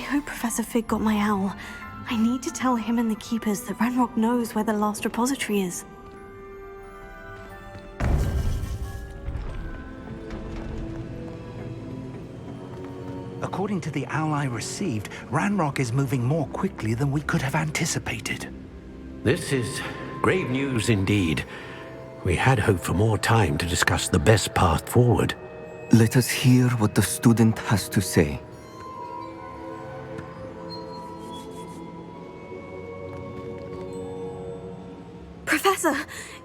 hope Professor Fig got my owl. I need to tell him and the Keepers that Ranrok knows where the last repository is. According to the owl I received, Ranrok is moving more quickly than we could have anticipated. This is grave news indeed. We had hoped for more time to discuss the best path forward. Let us hear what the student has to say. Professor,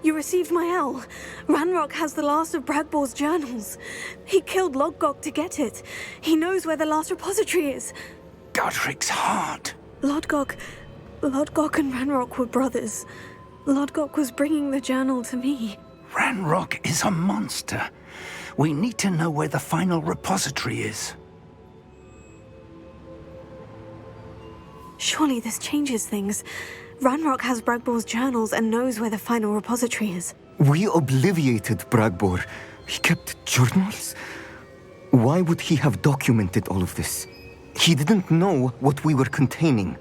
you received my owl. Ranrok has the last of Bragbor's journals. He killed Lodgok to get it. He knows where the last repository is. Godric's heart. Lodgok and Ranrok were brothers. Lodgok was bringing the journal to me. Ranrok is a monster. We need to know where the final repository is. Surely this changes things. Ranrok has Bragbor's journals and knows where the final repository is. We obliviated Bragbor. He kept journals? Why would he have documented all of this? He didn't know what we were containing.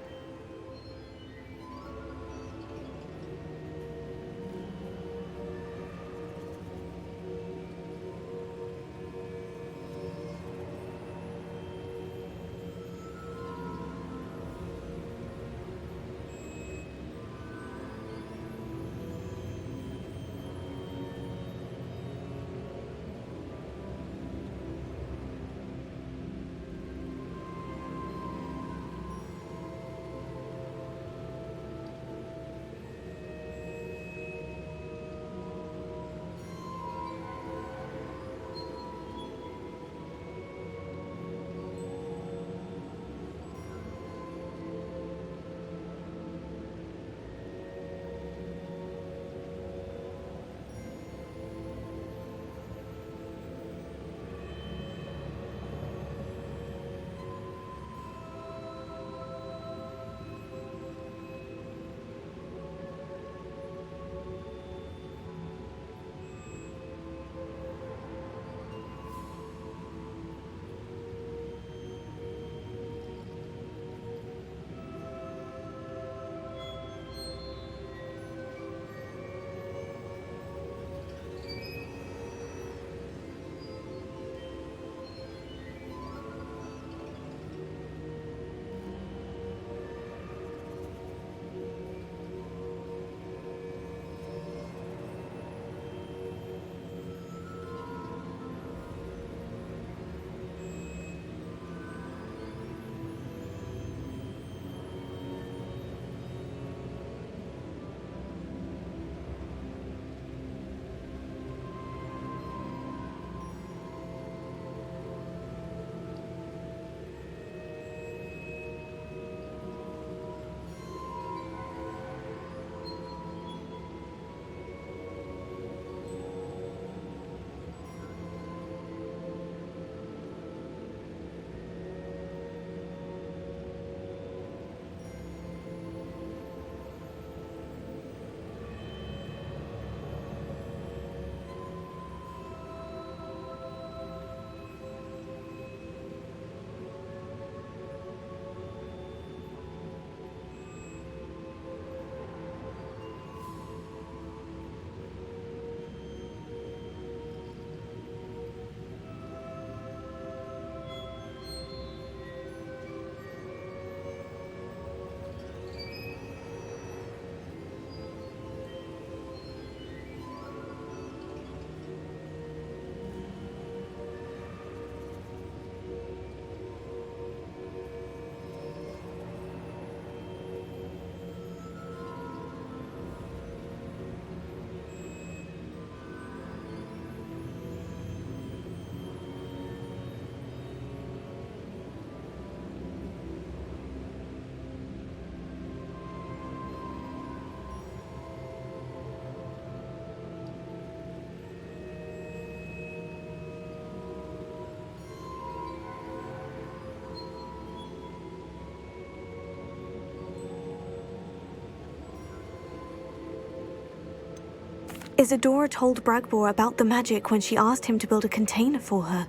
Isadora told Bragbor about the magic when she asked him to build a container for her.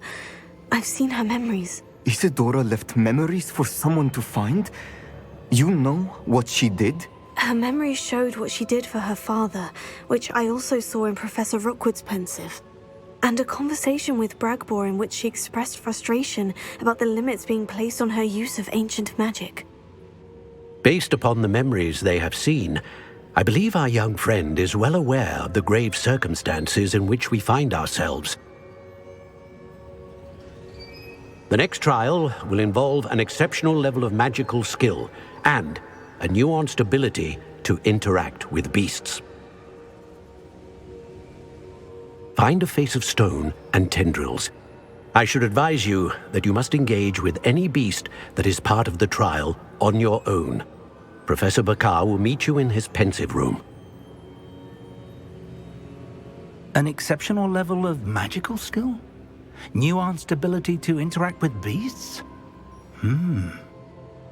I've seen her memories. Isadora left memories for someone to find? You know what she did? Her memories showed what she did for her father, which I also saw in Professor Rookwood's Pensive. And a conversation with Bragbor in which she expressed frustration about the limits being placed on her use of ancient magic. Based upon the memories they have seen, I believe our young friend is well aware of the grave circumstances in which we find ourselves. The next trial will involve an exceptional level of magical skill and a nuanced ability to interact with beasts. Find a face of stone and tendrils. I should advise you that you must engage with any beast that is part of the trial on your own. Professor Bakar will meet you in his Pensive room. An exceptional level of magical skill? Nuanced ability to interact with beasts?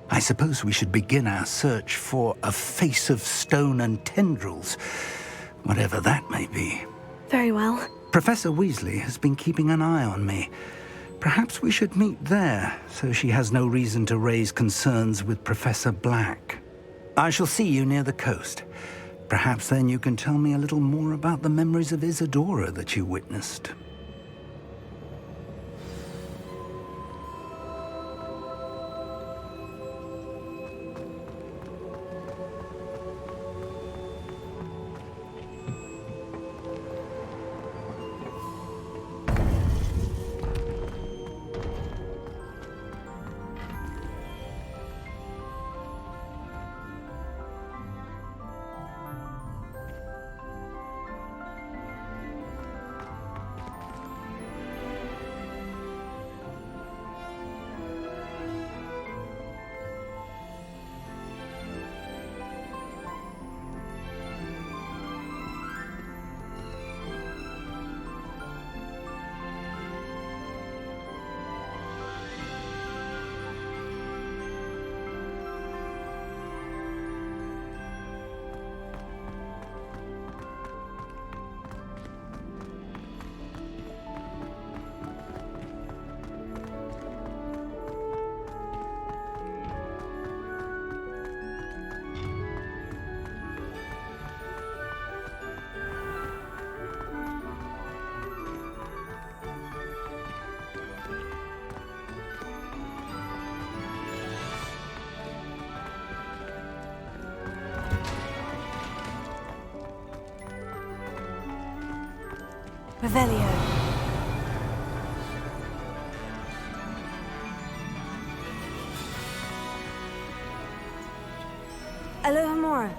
I suppose we should begin our search for a face of stone and tendrils, whatever that may be. Very well. Professor Weasley has been keeping an eye on me. Perhaps we should meet there, so she has no reason to raise concerns with Professor Black. I shall see you near the coast. Perhaps then you can tell me a little more about the memories of Isadora that you witnessed. Revelio. Alohomora.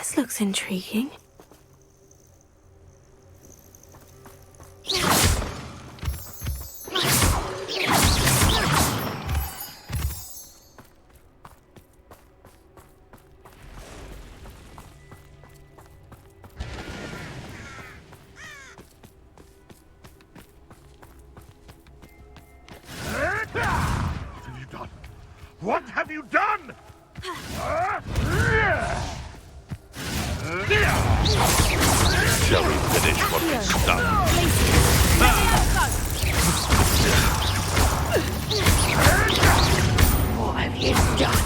This looks intriguing. What have you done? Shall we finish what we started? What have you done?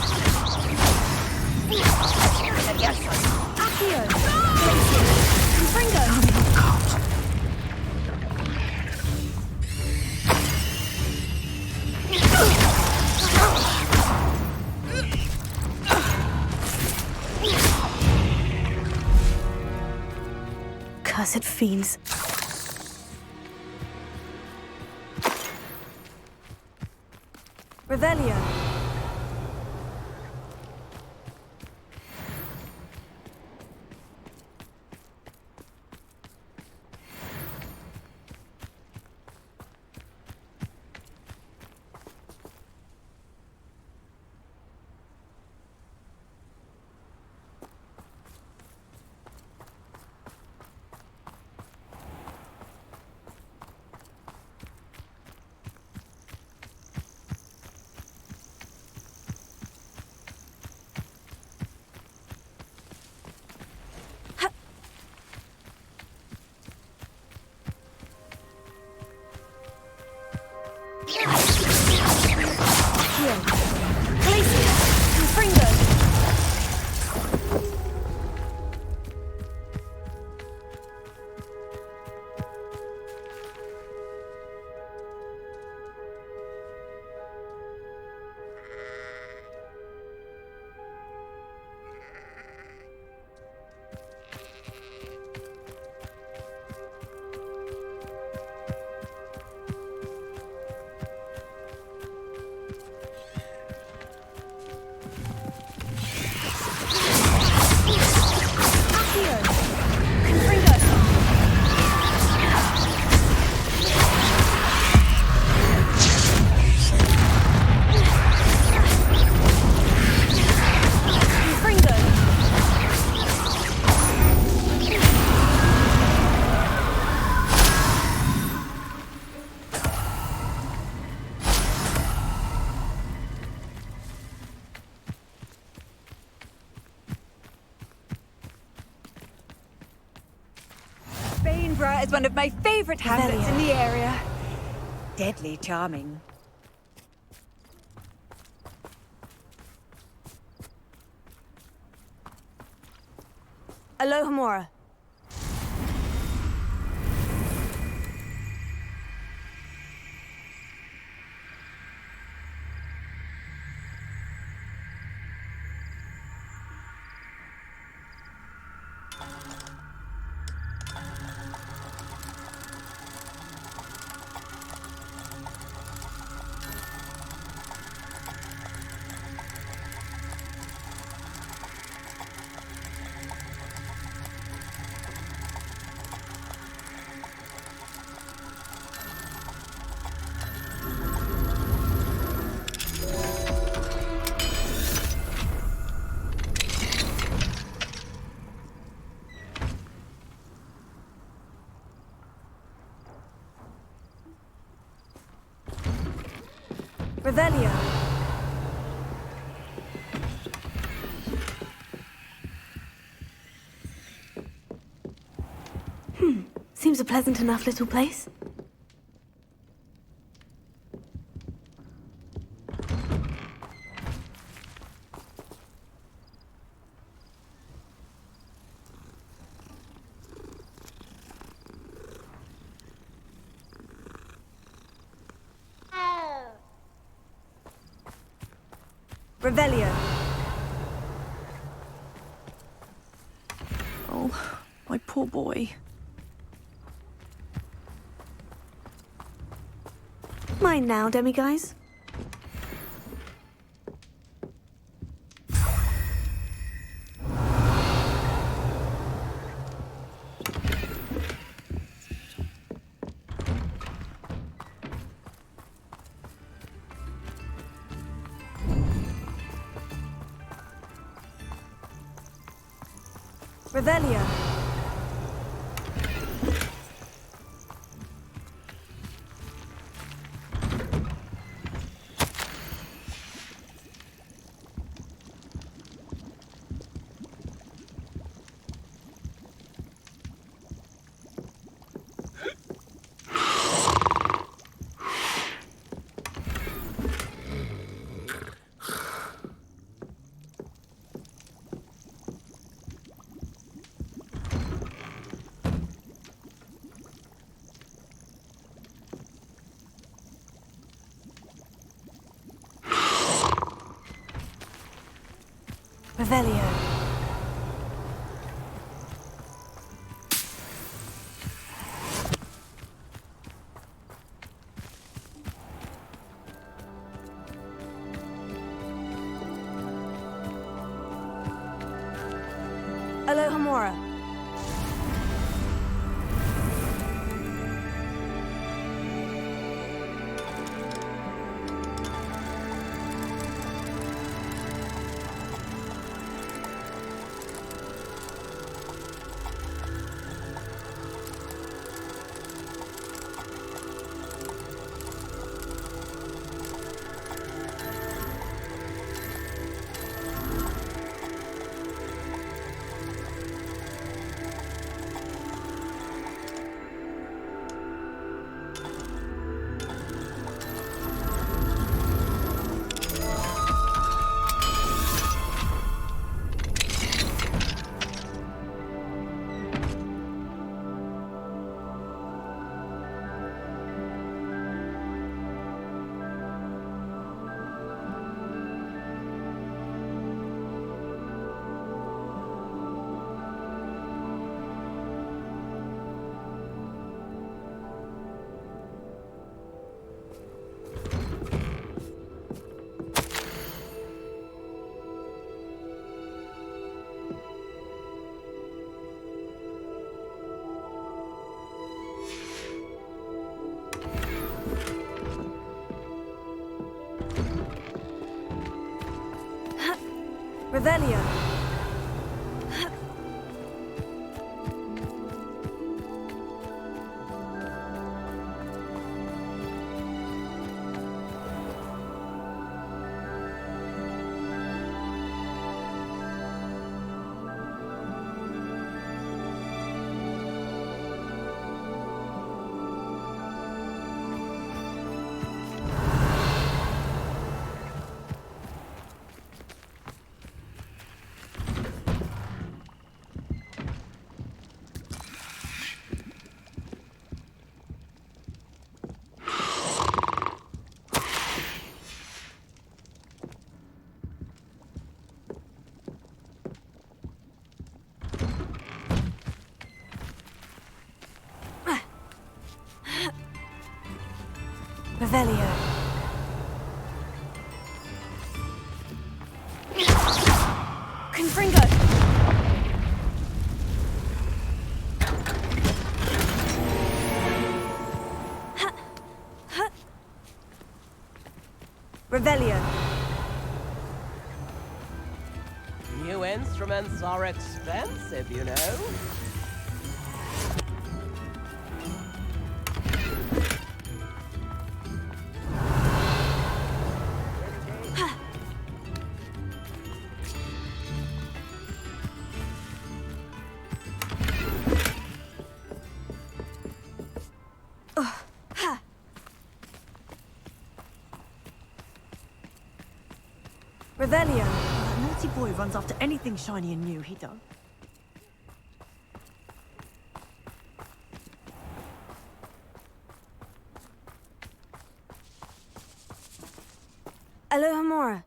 Cursed fiends. Revelio. Is one of my favorite hamlets in the area. Deadly charming. Alohomora. Revelio. Seems a pleasant enough little place. Revelio. Oh, my poor boy. Mine now, demiguise. Revelio. Revelio. Alohomora. Revelio. Revelio. Confringo. Revelio. New instruments are expensive, you know. Revelio. That naughty boy runs after anything shiny and new, he does. Alohomora.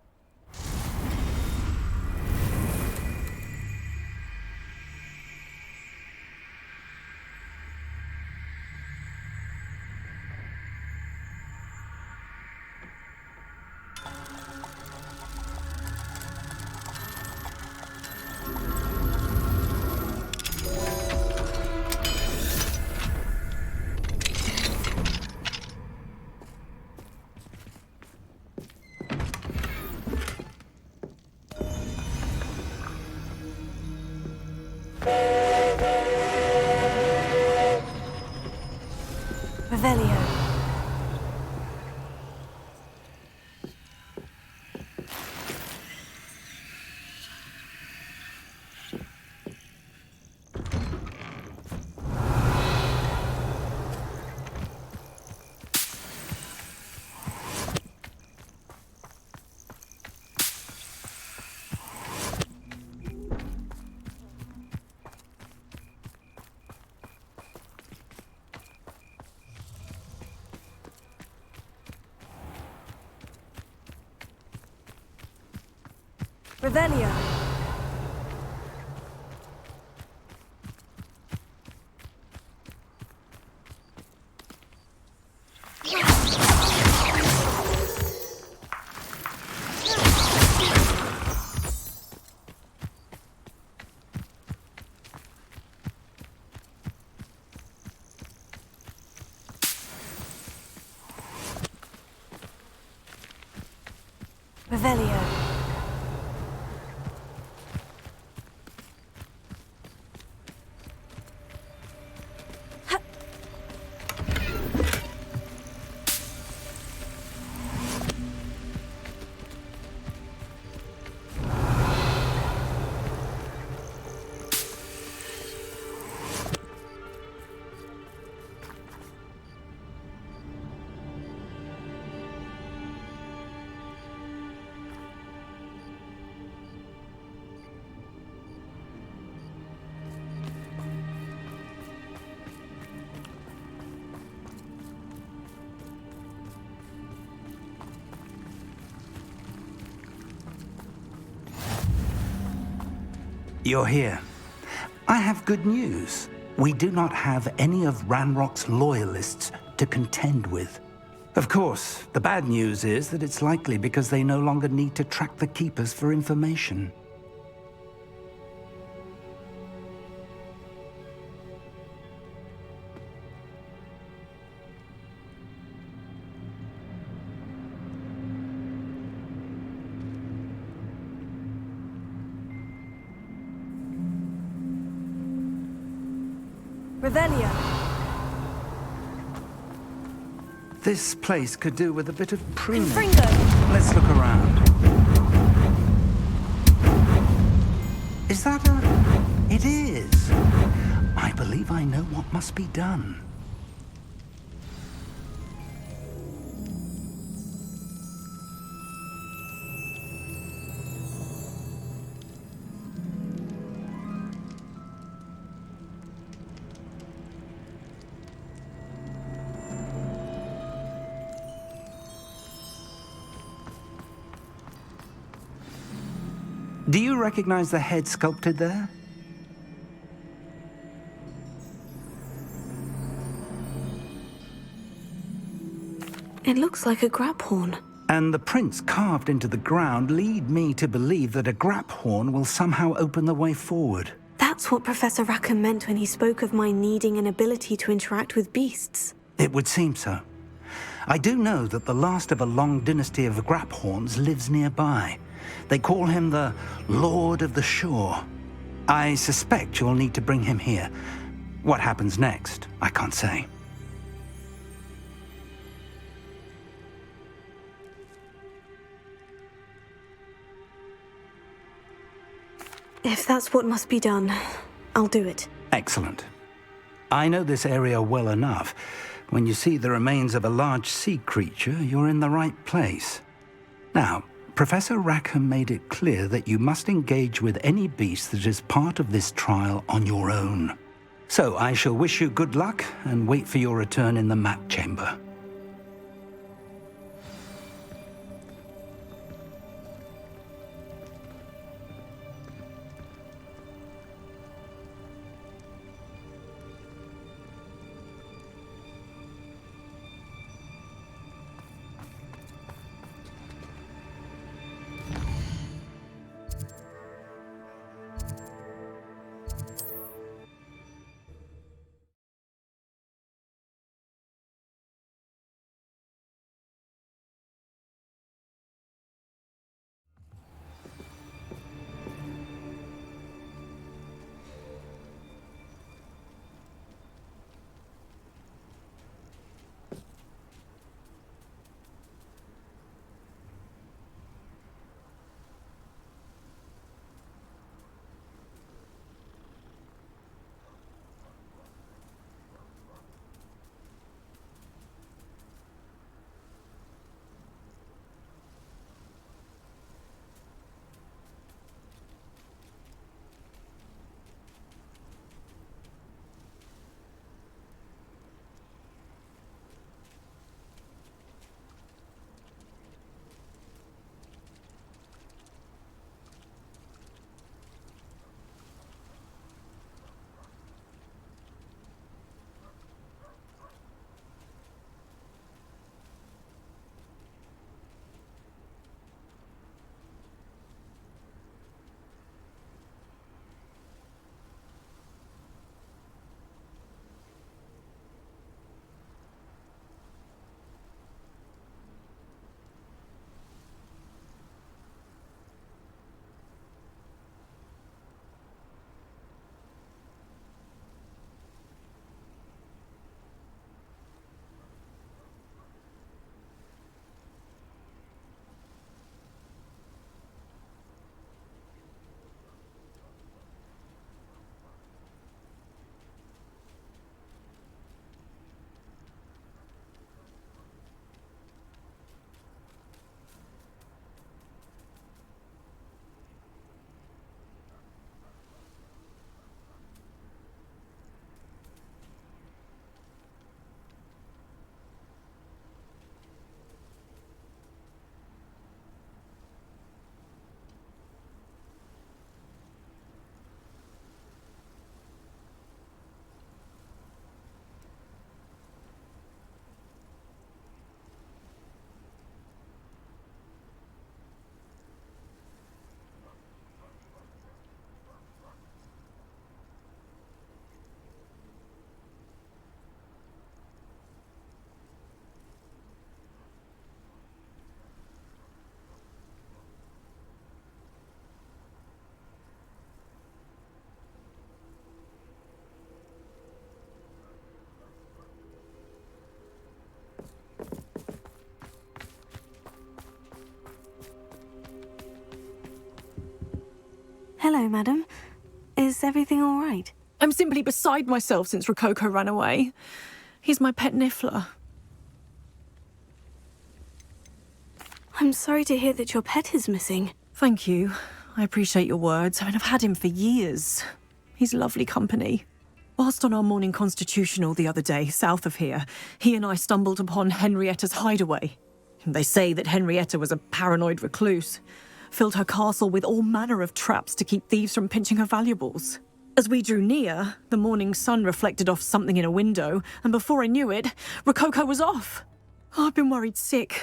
Revelio. Revelio. You're here. I have good news. We do not have any of Ranrock's loyalists to contend with. Of course, the bad news is that it's likely because they no longer need to track the Keepers for information. Revelio. This place could do with a bit of pruning. Confringo. Let's look around. Is that a... It is. I believe I know what must be done. Do you recognize the head sculpted there? It looks like a grab horn. And the prints carved into the ground lead me to believe that a grap horn will somehow open the way forward. That's what Professor Rackham meant when he spoke of my needing an ability to interact with beasts. It would seem so. I do know that the last of a long dynasty of grap horns lives nearby. They call him the Lord of the Shore. I suspect you'll need to bring him here. What happens next, I can't say. If that's what must be done, I'll do it. Excellent. I know this area well enough. When you see the remains of a large sea creature, you're in the right place. Now, Professor Rackham made it clear that you must engage with any beast that is part of this trial on your own. So I shall wish you good luck and wait for your return in the map chamber. Hello, madam. Is everything all right? I'm simply beside myself since Rococo ran away. He's my pet Niffler. I'm sorry to hear that your pet is missing. Thank you. I appreciate your words. I mean, I've had him for years. He's lovely company. Whilst on our morning constitutional the other day, south of here, he and I stumbled upon Henrietta's hideaway. They say that Henrietta was a paranoid recluse, filled her castle with all manner of traps to keep thieves from pinching her valuables. As we drew near, the morning sun reflected off something in a window, and before I knew it, Rococo was off. Oh, I've been worried sick,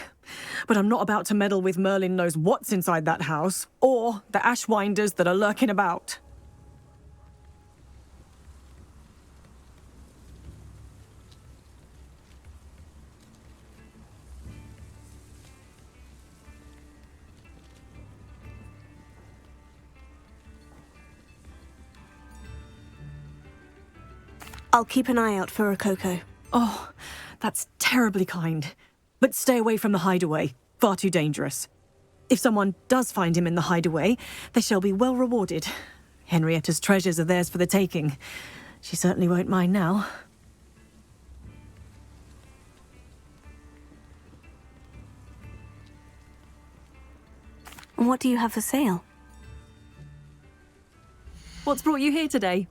but I'm not about to meddle with Merlin knows what's inside that house, or the ashwinders that are lurking about. I'll keep an eye out for Rococo. Oh, that's terribly kind. But stay away from the hideaway. Far too dangerous. If someone does find him in the hideaway, they shall be well rewarded. Henrietta's treasures are theirs for the taking. She certainly won't mind now. What do you have for sale? What's brought you here today?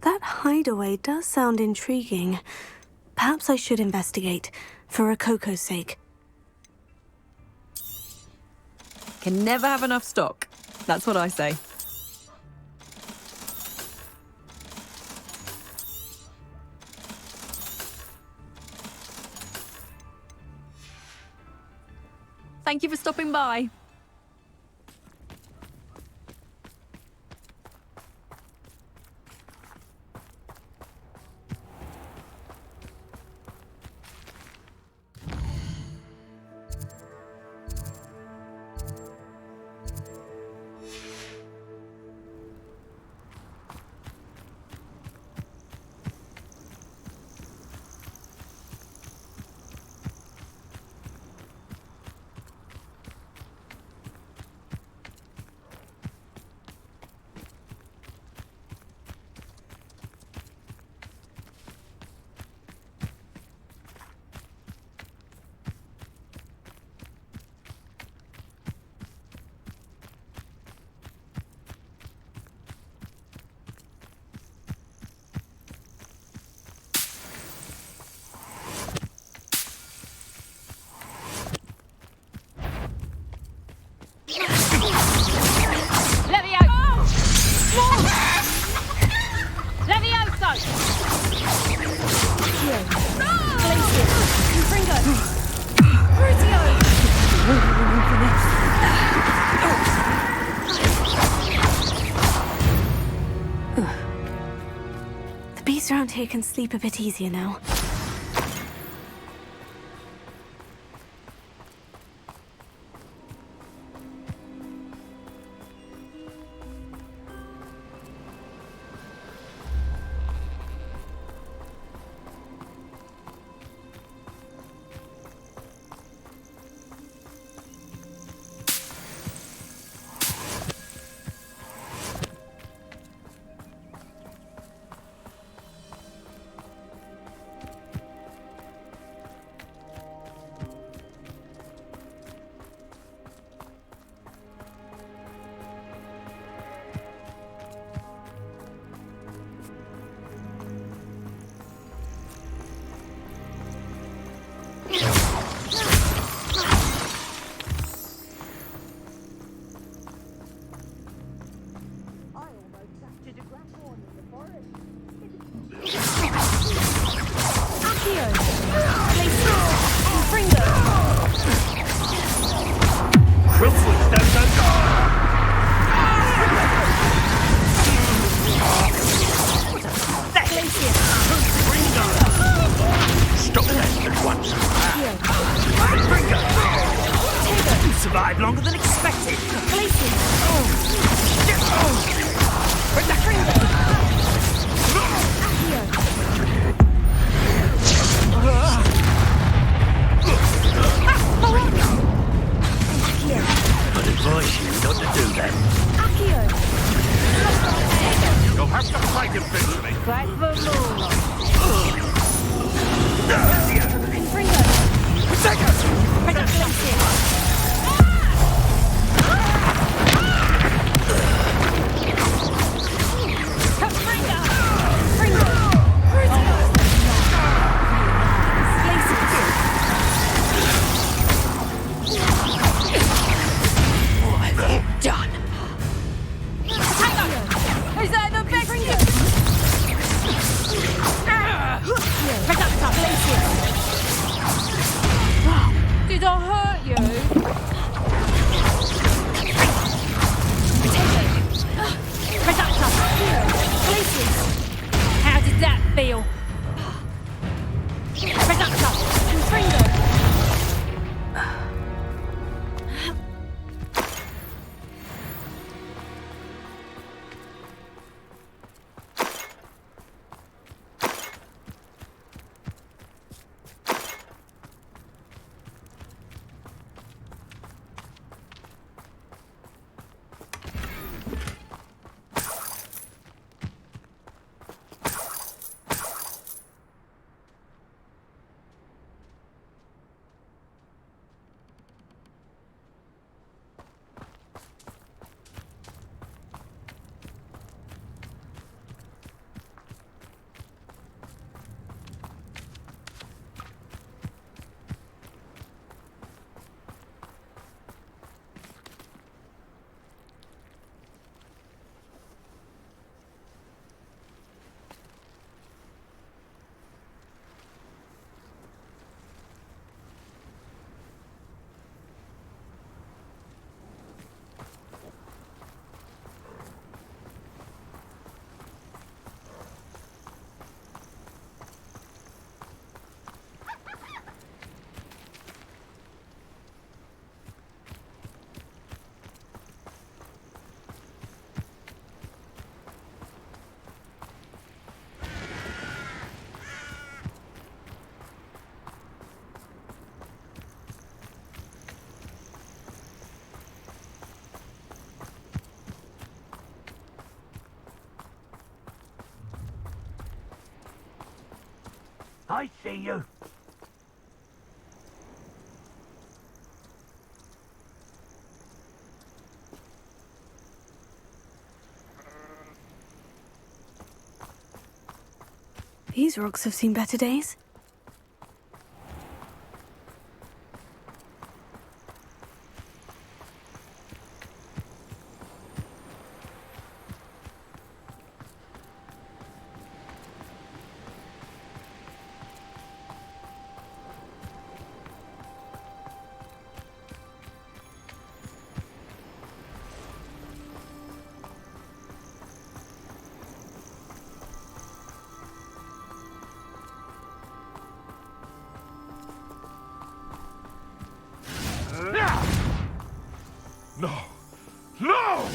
That hideaway does sound intriguing. Perhaps I should investigate, for Rococo's sake. Can never have enough stock. That's what I say. Thank you for stopping by. The beasts around here can sleep a bit easier now. Survived longer than expected. Did I hurt you? Reductor! Places! How did that feel? Reductor! Confringo! I see you. These rocks have seen better days. No! No!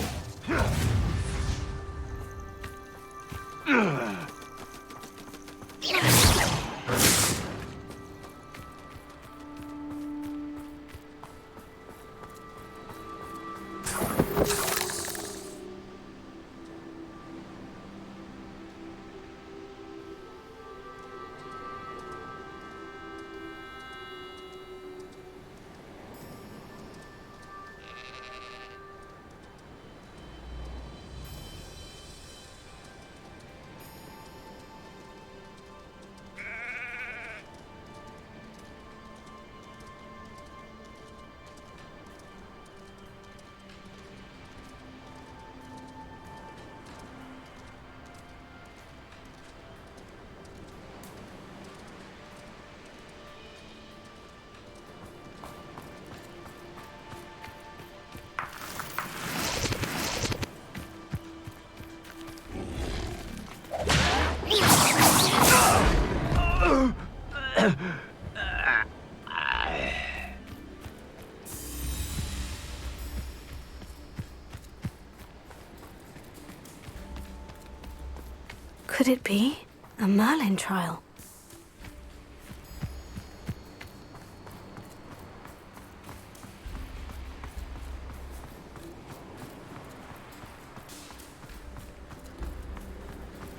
Could it be a Merlin trial?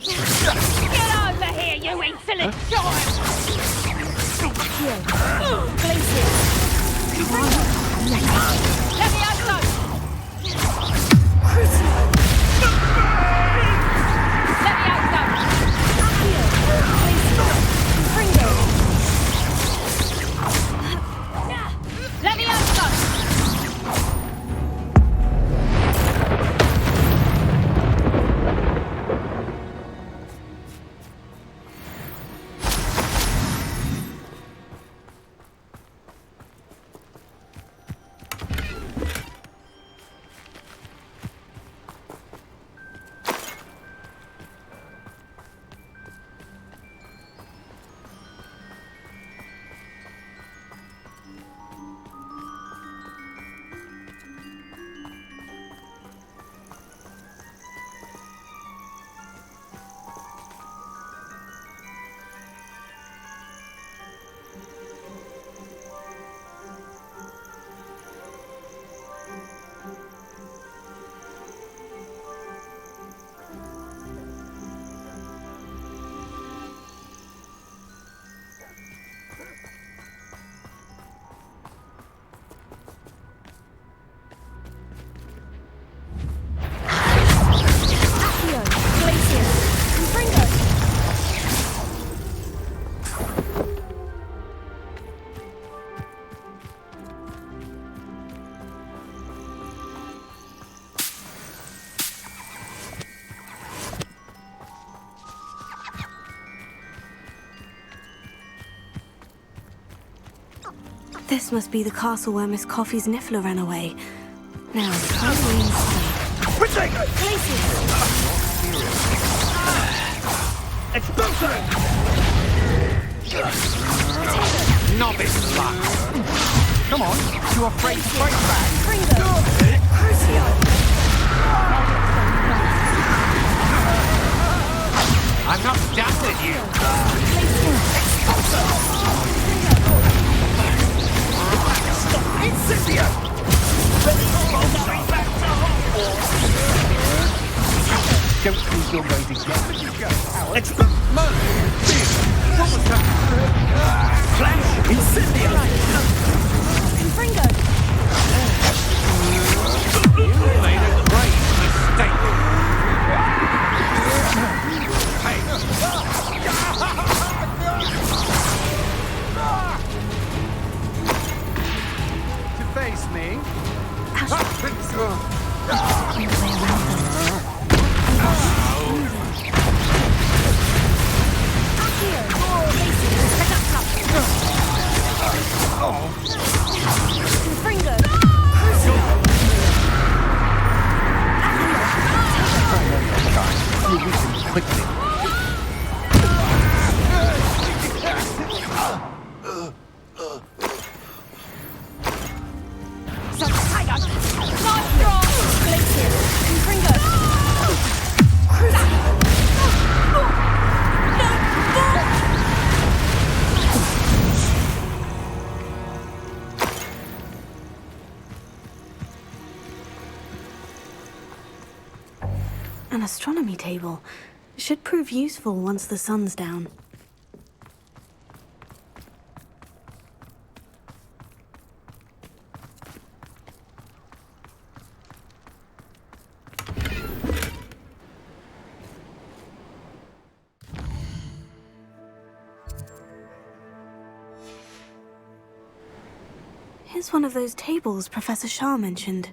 Get over here, you insolent giant! Places! Let me out alone! This must be the castle where Miss Coffey's Niffler ran away. Now, finally inside. Retake! Places! Expulsion! Novice luck. Come on, you afraid to fight back? Crucio! I'm not done with you. Incendio! Don't think you're going to get me. What was that? Flash! Incendio! Fringo! You made a great mistake. Hey! To face me? You listen quickly. An astronomy table. Should prove useful once the sun's down. Here's one of those tables Professor Shah mentioned.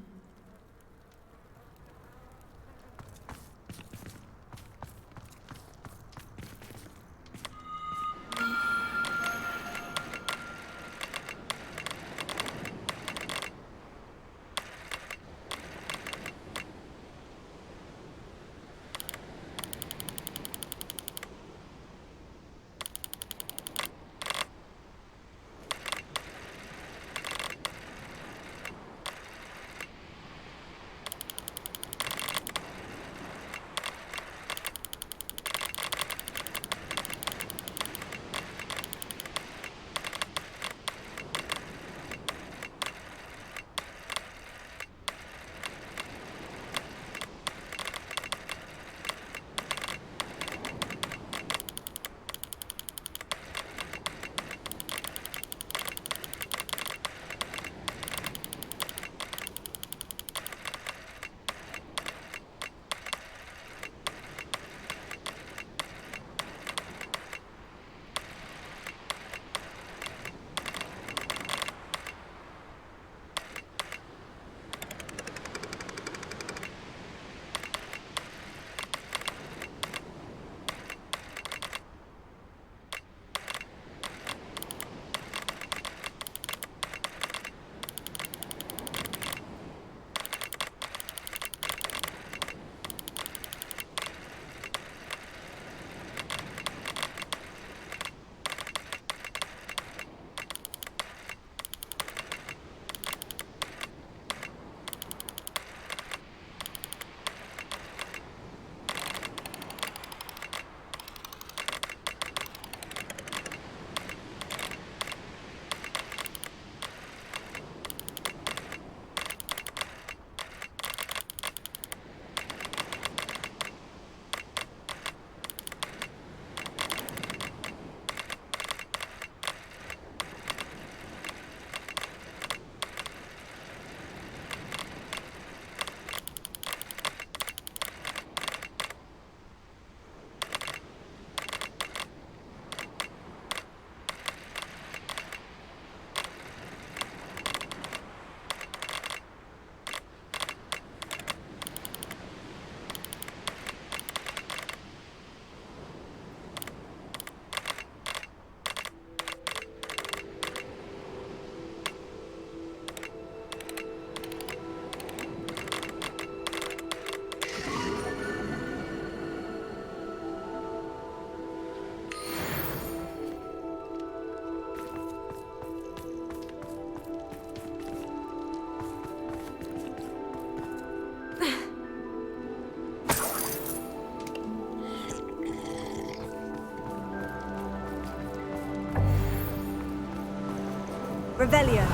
Revelio.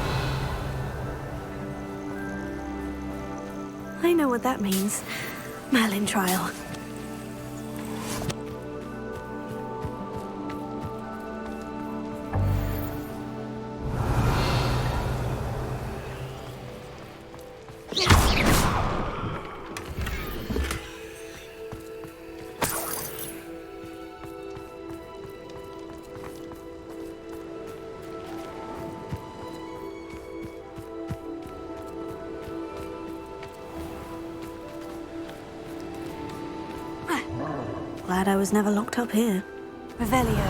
I know what that means. Merlin trial. Glad I was never locked up here. Revelio.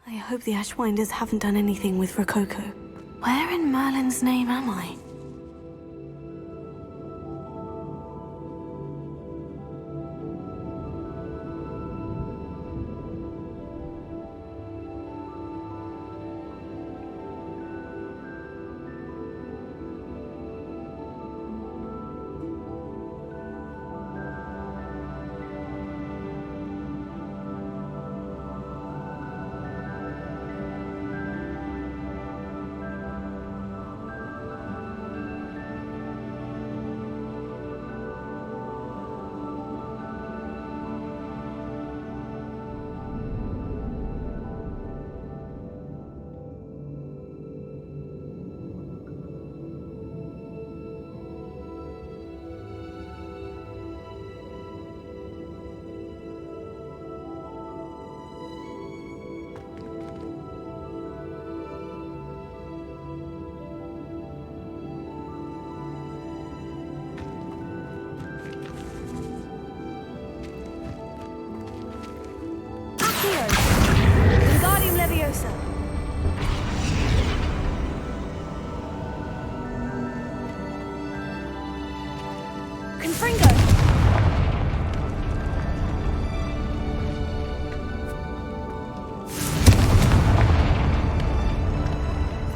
I hope the Ashwinders haven't done anything with Rococo. Where in Merlin's name am I?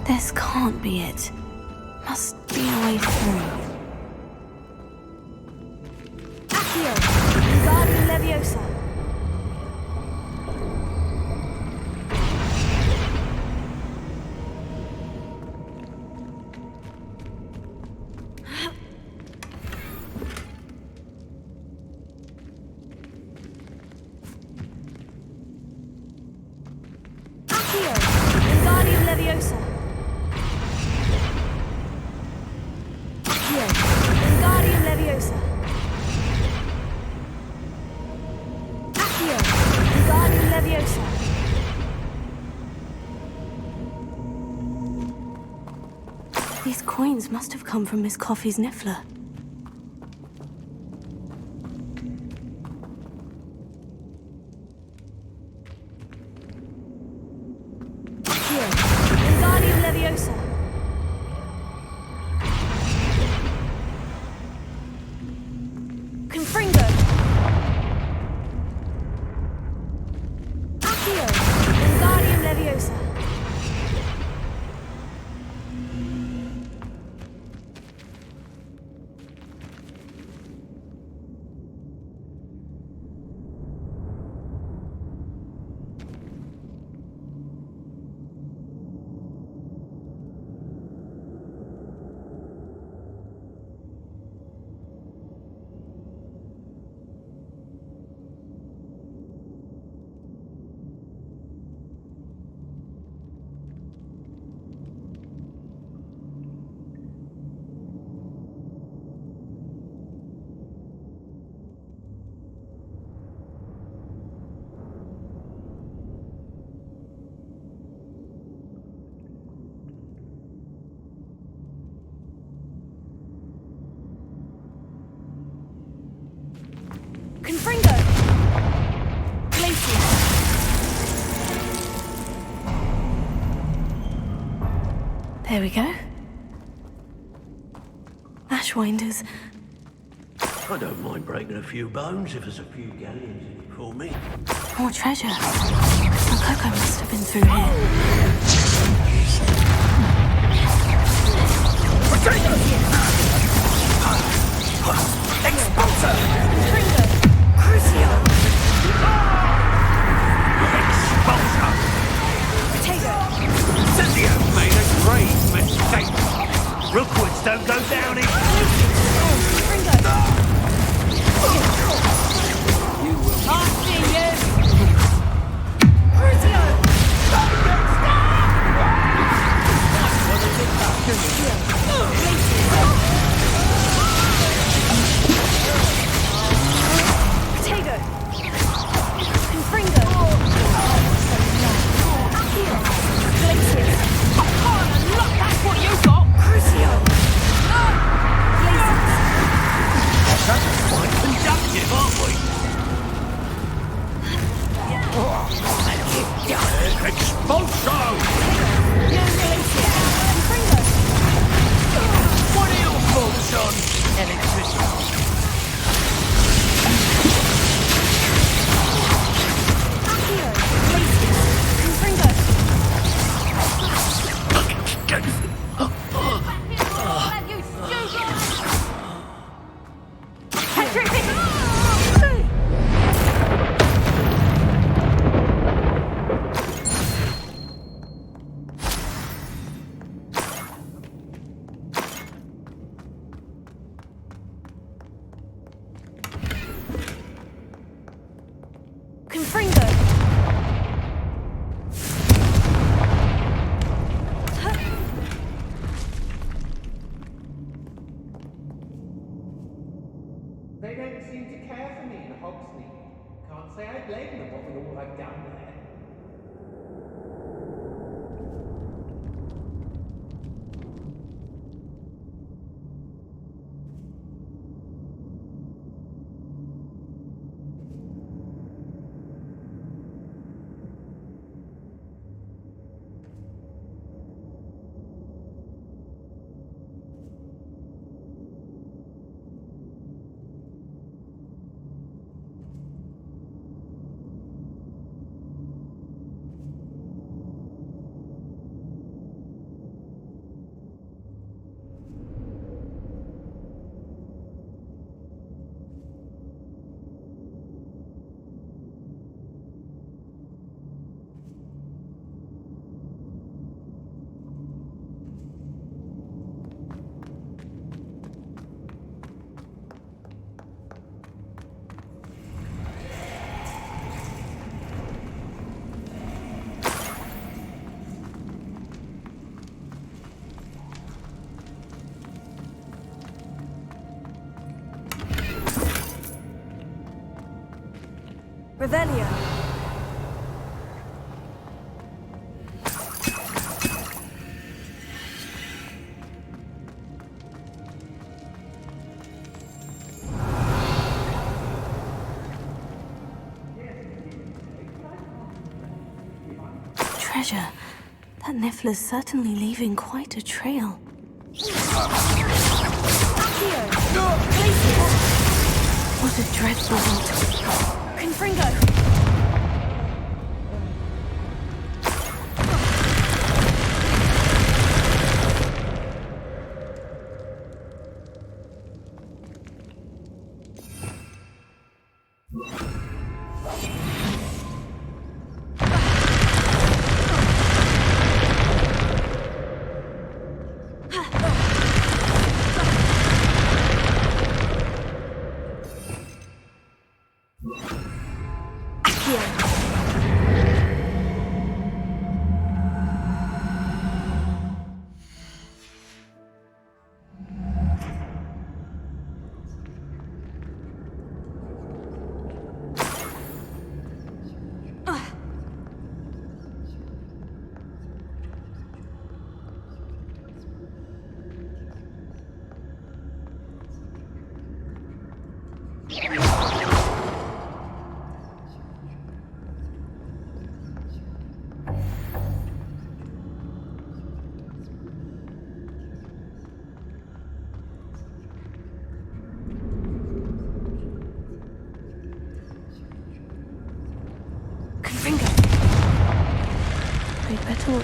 This can't be it. Must be a way through. Accio! Wingardium Leviosa! Accio! Wingardium Leviosa! Wingardium Leviosa. Accio. Wingardium Leviosa. These coins must have come from Miss Coffey's Niffler. Accio. Wingardium Leviosa. Confringo! Accio! Wingardium Leviosa! There we go. Ashwinders. I don't mind breaking a few bones if there's a few galleons in it for me. More treasure. Oh, Coco must have been through here. Expulsor! Crucio! Expulsor! Potato! Cynthia made a grave mistake. Rookwoods don't go down in... I'll see you! Crucio! Potato! Confringo! Accio! Glacier! Oh, look, that's what you got! Crucio! Quite conductive, aren't we? Expulso! What are your thoughts on electricity? Accio! Glacier! Confringo! You stupid! Confringo! They don't seem to care for me in Hogsmeade. Can't say I blame them with all I've done there. Revelio! Treasure. That Niffler's certainly leaving quite a trail. What a dreadful world. Confringo!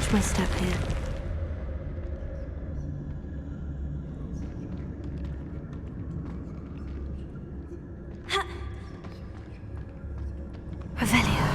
Watch my step here. Revelio.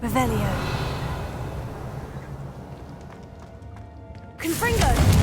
Revelio. Confringo!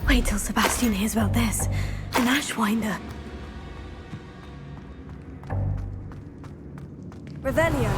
Wait till Sebastian hears about this. An Ashwinder. Revelio.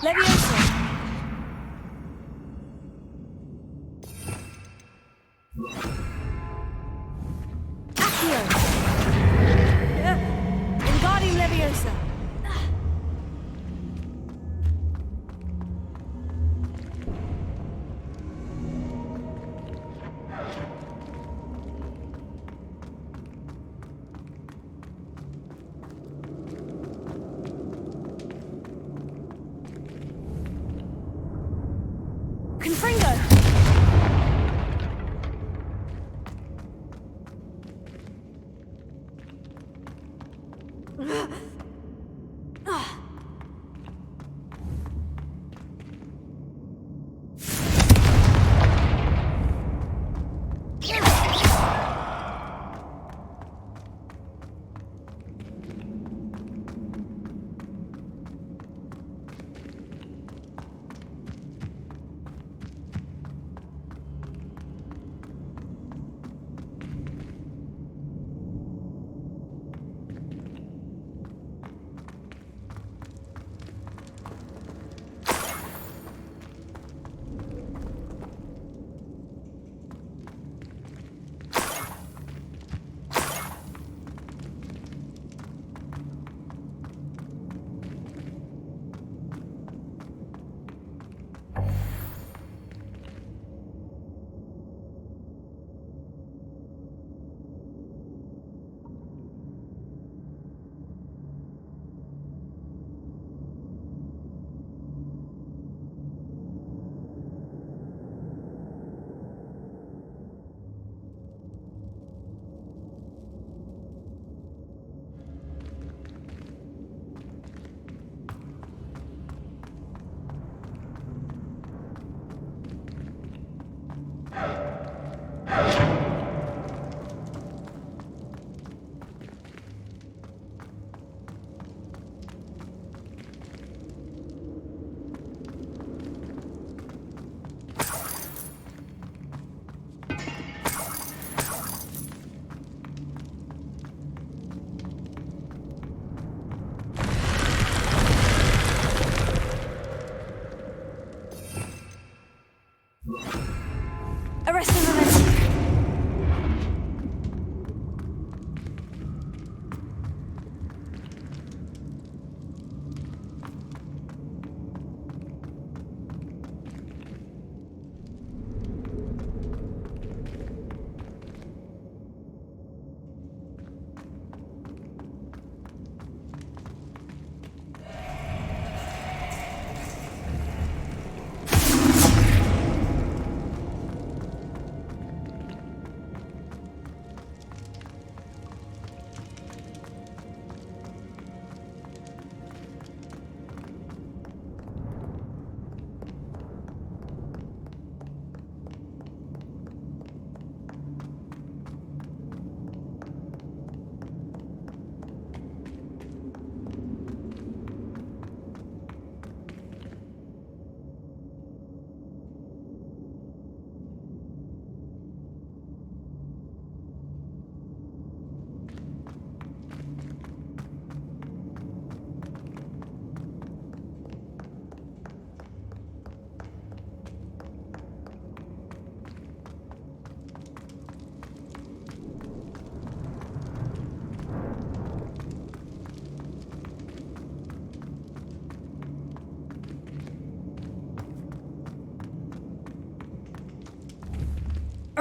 Leviosa. Accio. Wingardium Leviosa.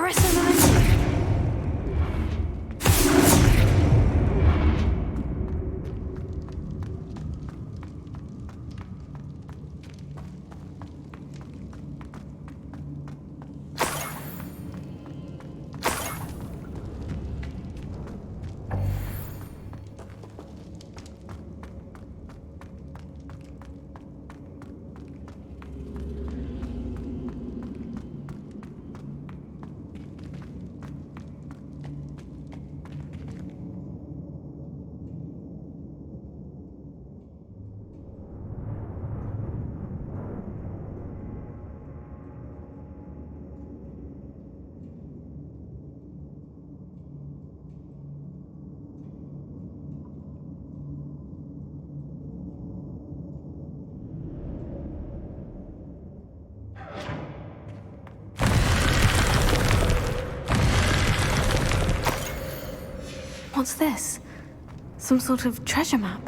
Arresto momentum. What's this? Some sort of treasure map?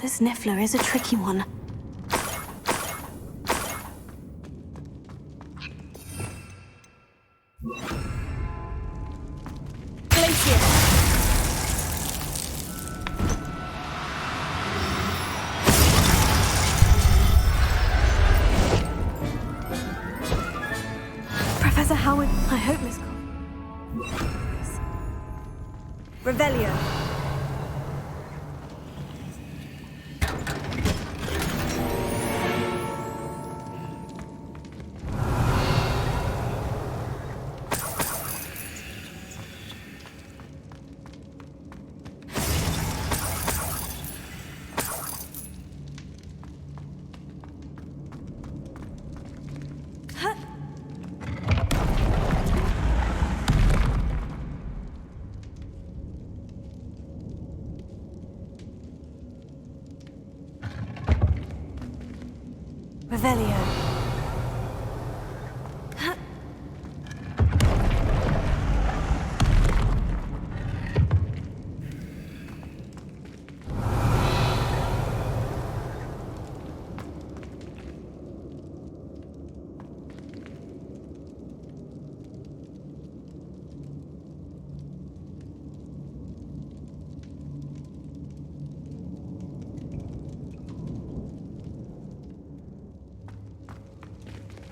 This Niffler is a tricky one. Professor Howard, I hope Miss Coffey. Revelio. Revelio.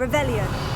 Revelio.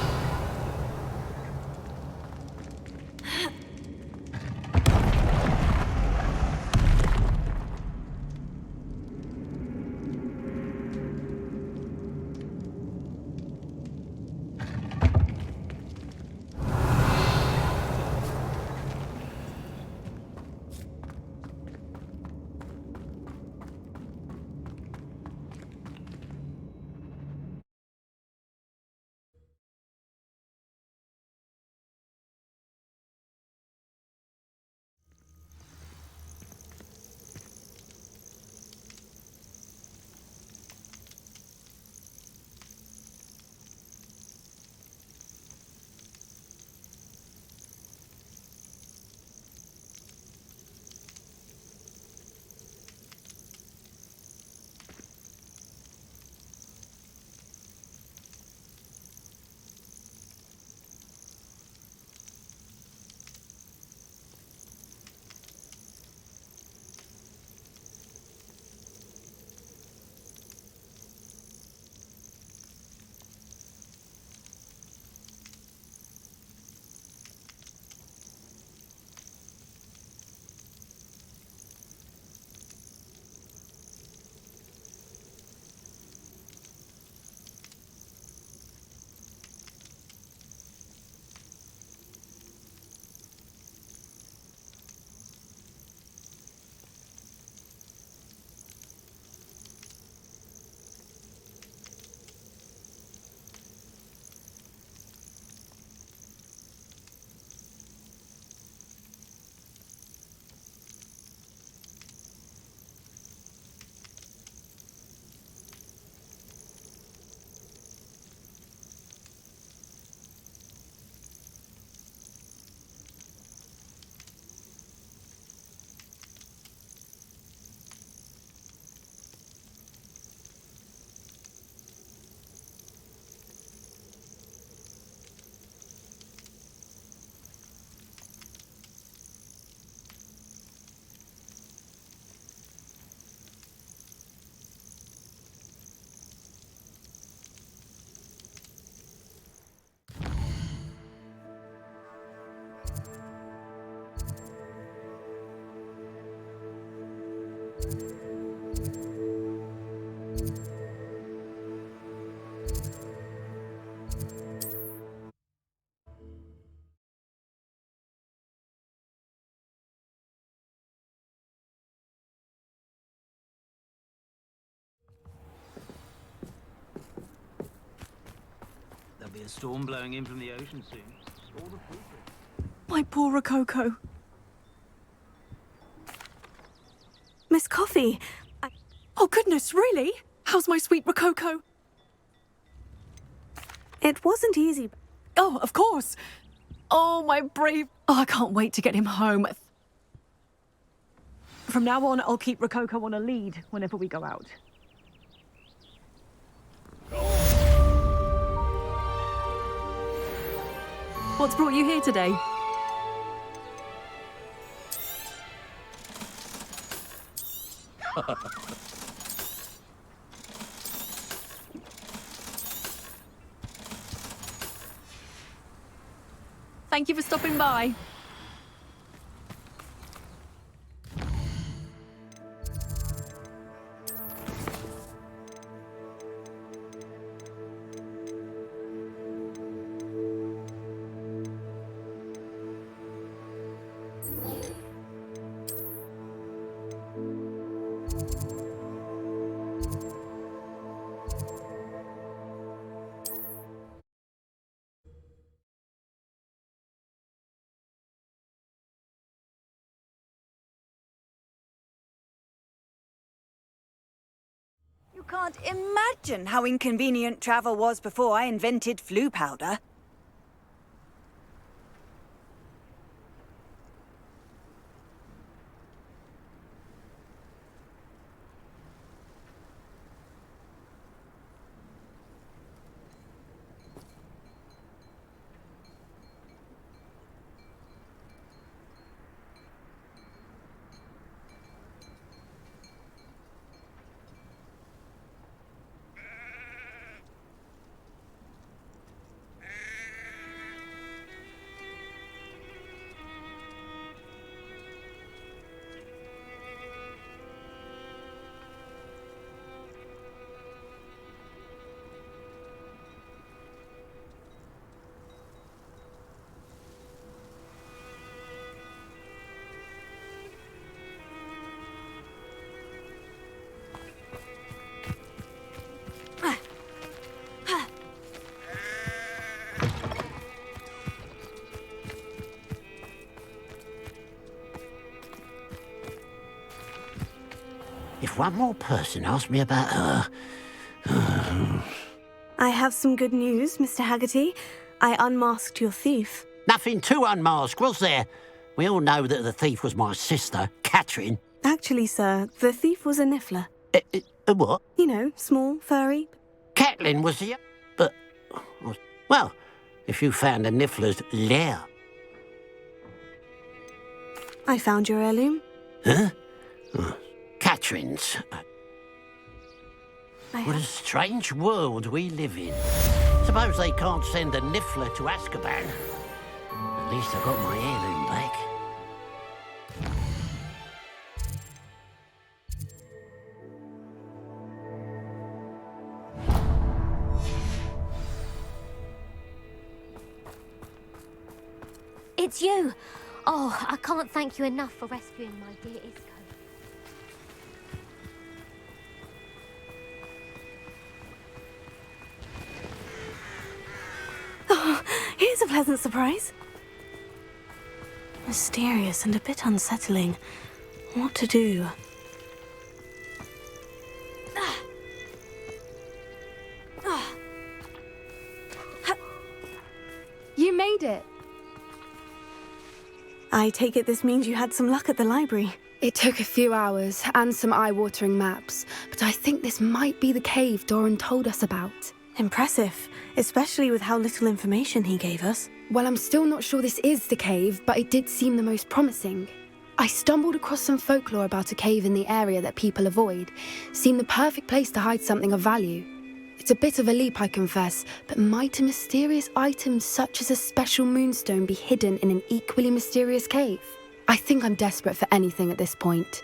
There'll be a storm blowing in from the ocean soon. All the people. My poor Rococo. Miss Coffey, Oh, goodness, really? How's my sweet Rococo? it wasn't easy. Oh, of course. Oh, my brave... Oh, I can't wait to get him home. From now on, I'll keep Rococo on a lead whenever we go out. What's brought you here today? Thank you for stopping by. You can't imagine how inconvenient travel was before I invented flu powder. if one more person asked me about her... I have some good news, Mr. Haggerty. I unmasked your thief. Nothing to unmask, was there? We all know that the thief was my sister, Catherine. Actually, sir, the thief was a Niffler. A what? You know, small, furry. Catelyn was the... But... Well, if you found a Niffler's lair... I found your heirloom. Huh? Catherine's. What a strange world we live in. Suppose they can't send a Niffler to Azkaban. At least I got my heirloom back. It's you! Oh, I can't thank you enough for rescuing my dear Isco. Oh, here's a pleasant surprise. Mysterious and a bit unsettling. What to do? You made it. I take it this means you had some luck at the library. It took a few hours and some eye-watering maps, but I think this might be the cave Dorran told us about. Impressive, especially with how little information he gave us. Well, I'm still not sure this is the cave, but it did seem the most promising. I stumbled across some folklore about a cave in the area that people avoid. Seemed the perfect place to hide something of value. It's a bit of a leap, I confess, but might a mysterious item such as a special moonstone be hidden in an equally mysterious cave? I think I'm desperate for anything at this point.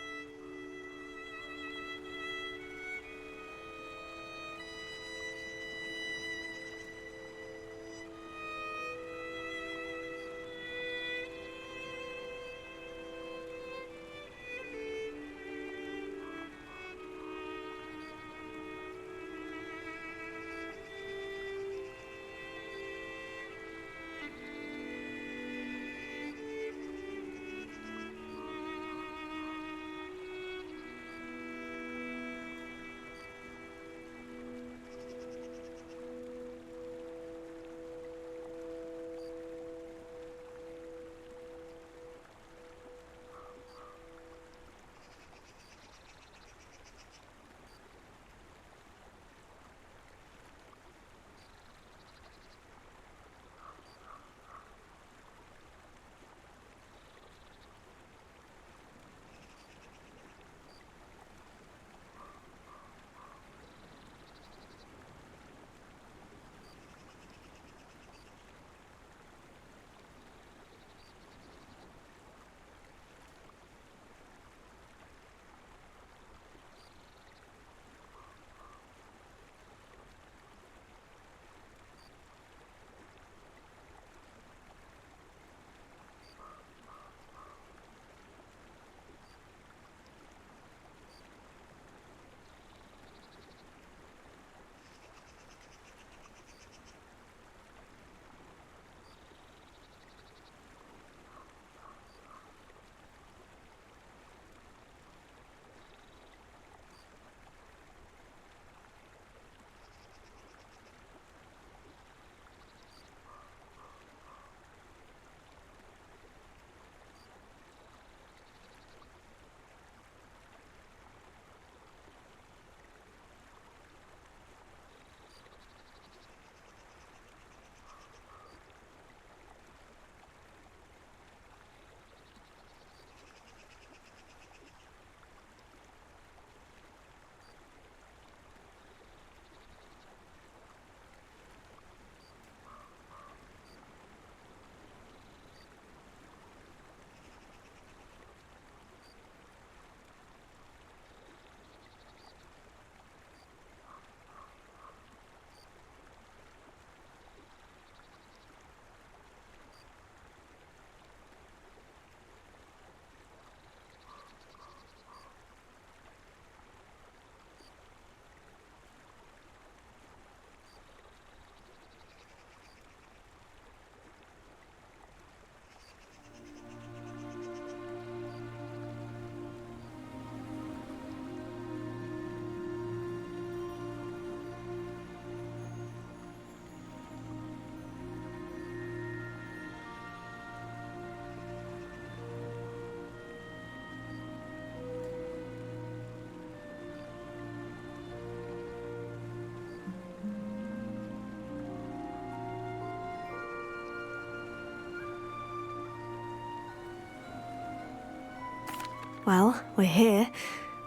Well, we're here.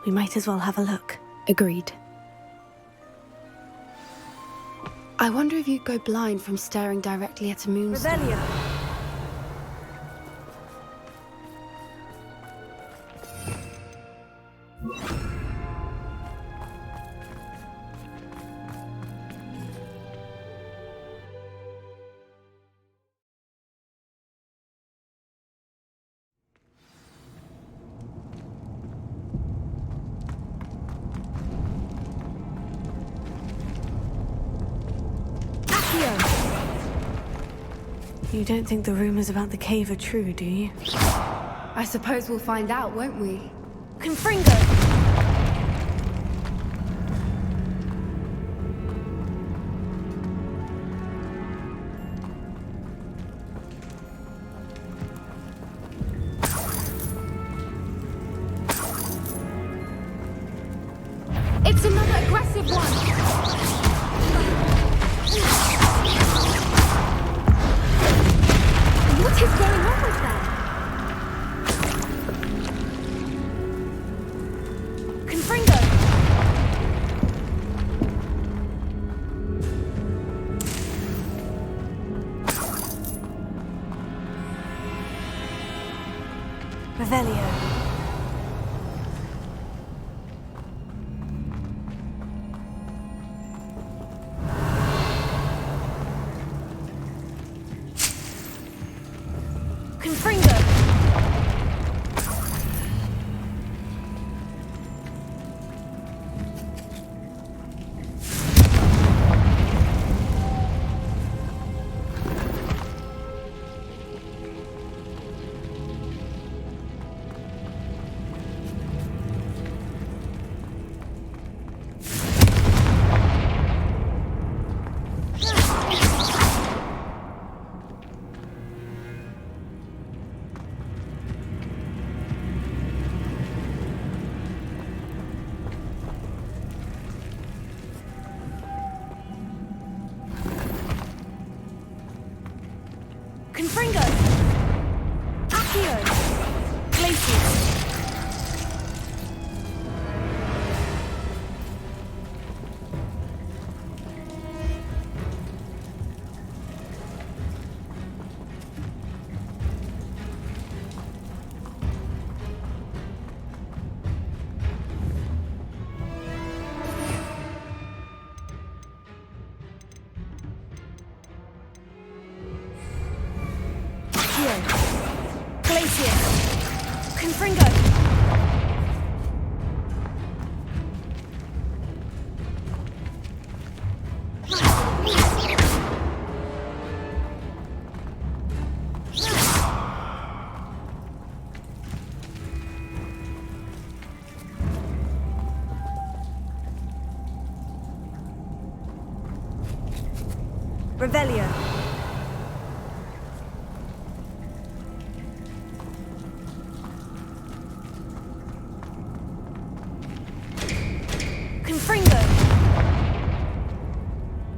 We might as well have a look. Agreed. I wonder if you'd go blind from staring directly at a moonstone. Revelio. You don't think the rumors about the cave are true, do you? I suppose we'll find out, won't we? Confringo! It's another aggressive one! What is going on with that? Confringo! Revelio. Confringo! Accio! Glacius! Confringo! Revelio. Confringo!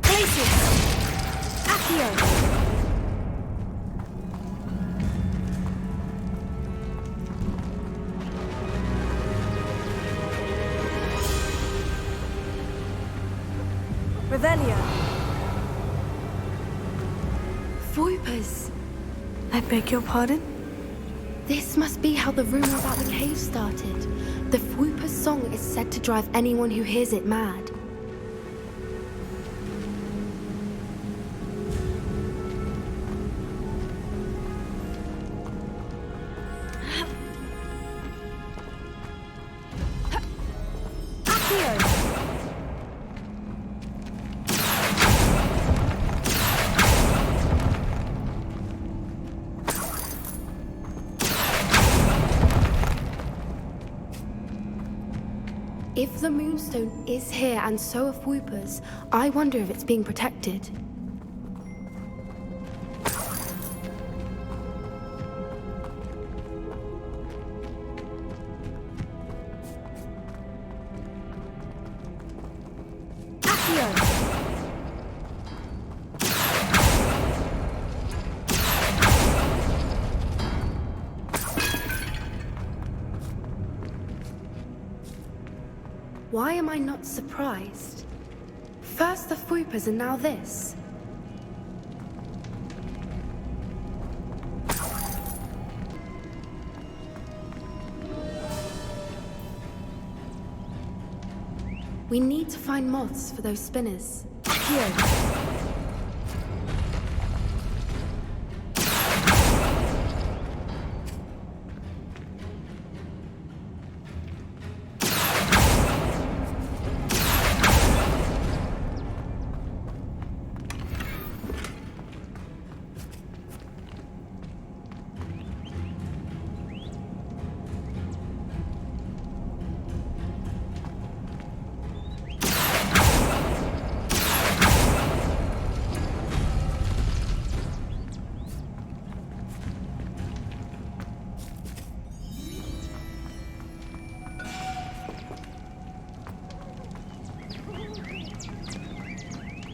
Glacius! Accio! Revelio. Voipers! I beg your pardon? This must be how the rumor about the cave started. The Whooper's song is said to drive anyone who hears it mad. If the Moonstone is here and so are Whoopers, I wonder if it's being protected. Why am I not surprised? First the Fwoopas and now this. We need to find moths for those spinners. Here.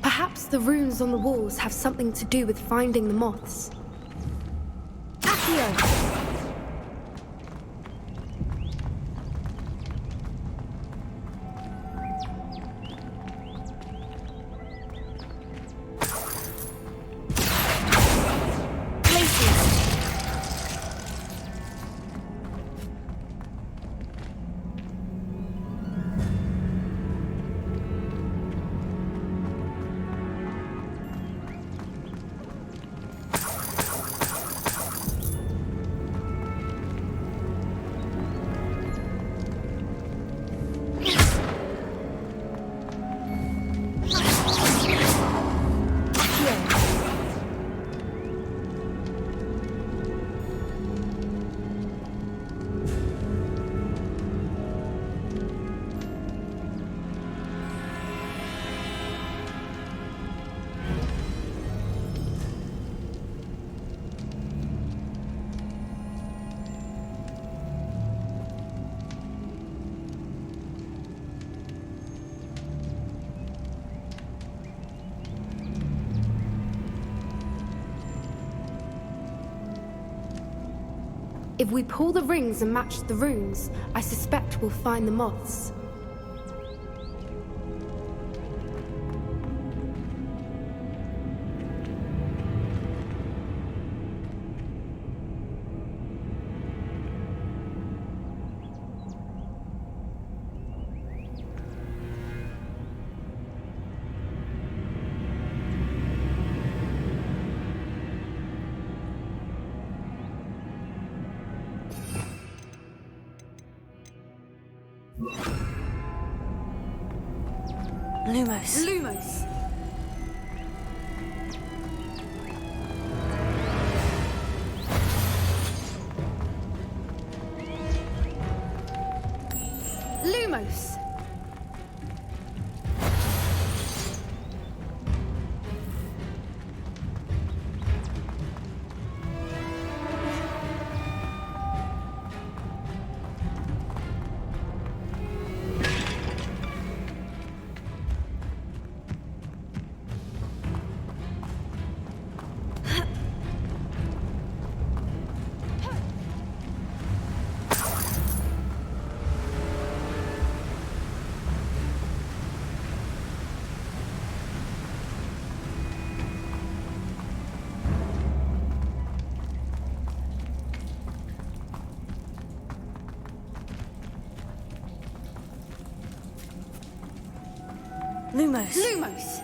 Perhaps the runes on the walls have something to do with finding the moths. Accio! If we pull the rings and match the runes, I suspect we'll find the moths. Lumos. Lumos! Lumos! Lumos. Lumos!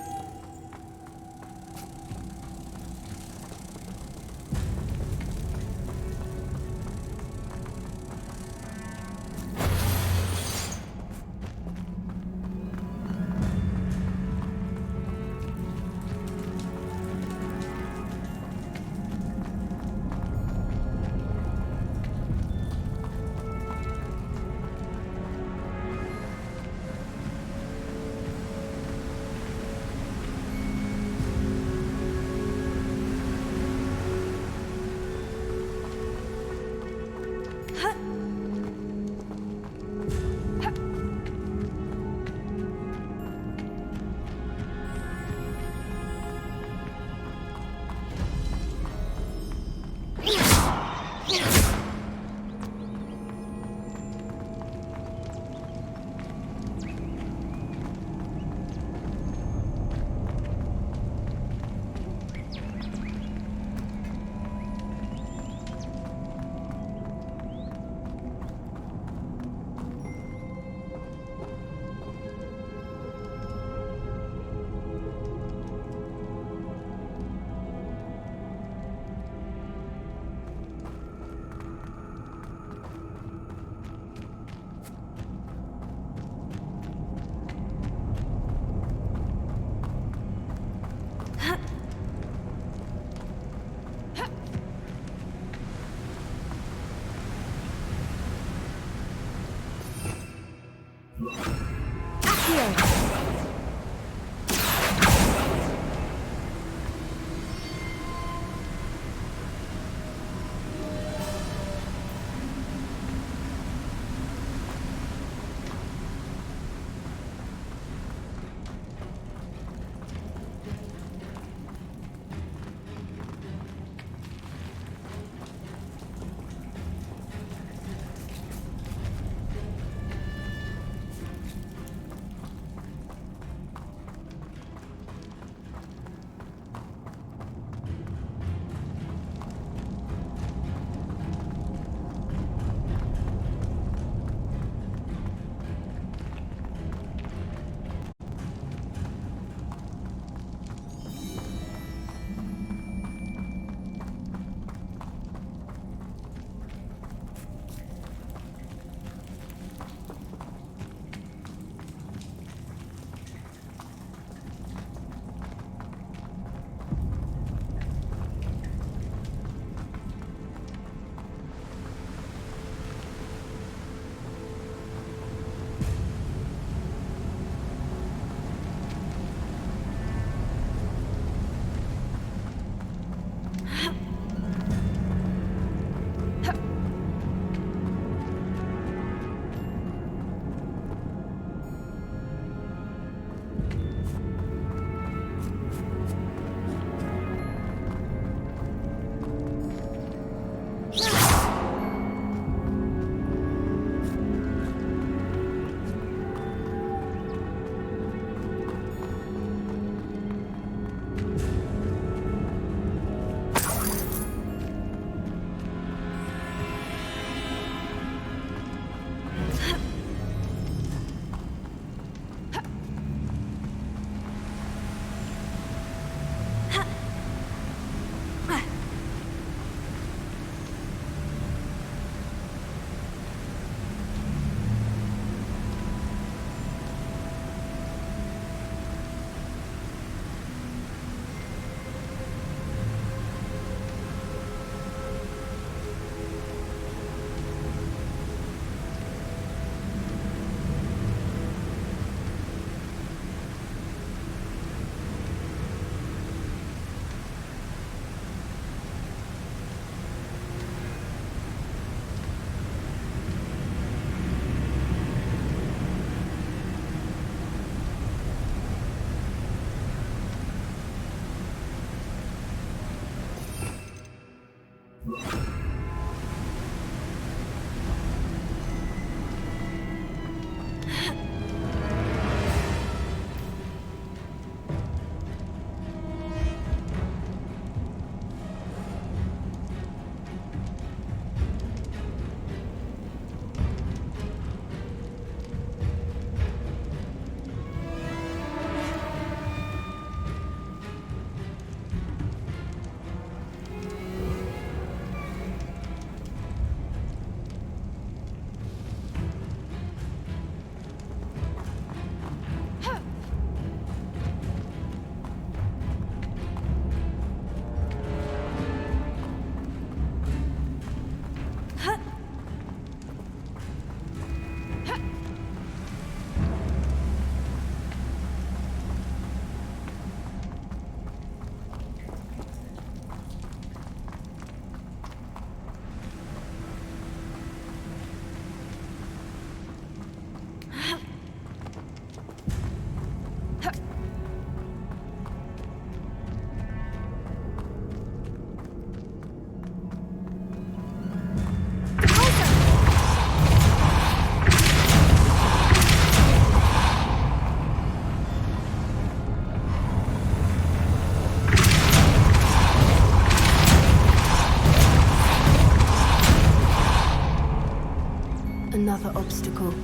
Another obstacle.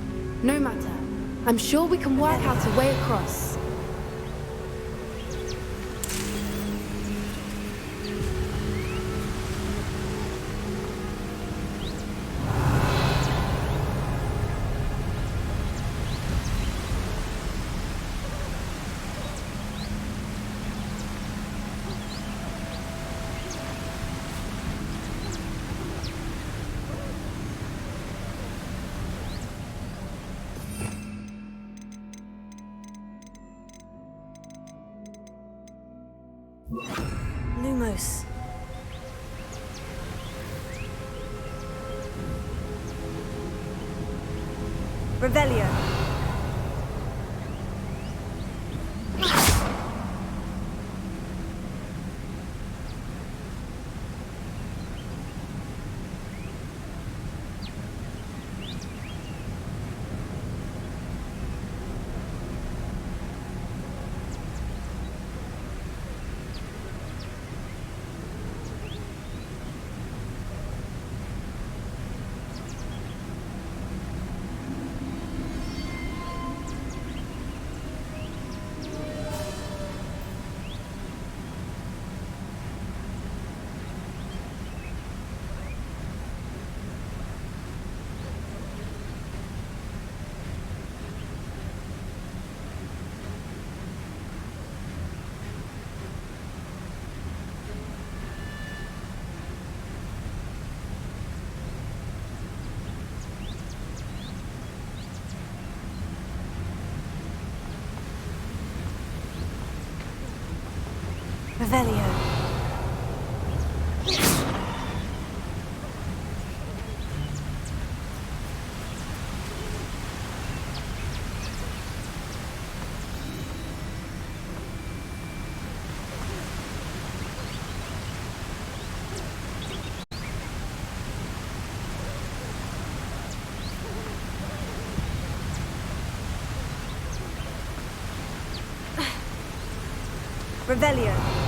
No matter. I'm sure we can work out a way across. Lumos. Revelio. Revelio. Revelio.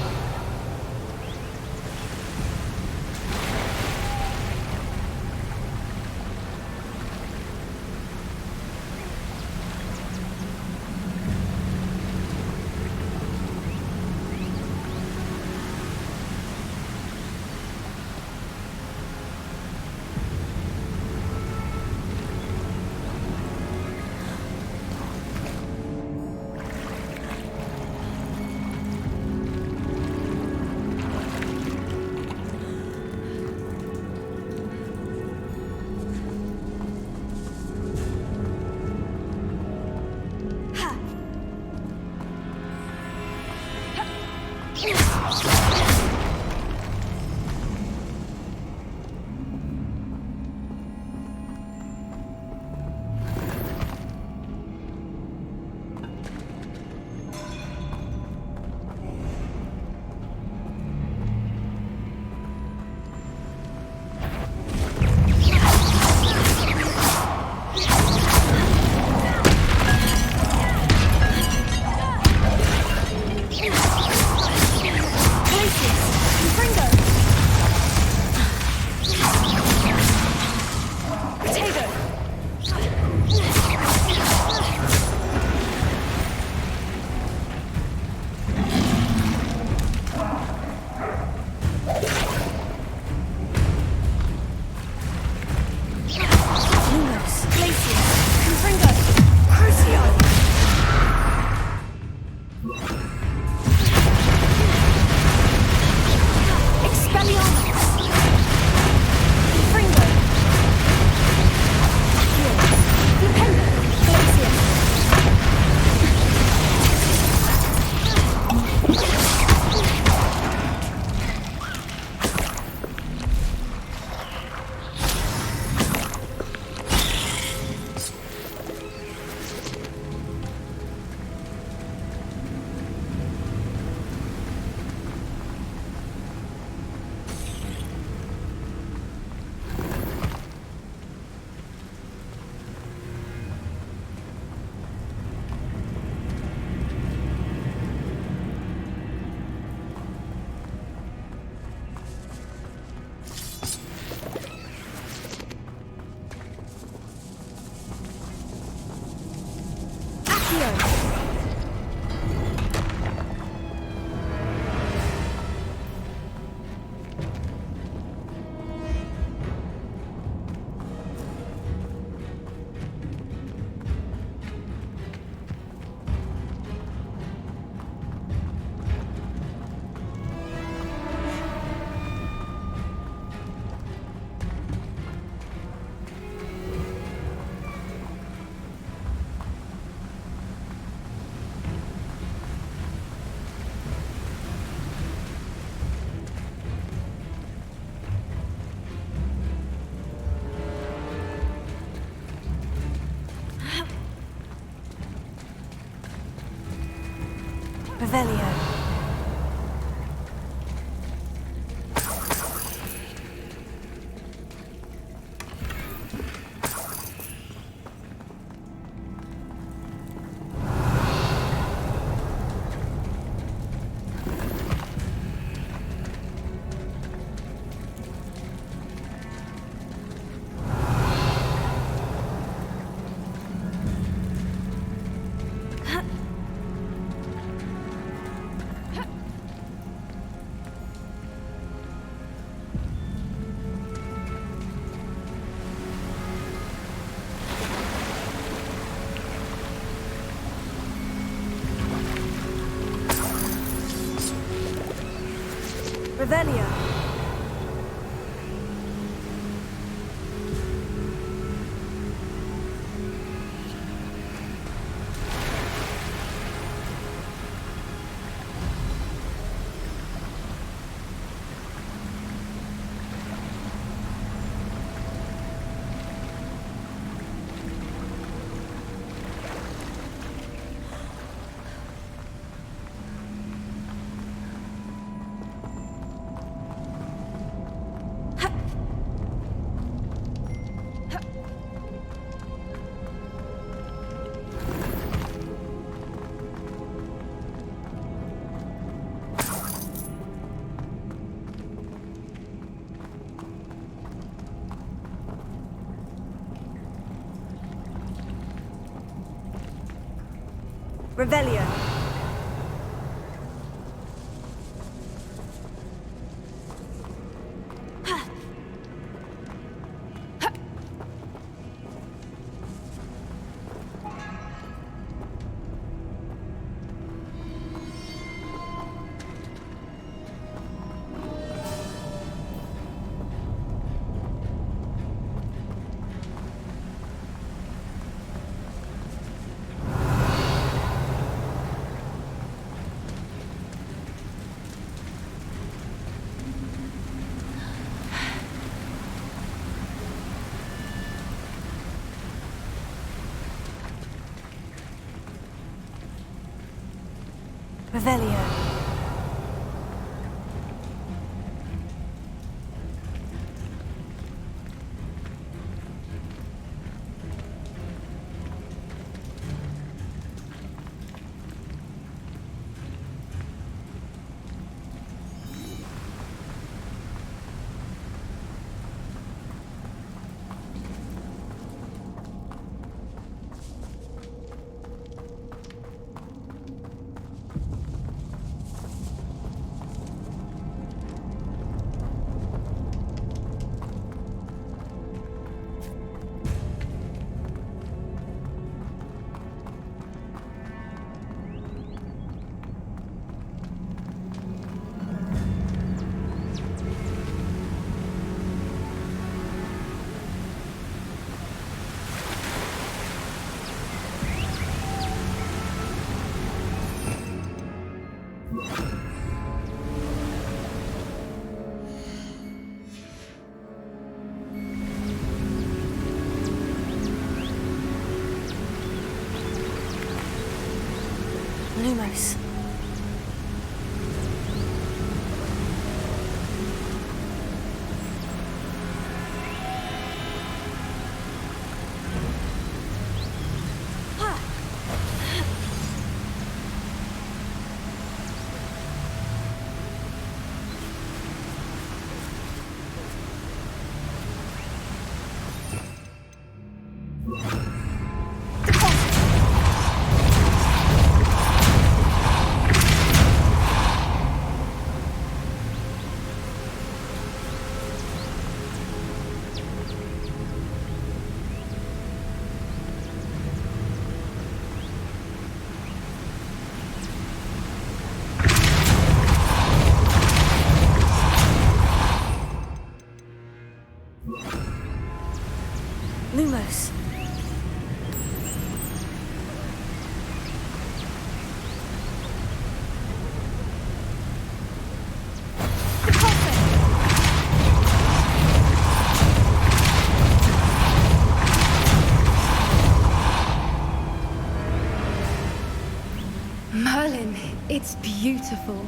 Revelio. Revelio. Revelio. Revelio. Lumos. Lumos. Merlin, it's beautiful.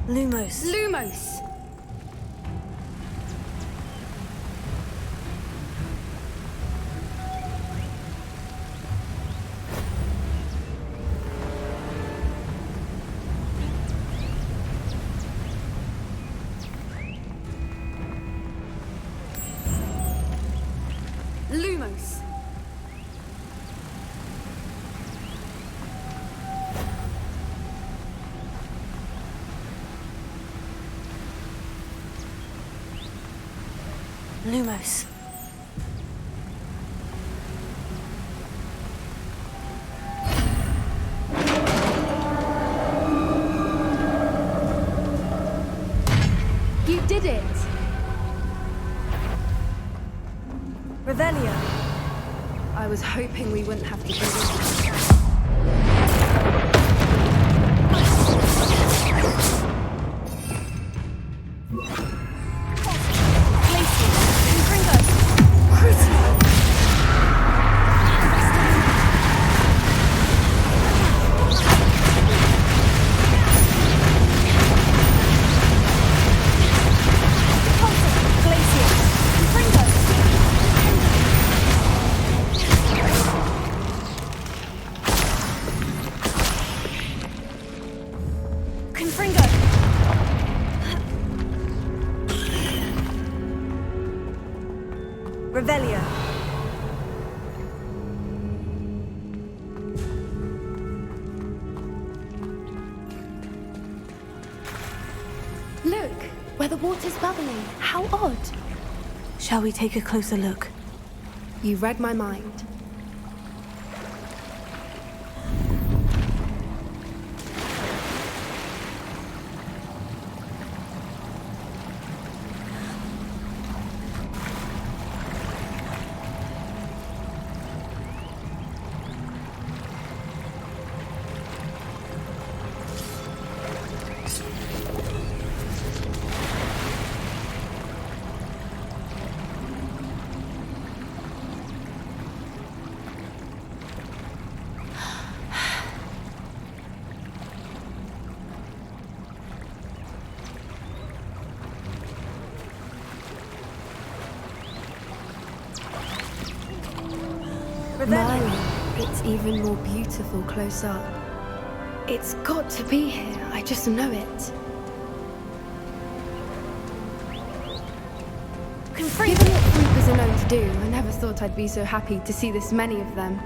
Lumos. Lumos! Lumos! Lumos. You did it! Revelio. I was hoping we wouldn't have to do this. Revelio. Look, where the water's bubbling. How odd. Shall we take a closer look? You read my mind. Miriam, it's even more beautiful close up. It's got to be here, I just know it. Given what creepers are known to do, I never thought I'd be so happy to see this many of them.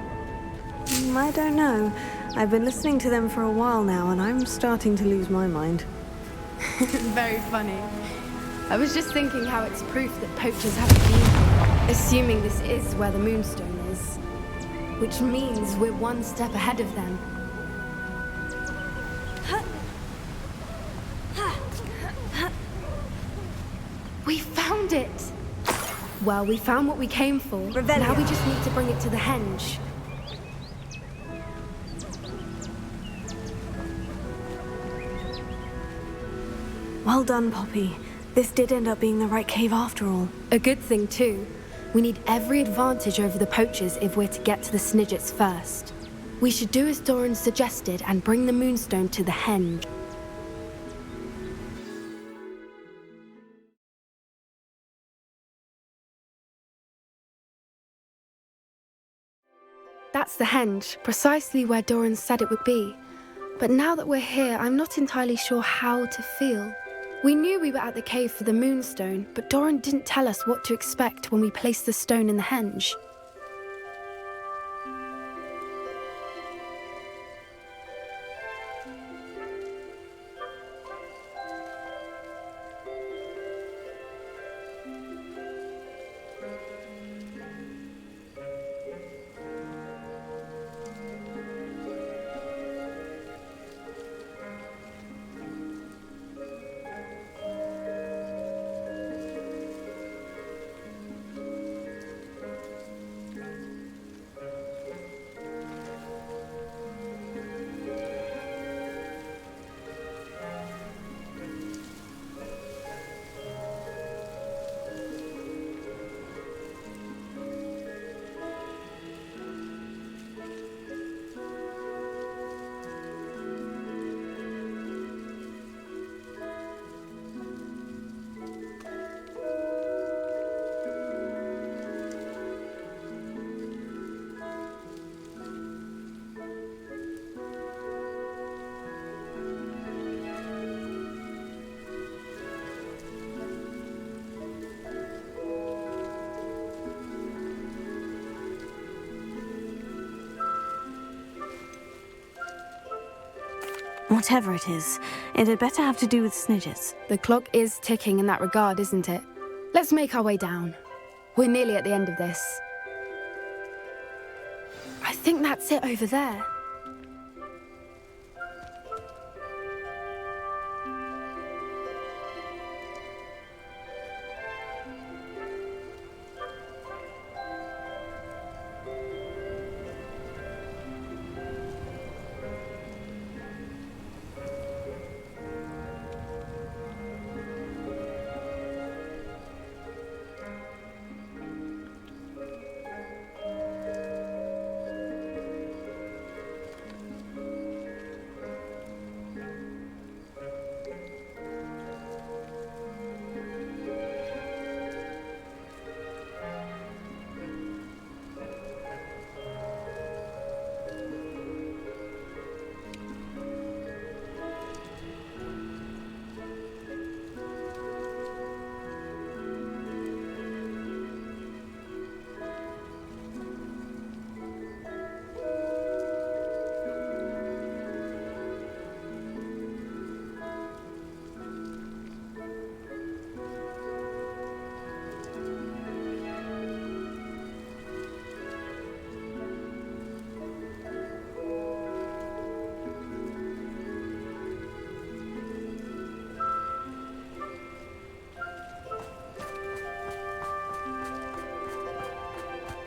I don't know. I've been listening to them for a while now, and I'm starting to lose my mind. Very funny. I was just thinking how it's proof that poachers haven't been here, assuming this is where the Moonstone is. Which means we're one step ahead of them. We found it! Well, we found what we came for. Revelio. Now we just need to bring it to the henge. Well done, Poppy. This did end up being the right cave after all. A good thing, too. We need every advantage over the poachers if we're to get to the Snidgets first. We should do as Dorran suggested and bring the Moonstone to the henge. That's the henge, precisely where Dorran said it would be. But now that we're here, I'm not entirely sure how to feel. We knew we were at the cave for the Moonstone, but Dorran didn't tell us what to expect when we placed the stone in the henge. Whatever it is, it had better have to do with Snidgets. The clock is ticking in that regard, isn't it? Let's make our way down. We're nearly at the end of this. I think that's it over there.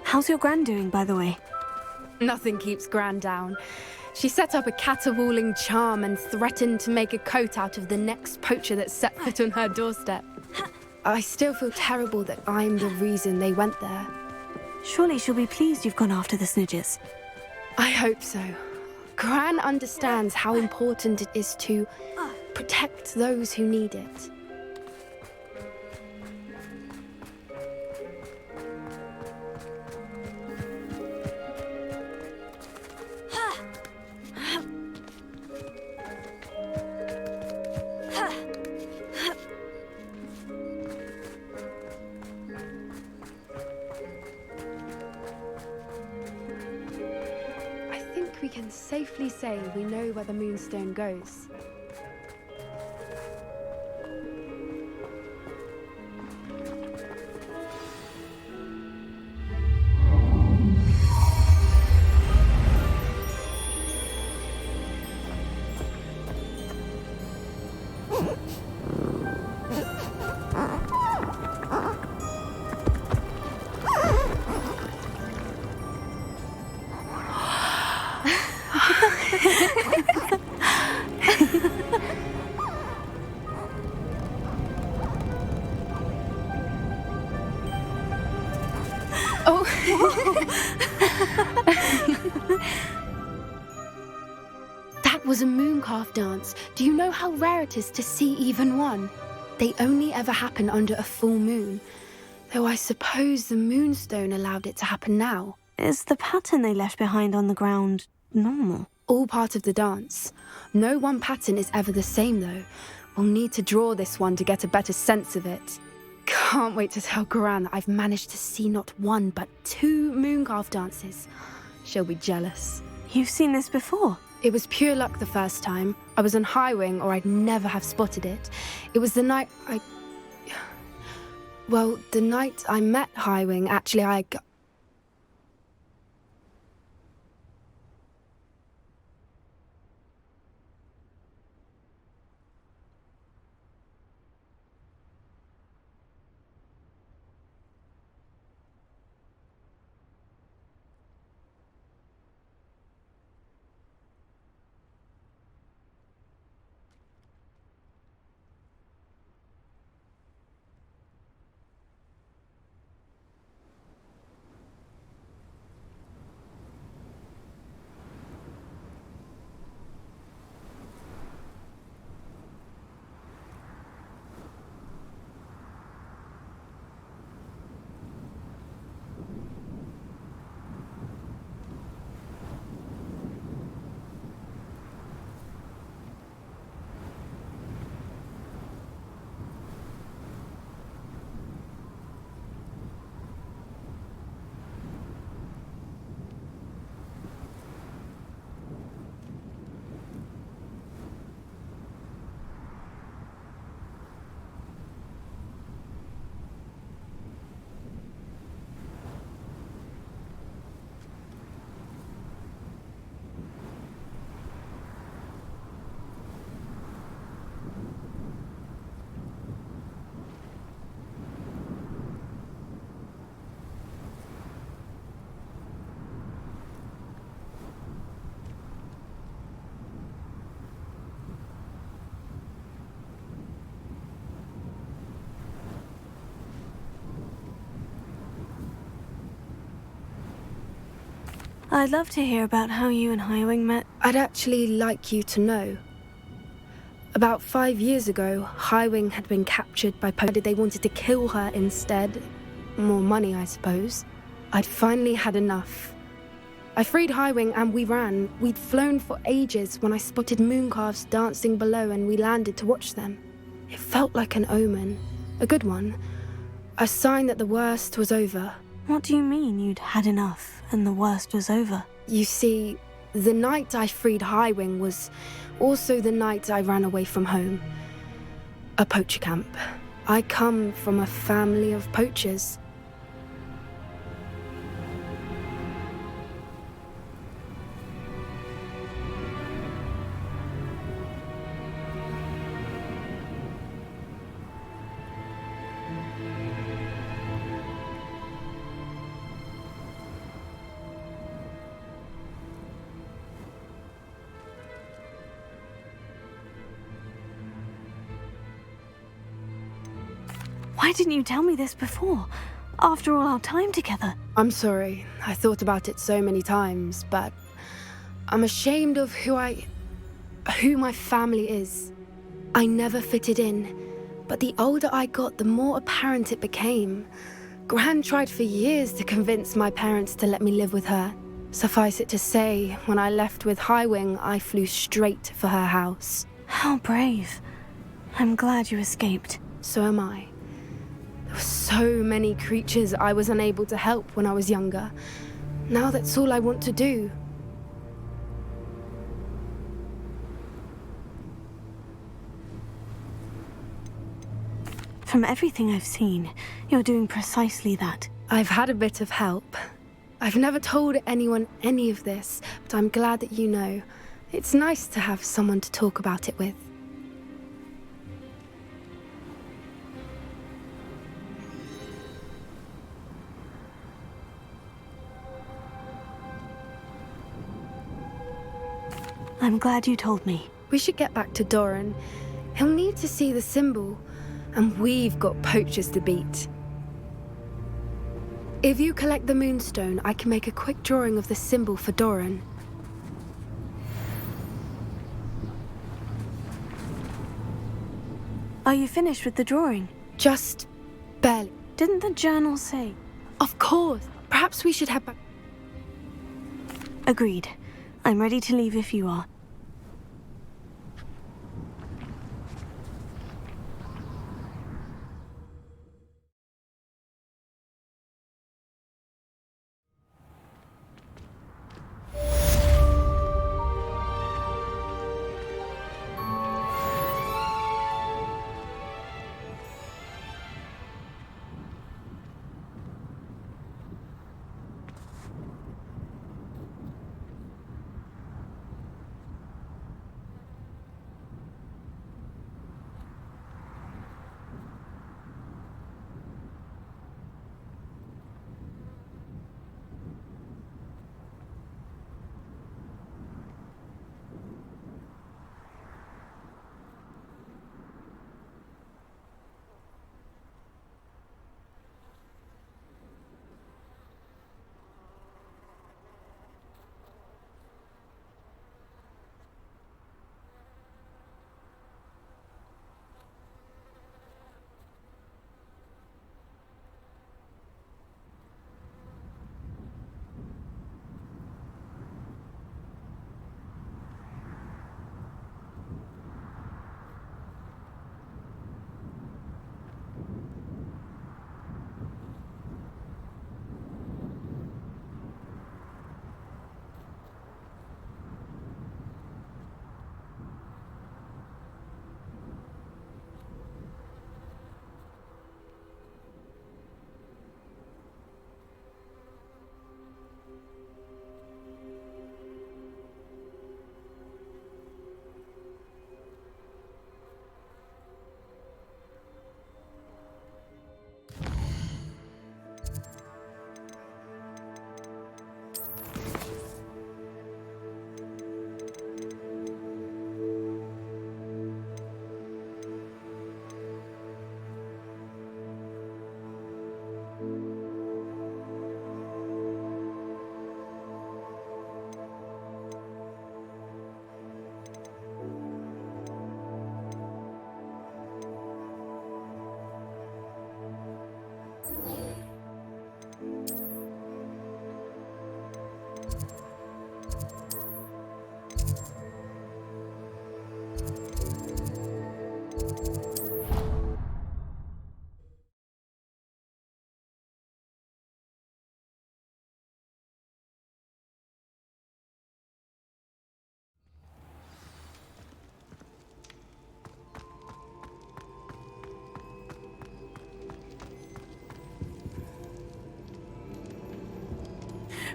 How's your Gran doing, by the way? Nothing keeps Gran down. She set up a caterwauling charm and threatened to make a coat out of the next poacher that set foot on her doorstep. I still feel terrible that I'm the reason they went there. Surely she'll be pleased you've gone after the Snidgets. I hope so. Gran understands how important it is to protect those who need it. We can safely say we know where the Moonstone goes. That was a mooncalf dance. Do you know how rare it is to see even one? They only ever happen under a full moon. Though I suppose the Moonstone allowed it to happen now. Is the pattern they left behind on the ground normal? All part of the dance. No one pattern is ever the same, though. We'll need to draw this one to get a better sense of it. Can't wait to tell Gran that I've managed to see not one, but 2 mooncalf dances. She'll be jealous. You've seen this before? It was pure luck the first time. I was on Highwing, or I'd never have spotted it. It was the night the night I met Highwing, actually, I'd love to hear about how you and Highwing met. I'd actually like you to know. About 5 years ago, Highwing had been captured by poachers. They wanted to kill her instead. More money, I suppose. I'd finally had enough. I freed Highwing and we ran. We'd flown for ages when I spotted mooncalves dancing below and we landed to watch them. It felt like an omen. A good one. A sign that the worst was over. What do you mean you'd had enough and the worst was over? You see, the night I freed Highwing was also the night I ran away from home. A poacher camp. I come from a family of poachers. Why didn't you tell me this before? After all our time together. I'm sorry. I thought about it so many times, but I'm ashamed of who my family is. I never fitted in, but the older I got, the more apparent it became. Gran tried for years to convince my parents to let me live with her. Suffice it to say, when I left with Highwing, I flew straight for her house. How brave. I'm glad you escaped. So am I. There were so many creatures I was unable to help when I was younger. Now that's all I want to do. From everything I've seen, you're doing precisely that. I've had a bit of help. I've never told anyone any of this, but I'm glad that you know. It's nice to have someone to talk about it with. I'm glad you told me. We should get back to Dorran. He'll need to see the symbol, and we've got poachers to beat. If you collect the Moonstone, I can make a quick drawing of the symbol for Dorran. Are you finished with the drawing? Just barely. Didn't the journal say? Of course. Perhaps we should head back. Agreed. I'm ready to leave if you are.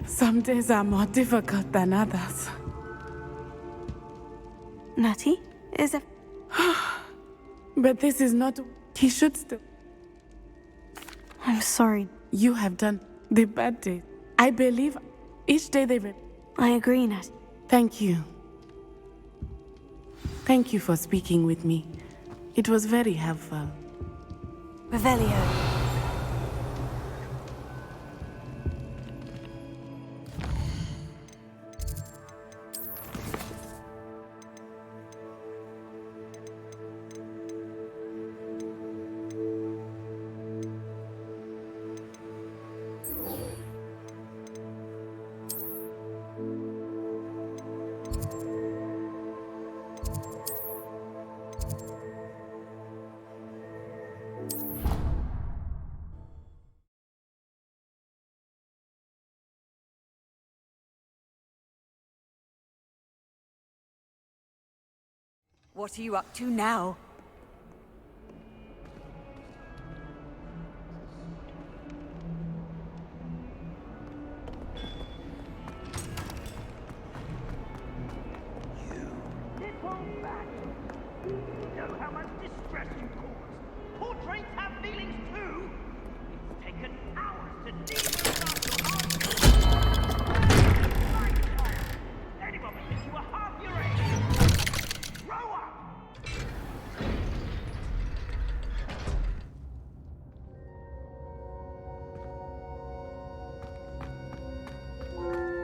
Some days are more difficult than others. Natty, is it? But this is not... He should still... I'm sorry. You have done the bad day. I believe each day they will... I agree, Natty. Thank you. Thank you for speaking with me. It was very helpful. Revelio. What are you up to now? Know how much distress you cause. Portraits have feelings too. It's taken hours to deconstruct your heart. Anyone think you were half your age? Grow up!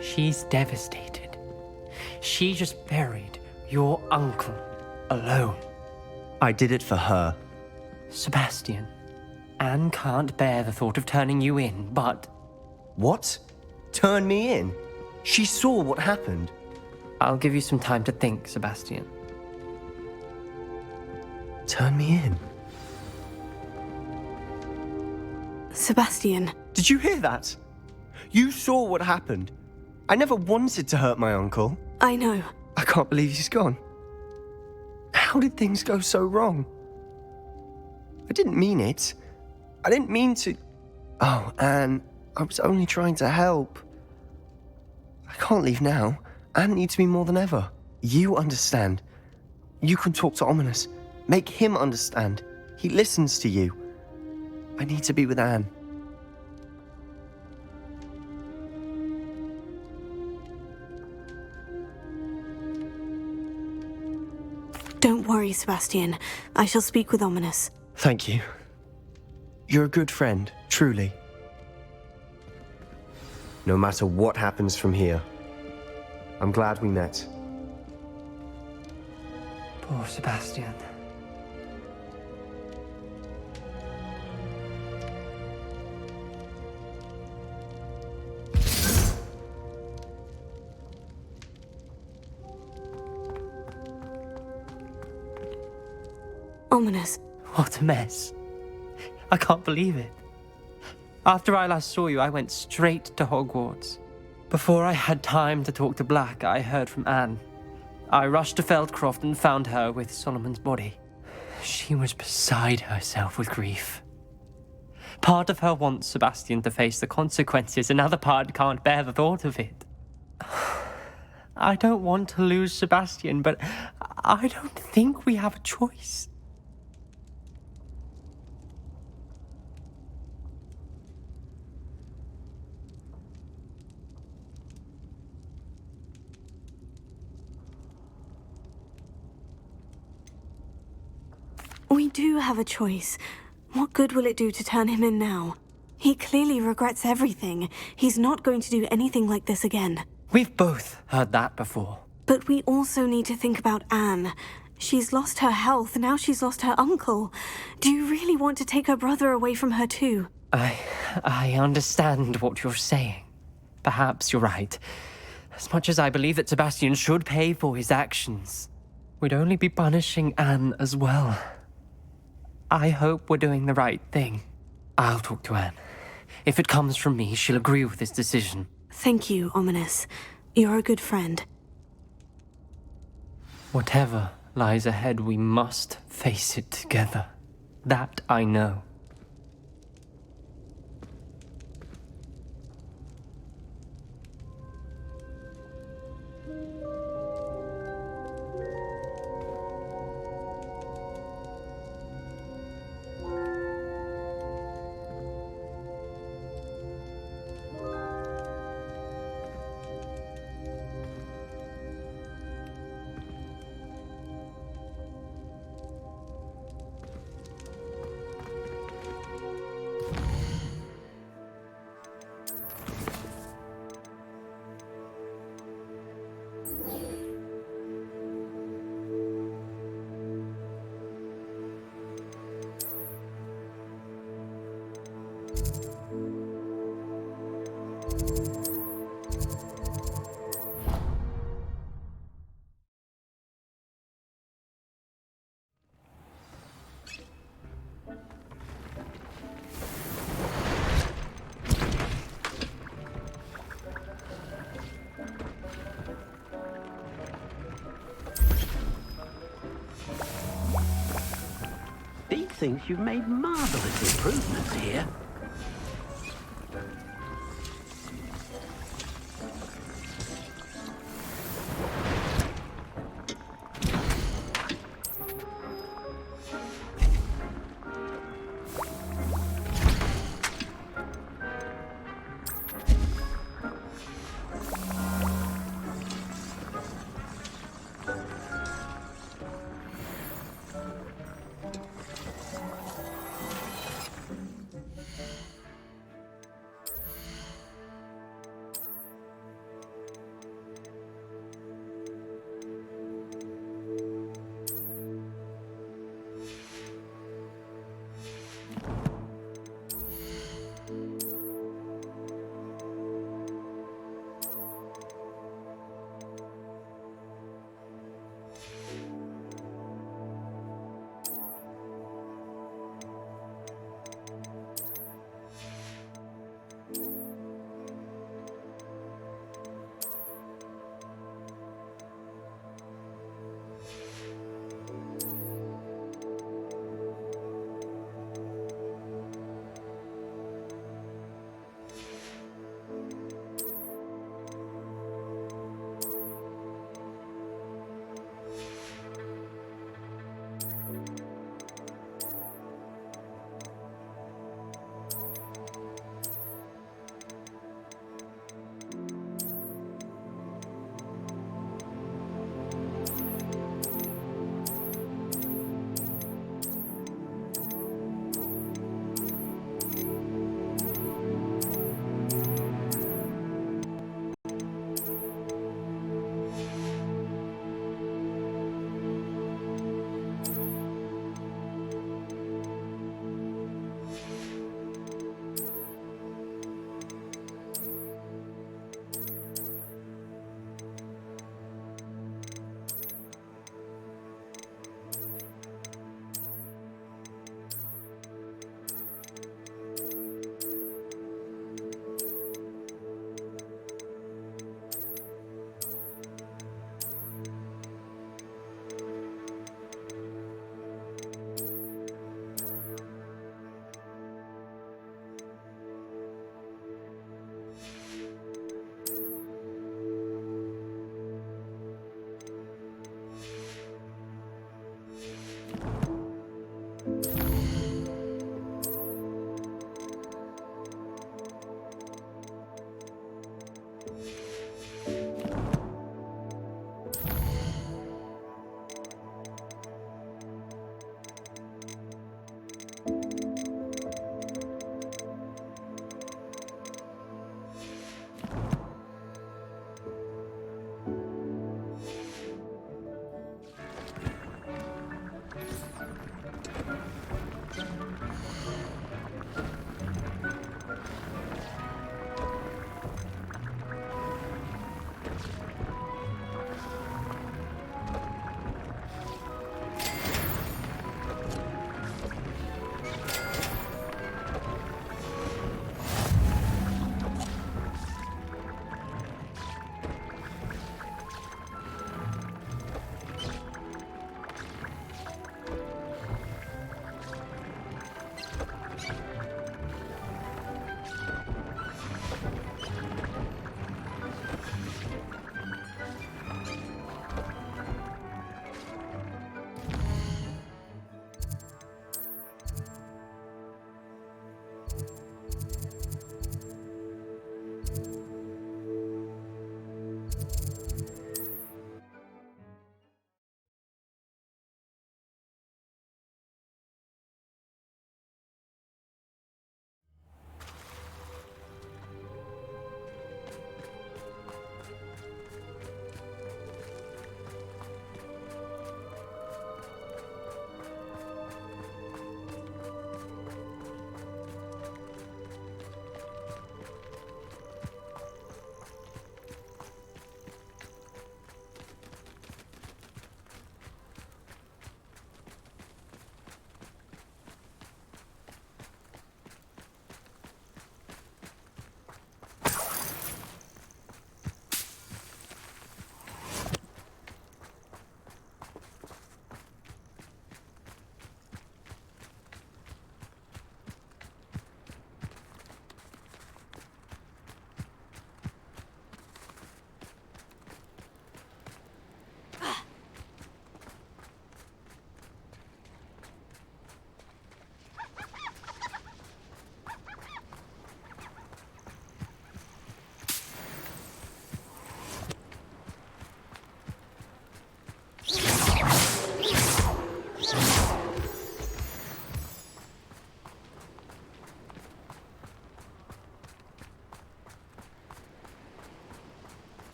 She's devastated. She just buried your uncle alone. I did it for her. Sebastian, Anne can't bear the thought of turning you in, but... What? Turn me in? She saw what happened. I'll give you some time to think, Sebastian. Turn me in? Sebastian. Did you hear that? You saw what happened. I never wanted to hurt my uncle. I know. I can't believe he's gone. How did things go so wrong? I didn't mean it. I didn't mean to... Oh, Anne, I was only trying to help. I can't leave now. Anne needs me more than ever. You understand. You can talk to Ominous. Make him understand. He listens to you. I need to be with Anne. Don't worry, Sebastian. I shall speak with Ominous. Thank you. You're a good friend, truly. No matter what happens from here, I'm glad we met. Poor Sebastian. Ominous. What a mess. I can't believe it. After I last saw you, I went straight to Hogwarts. Before I had time to talk to Black, I heard from Anne. I rushed to Feldcroft and found her with Solomon's body. She was beside herself with grief. Part of her wants Sebastian to face the consequences, another part can't bear the thought of it. I don't want to lose Sebastian, but I don't think we have a choice. We do have a choice. What good will it do to turn him in now? He clearly regrets everything. He's not going to do anything like this again. We've both heard that before. But we also need to think about Anne. She's lost her health, now she's lost her uncle. Do you really want to take her brother away from her too? I understand what you're saying. Perhaps you're right. As much as I believe that Sebastian should pay for his actions, we'd only be punishing Anne as well. I hope we're doing the right thing. I'll talk to Anne. If it comes from me, she'll agree with this decision. Thank you, Ominous. You're a good friend. Whatever lies ahead, we must face it together. That I know. Fig thinks you've made marvellous improvements here.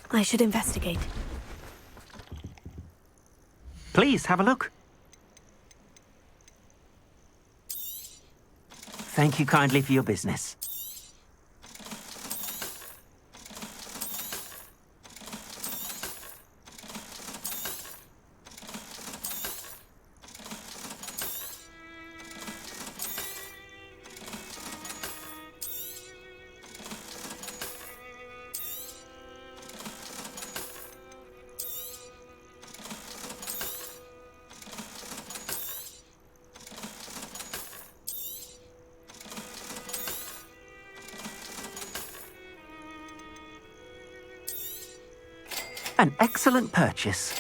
I should investigate. Please, have a look. Thank you kindly for your business. An excellent purchase.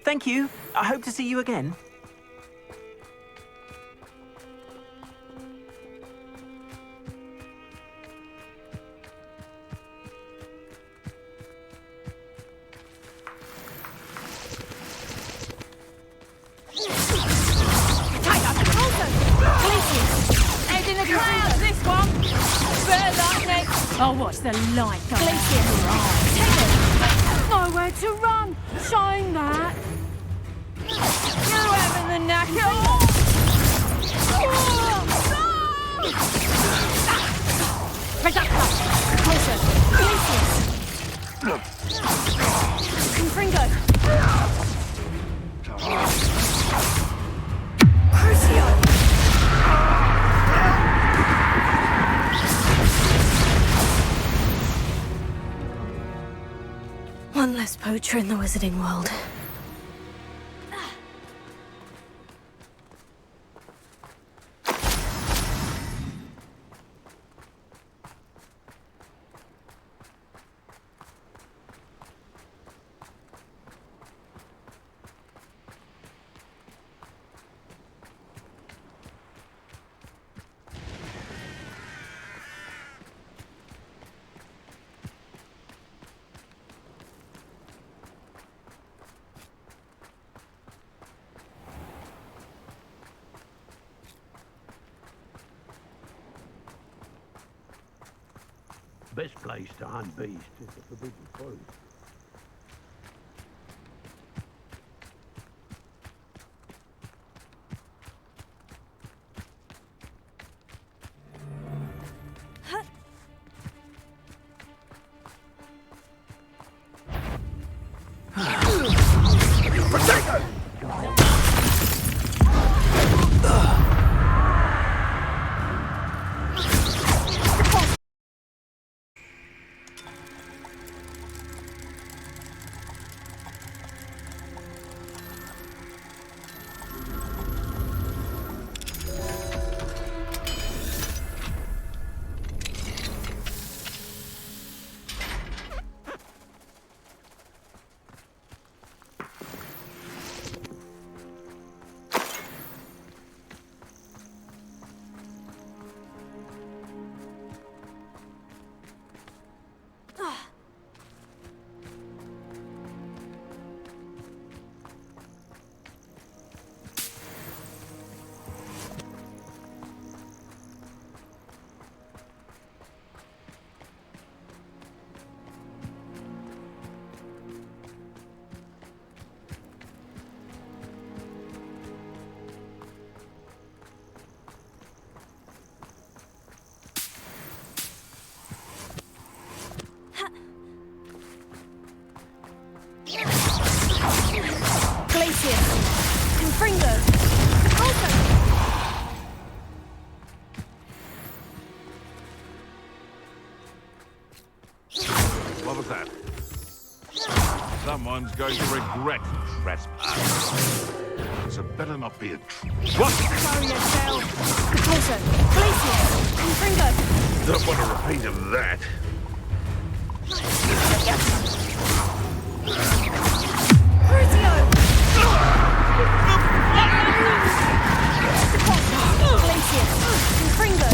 Thank you. I hope to see you again. I'll watch the light go out. Nowhere to run. Shine that. You're having the knacker. Closer. Confringo. Crucio. One less poacher in the wizarding world. Best place to hunt beasts is the Forbidden Forest. was that? Someone's going to regret trespass. So better not be a what? Show yourself! Propulsion! Glacier! Confringo! Don't want a repeat of that. Crucio! Glacier! Confringo!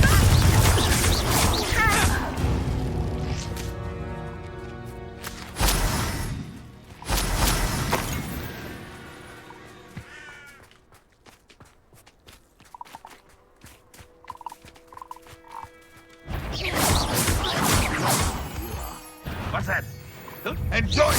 What's that? Enjoy!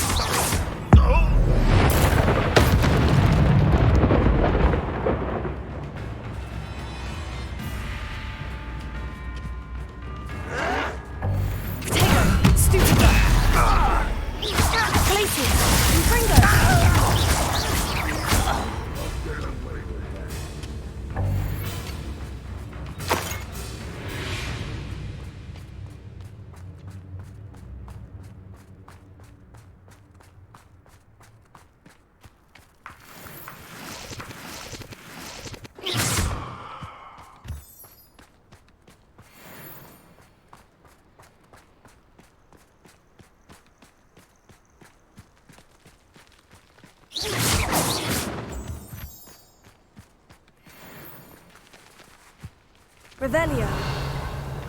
Revelio.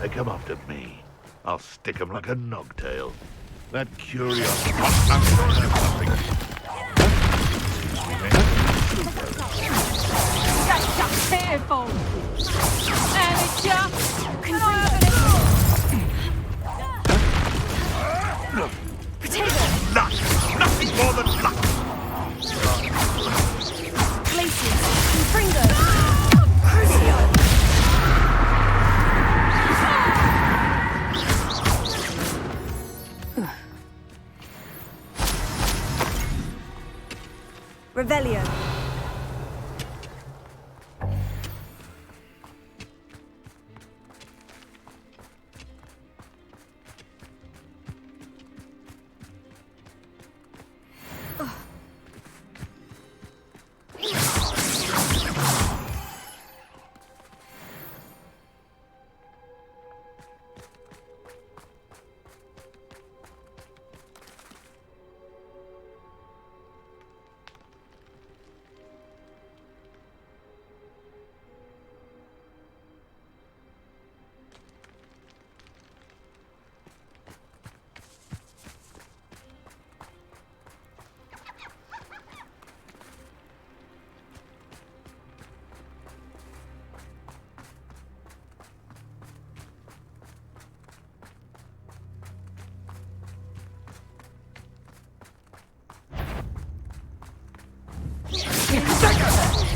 They come after me. I'll stick 'em like a nogtail. That curiosity. That's just pitiful! Amateur! Luck! Nothing more than luck! Glacier! Confringo! Crucio! Revelio.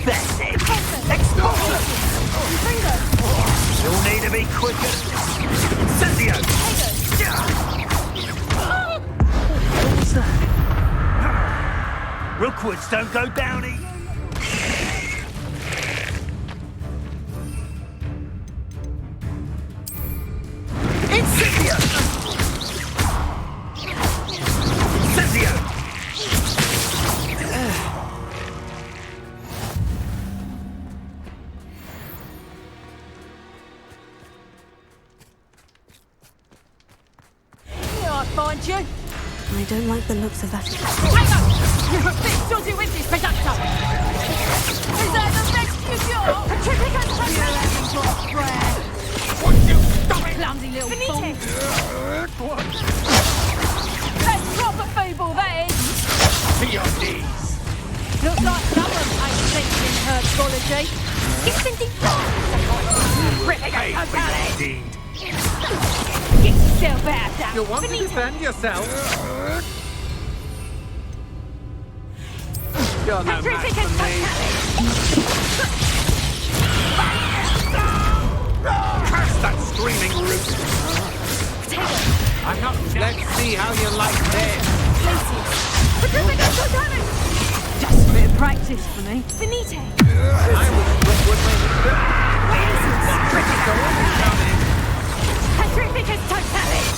That's it! Explosive! You'll need to be quicker! Incendio! What was that? Rookwoods don't go down easy! Incendio! Incendio! Find you. I don't like the looks of that. Hang on! You're a bit dodgy with this production! Is that the rescue job? Patricia, you haven't got a prayer! Would you stop it? Clumsy little fool! That's proper feeble, that is! To your knees! Looks like someone ain't thinking herbology. Get something wrong! Indeed! Get yourself out there! You want to defend yourself? You're no match for me. Curse that screaming root! I'm not. Let's see how you like this. Just a bit of practice for me. Finite! I was Rookwood critical incoming. Petrificus totalis!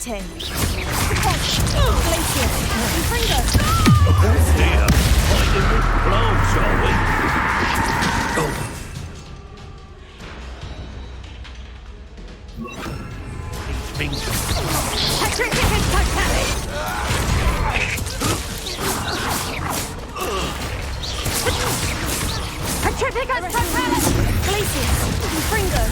Waiting. Glacier. Fringo. Dear, finding this plant, shall we? These things. Petrificus totalis! Petrificus totalis! Glacier. Fringo.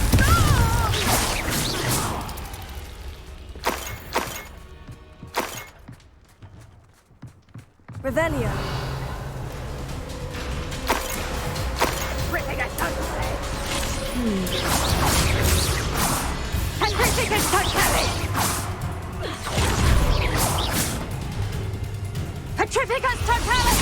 Revelio. Petrificus totalis! Petrificus totalis! Petrificus totalis!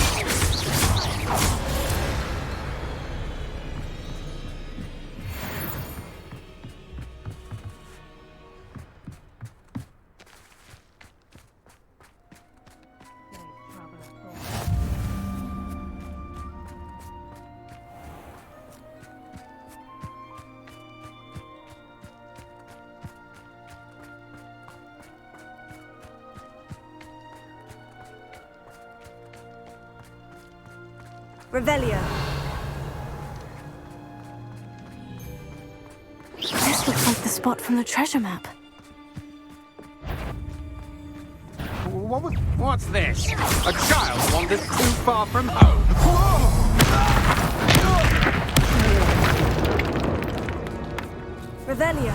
Revelio. This looks like the spot from the treasure map. What's this? A child wanders too far from home. Revelio.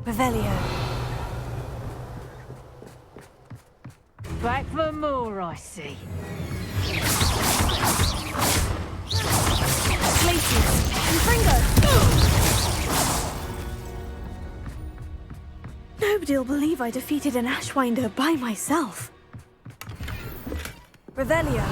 Revelio. Back for more, I see. Glacier. Fringo. Nobody'll believe I defeated an Ashwinder by myself. Revelio.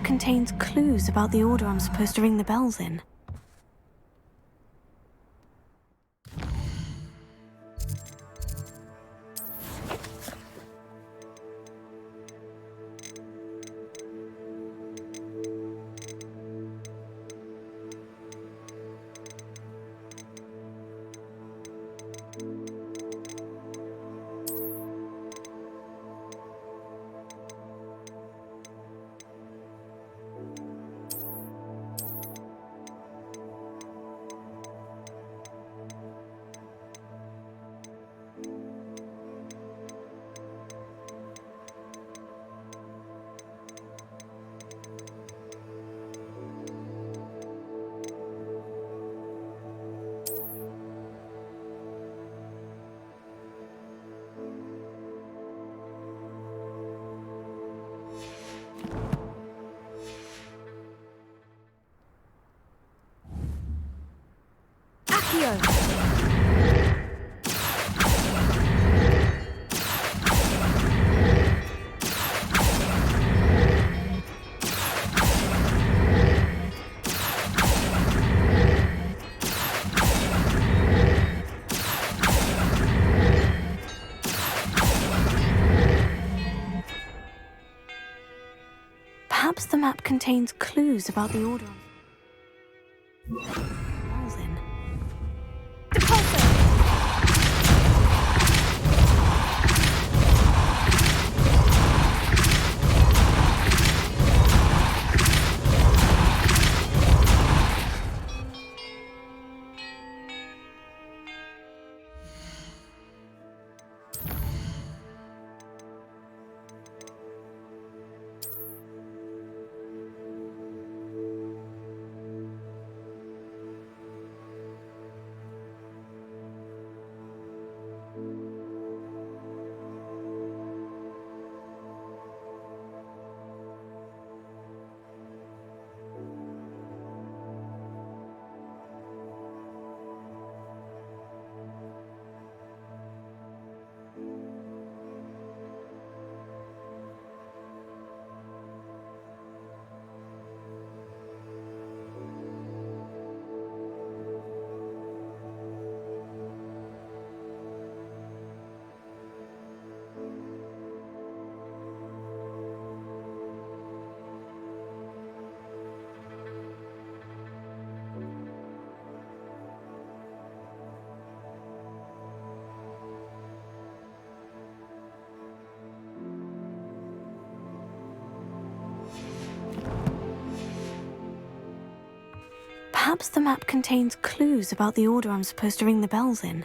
Contains clues about the order I'm supposed to ring the bells in. map contains clues about the order. Perhaps the map contains clues about the order I'm supposed to ring the bells in.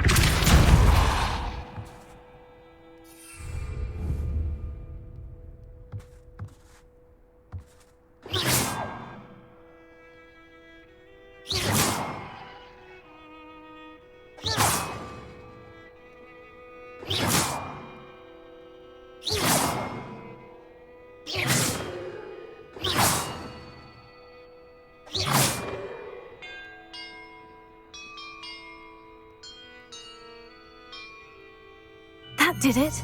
That did it.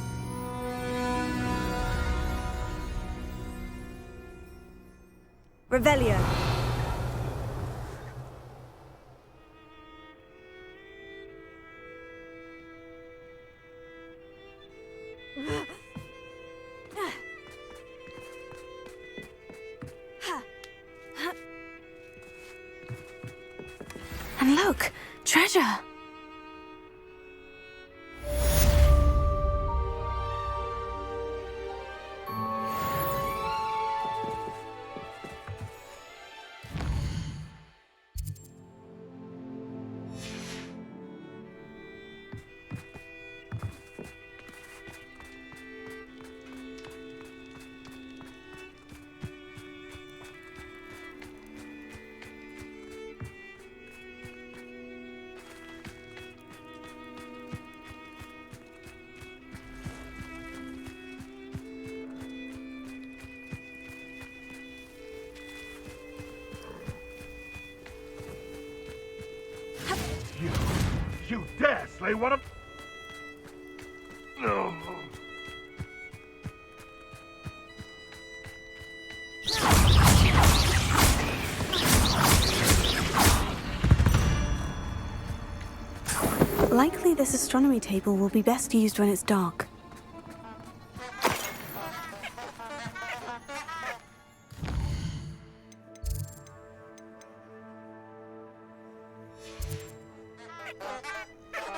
Revelio. And look, treasure. You dare slay one of... No. Likely this astronomy table will be best used when it's dark.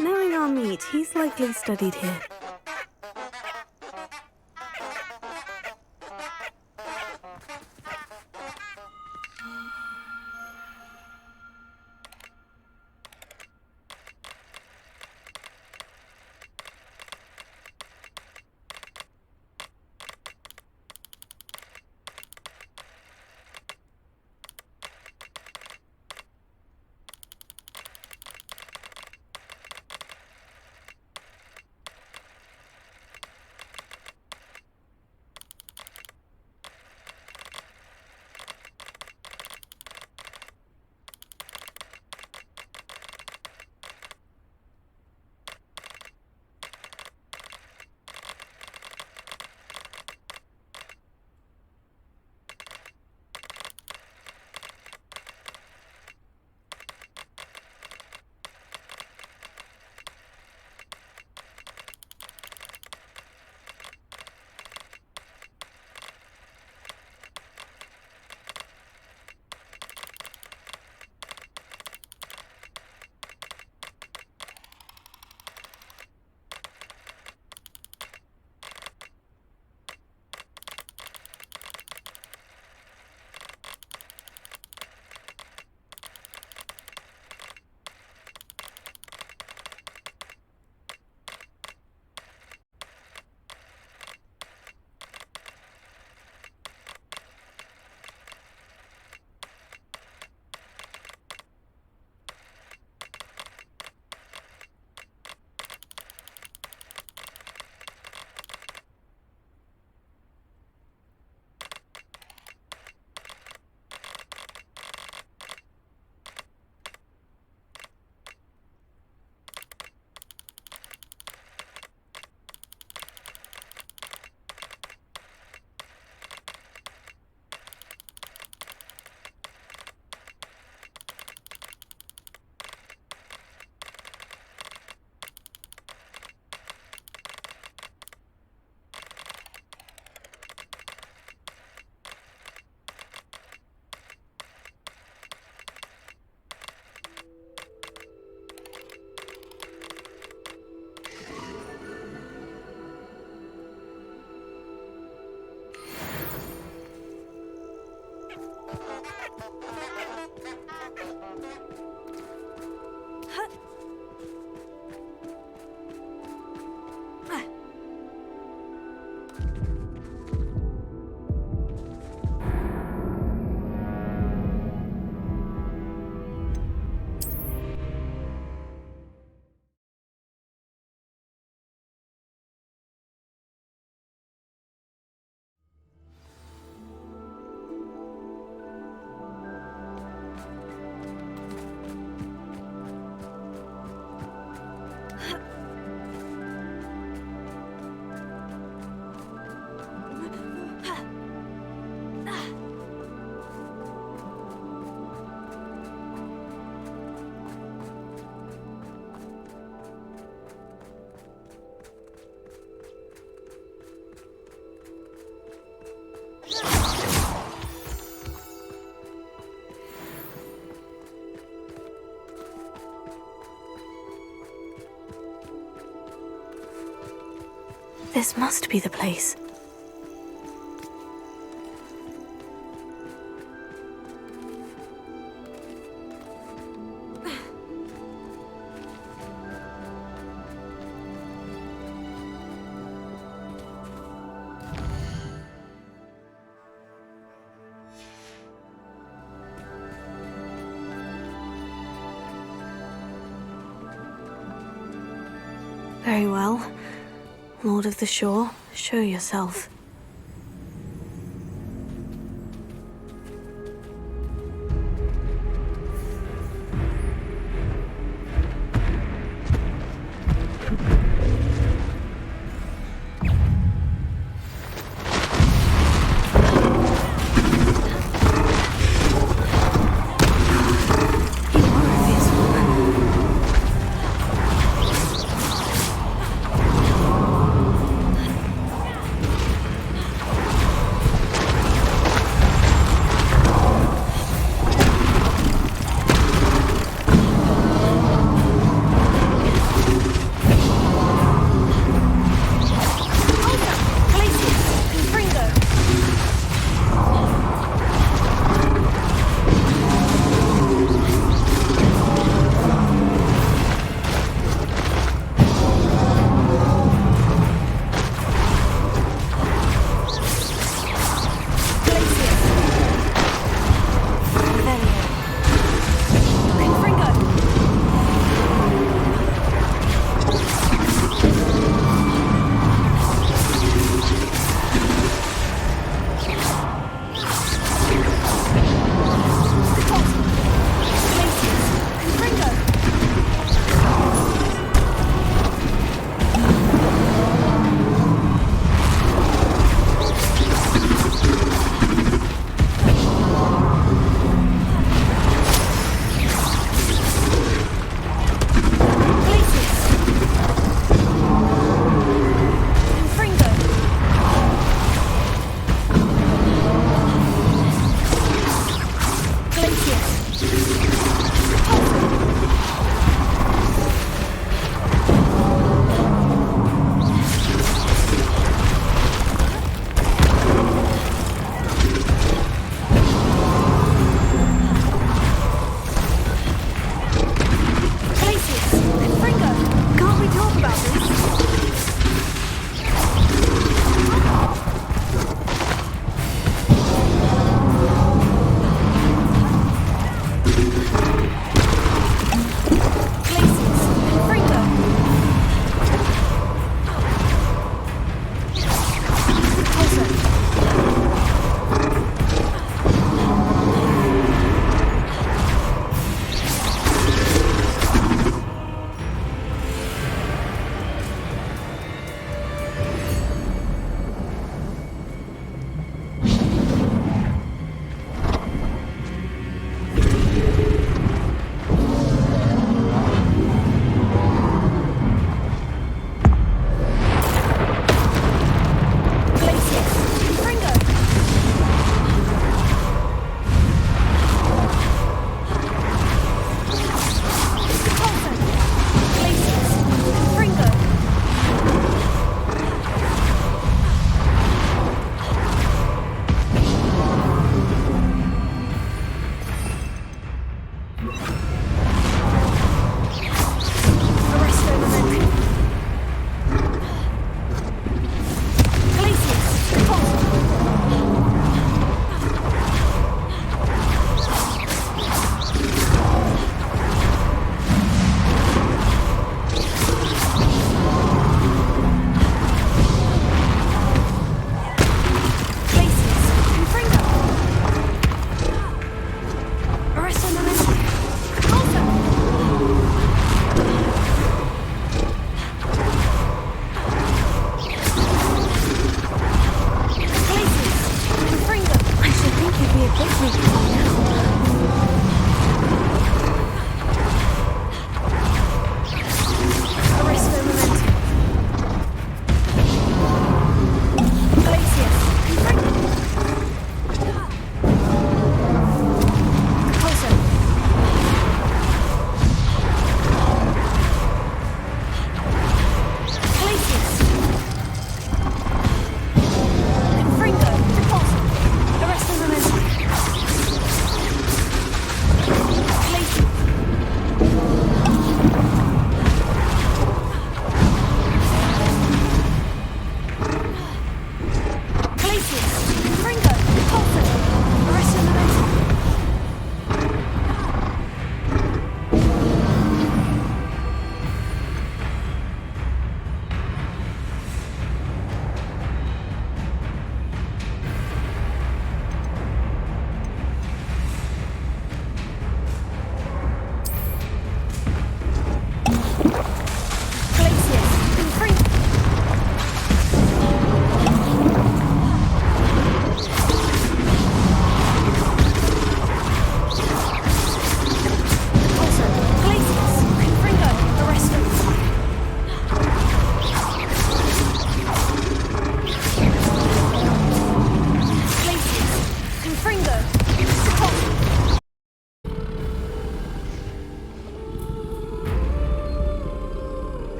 Knowing our meat, he's likely studied here. This must be the place. Very well. Lord of the Shore, show yourself.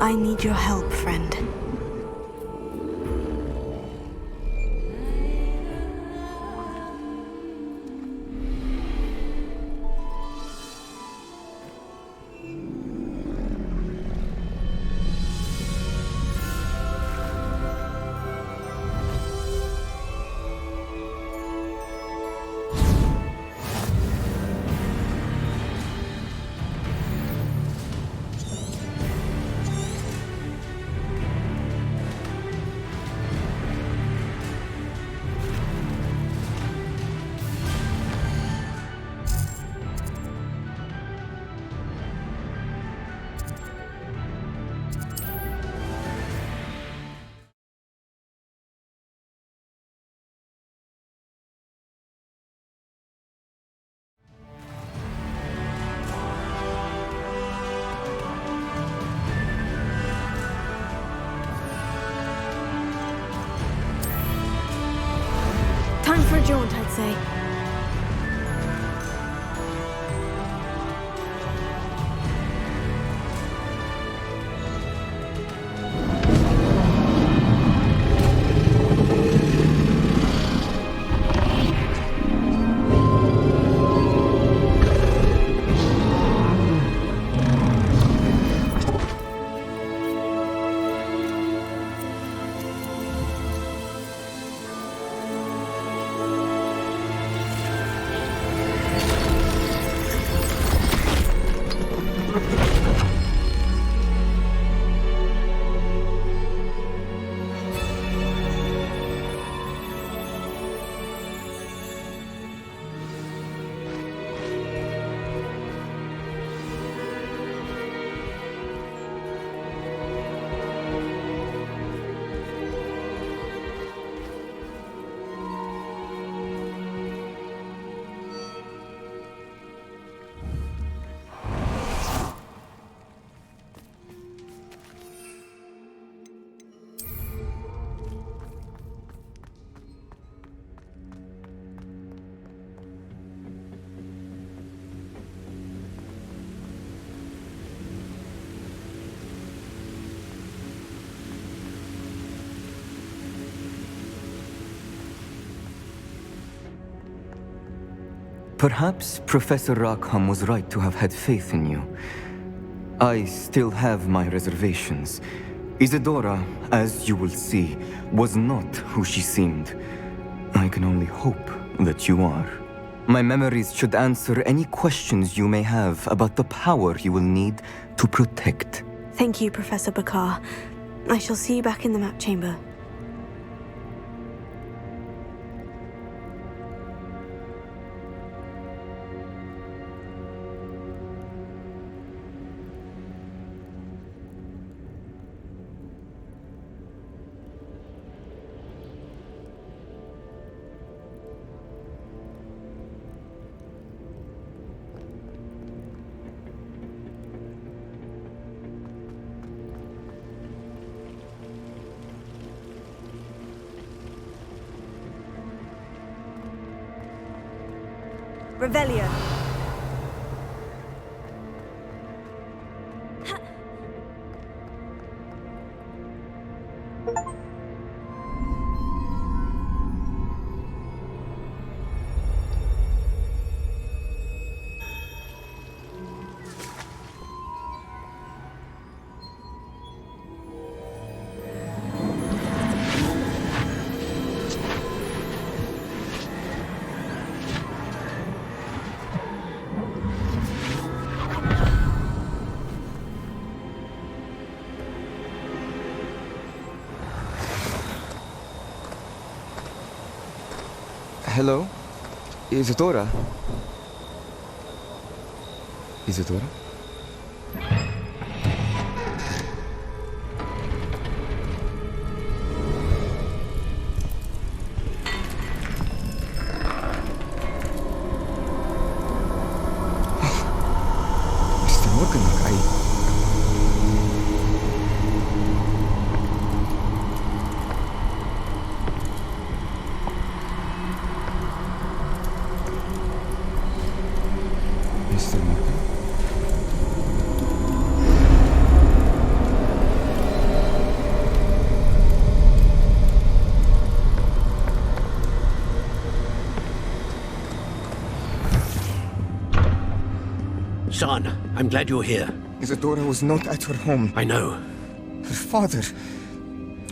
I need your help, friend. Time for a jaunt, I'd say. Perhaps Professor Rackham was right to have had faith in you. I still have my reservations. Isadora, as you will see, was not who she seemed. I can only hope that you are. My memories should answer any questions you may have about the power you will need to protect. Thank you, Professor Bakar. I shall see you back in the map chamber. Revelio. Hello? Isadora? Isadora? Mr. Morgan, Mr. Morgan? I'm glad you're here. Isadora was not at her home. I know. Her father...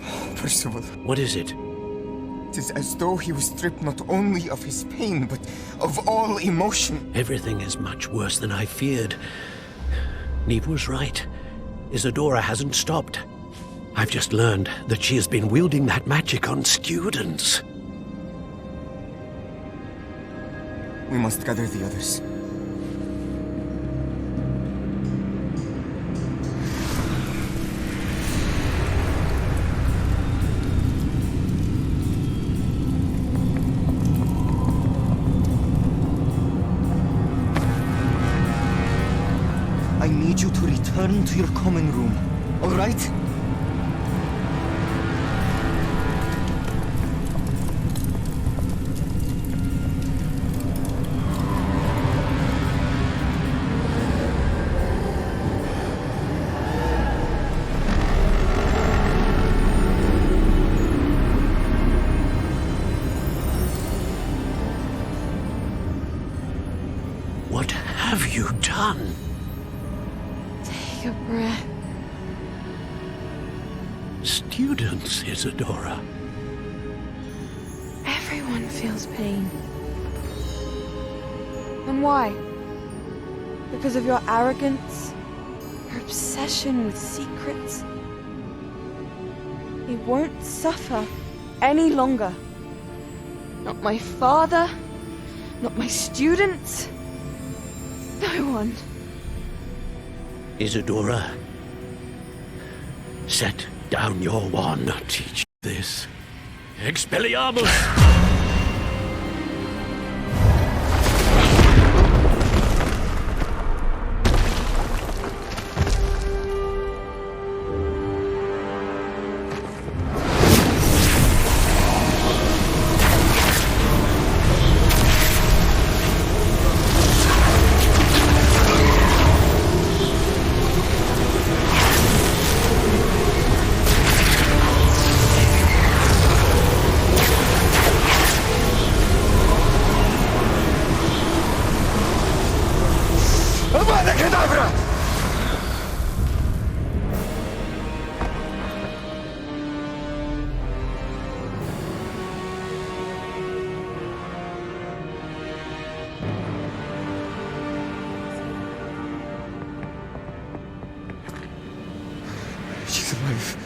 Oh, Percival. What is it? It is as though he was stripped not only of his pain, but of all emotion. Everything is much worse than I feared. Neve was right. Isadora hasn't stopped. I've just learned that she has been wielding that magic on students. We must gather the others. I need you to return to your common room, all right? What have you done? Take a breath. Students, Isadora. Everyone feels pain. And why? Because of your arrogance? Your obsession with secrets? He won't suffer any longer. Not my father, not my students, no one. Isadora, set down your wand. Teach this. Expelliarmus! She's alive.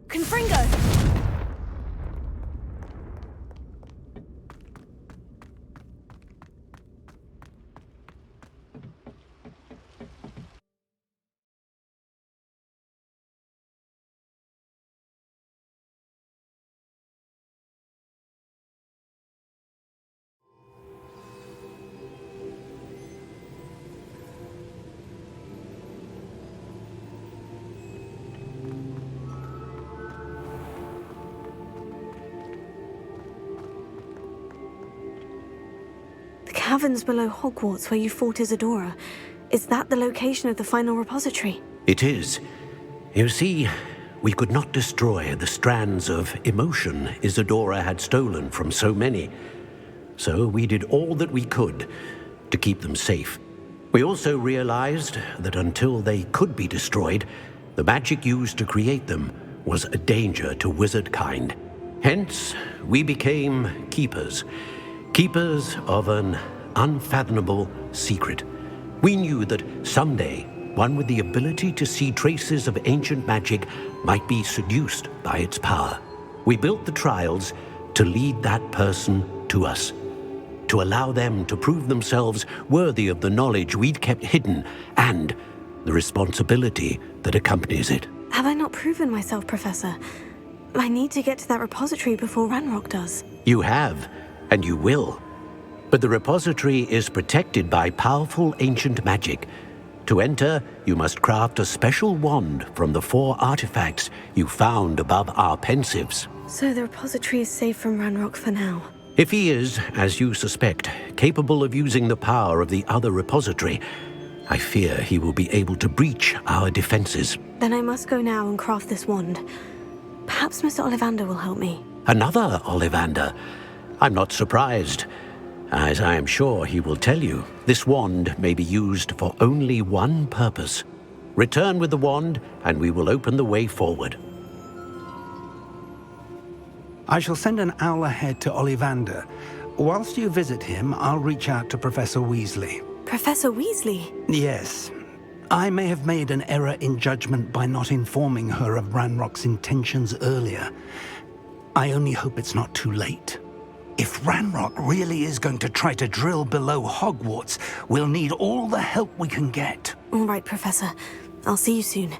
Confringo! Caverns below Hogwarts where you fought Isadora. Is that the location of the final repository? It is. You see, we could not destroy the strands of emotion Isadora had stolen from so many. So we did all that we could to keep them safe. We also realized that until they could be destroyed, the magic used to create them was a danger to wizard kind. Hence, we became keepers. Keepers of an unfathomable secret. We knew that someday, one with the ability to see traces of ancient magic might be seduced by its power. We built the trials to lead that person to us, to allow them to prove themselves worthy of the knowledge we'd kept hidden and the responsibility that accompanies it. Have I not proven myself, Professor? I need to get to that repository before Ranrok does. You have, and you will. But the repository is protected by powerful ancient magic. To enter, you must craft a special wand from the 4 artifacts you found above our Pensives. So the repository is safe from Ranrok for now. If he is, as you suspect, capable of using the power of the other repository, I fear he will be able to breach our defenses. Then I must go now and craft this wand. Perhaps Mr. Ollivander will help me. Another Ollivander? I'm not surprised. As I am sure he will tell you, this wand may be used for only one purpose. Return with the wand, and we will open the way forward. I shall send an owl ahead to Ollivander. Whilst you visit him, I'll reach out to Professor Weasley. Professor Weasley? Yes. I may have made an error in judgment by not informing her of Ranrock's intentions earlier. I only hope it's not too late. If Ranrok really is going to try to drill below Hogwarts, we'll need all the help we can get. All right, Professor. I'll see you soon.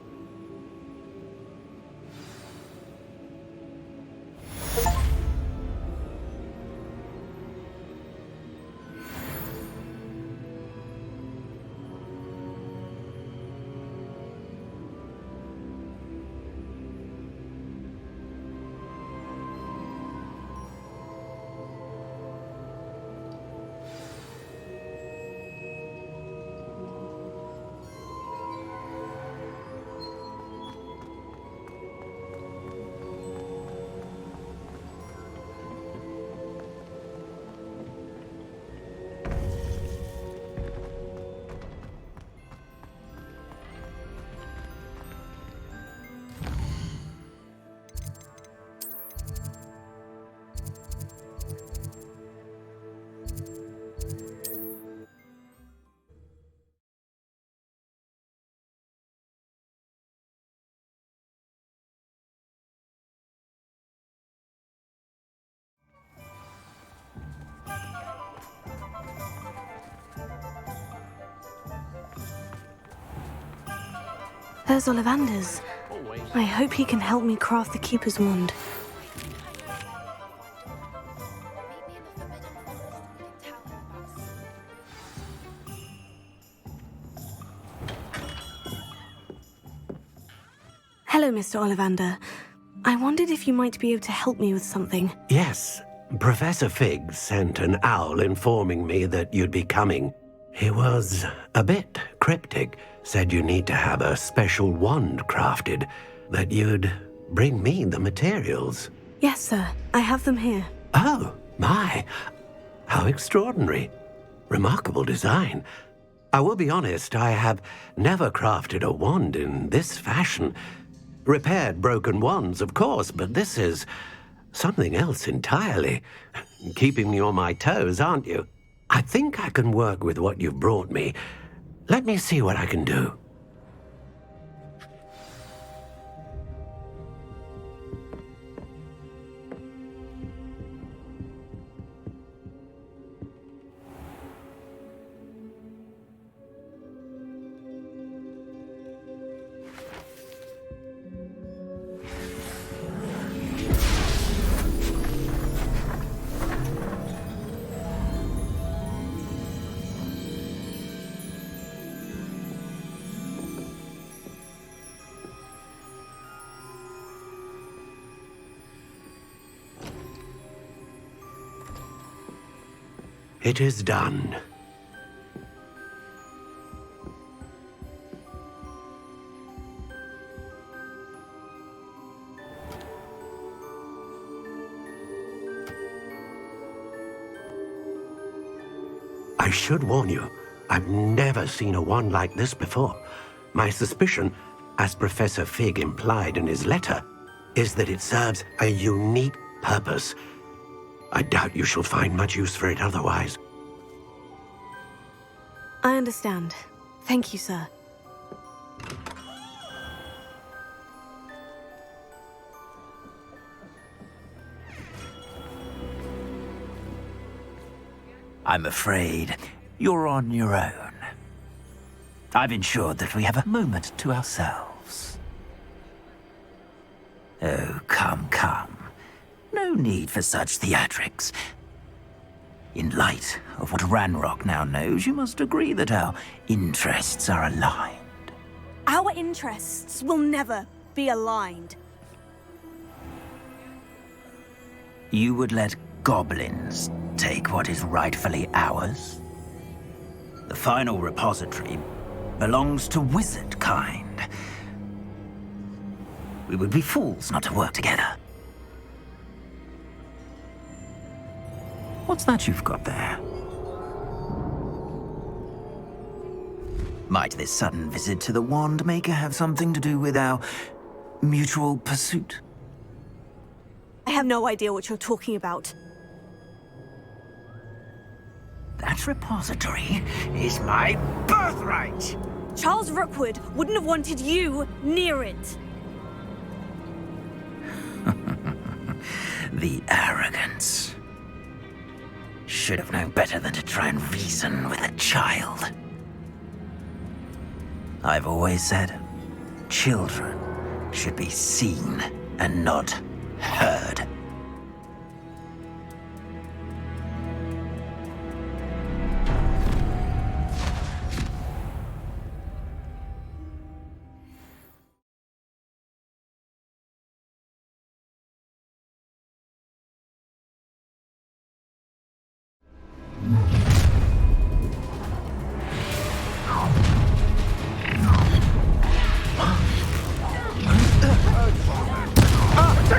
There's Ollivander's. I hope he can help me craft the Keeper's Wand. Hello, Mr. Ollivander. I wondered if you might be able to help me with something. Yes, Professor Fig sent an owl informing me that you'd be coming. He was a bit cryptic, said you need to have a special wand crafted, that you'd bring me the materials. Yes, sir. I have them here. Oh, my. How extraordinary. Remarkable design. I will be honest, I have never crafted a wand in this fashion. Repaired broken wands, of course, but this is something else entirely. Keeping me on my toes, aren't you? I think I can work with what you've brought me. Let me see what I can do. It is done. I should warn you, I've never seen a wand like this before. My suspicion, as Professor Fig implied in his letter, is that it serves a unique purpose. I doubt you shall find much use for it otherwise. I understand. Thank you, sir. I'm afraid you're on your own. I've ensured that we have a moment to ourselves. Oh, come, come. No need for such theatrics. In light of what Ranrok now knows, you must agree that our interests are aligned. Our interests will never be aligned. You would let goblins take what is rightfully ours? The final repository belongs to wizard kind. We would be fools not to work together. What's that you've got there? Might this sudden visit to the Wand Maker have something to do with our mutual pursuit? I have no idea what you're talking about. That repository is my birthright! Charles Rookwood wouldn't have wanted you near it. The arrogance. Should have known better than to try and reason with a child. I've always said, children should be seen and not heard.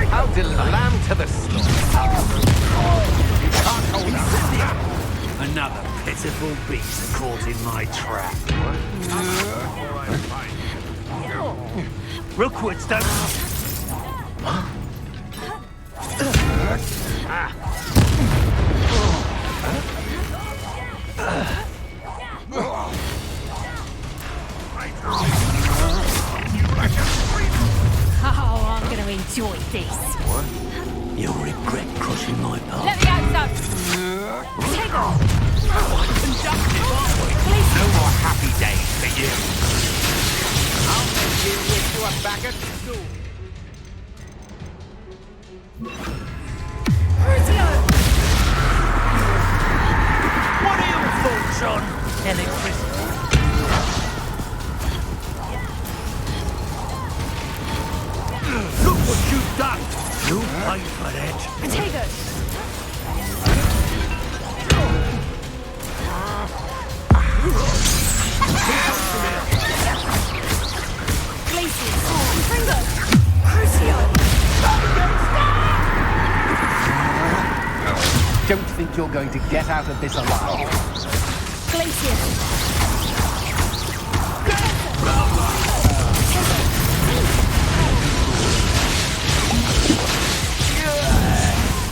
How did lamb to the slaughter? You can't hold up. Another pitiful beast caught in my trap. Rookwoods don't... Oh, I'm going to enjoy this. What? You'll regret crossing my path. Let me out, son. Take off. No more happy days for you. I'll make you wish you were back at school. What are your thoughts on electricity? Look what you've done! You pay for that. Potatoes. Glaciers. Fringo. Crucio. Don't think you're going to get out of this alive. Glacier.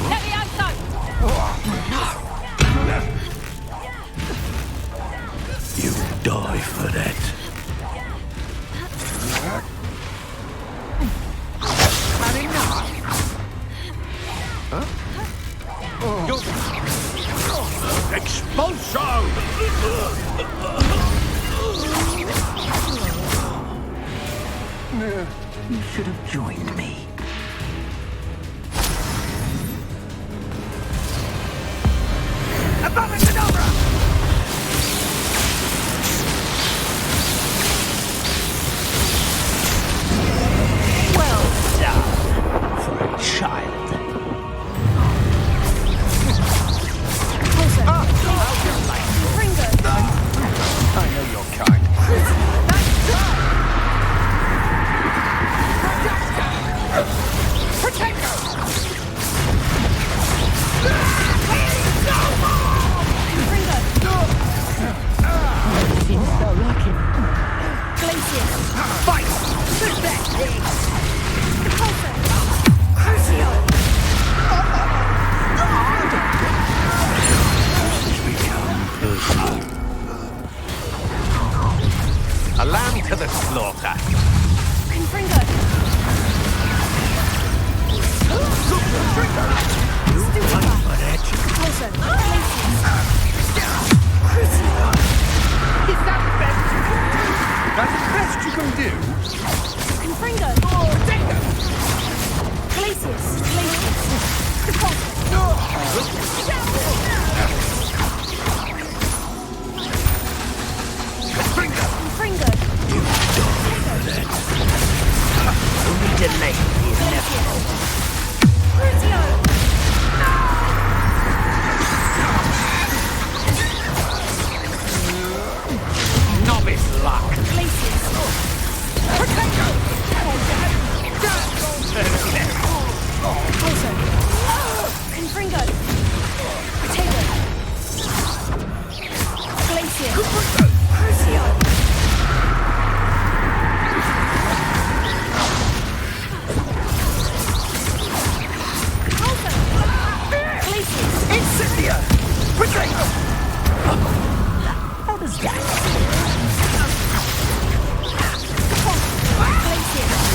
Let me out, son. You die for that. Expulso! You should have joined me. Well done for a child. I know your kind. to the slaughter. Confringo! Closer! Is that the best you can do? That's the best you can do? Confringo! Glacius! Confringo! Only delay is inevitable. Novice luck. Glacius! Closer! Confringo! Potato! Glacius! Crucio! Incendia! Potato! How does that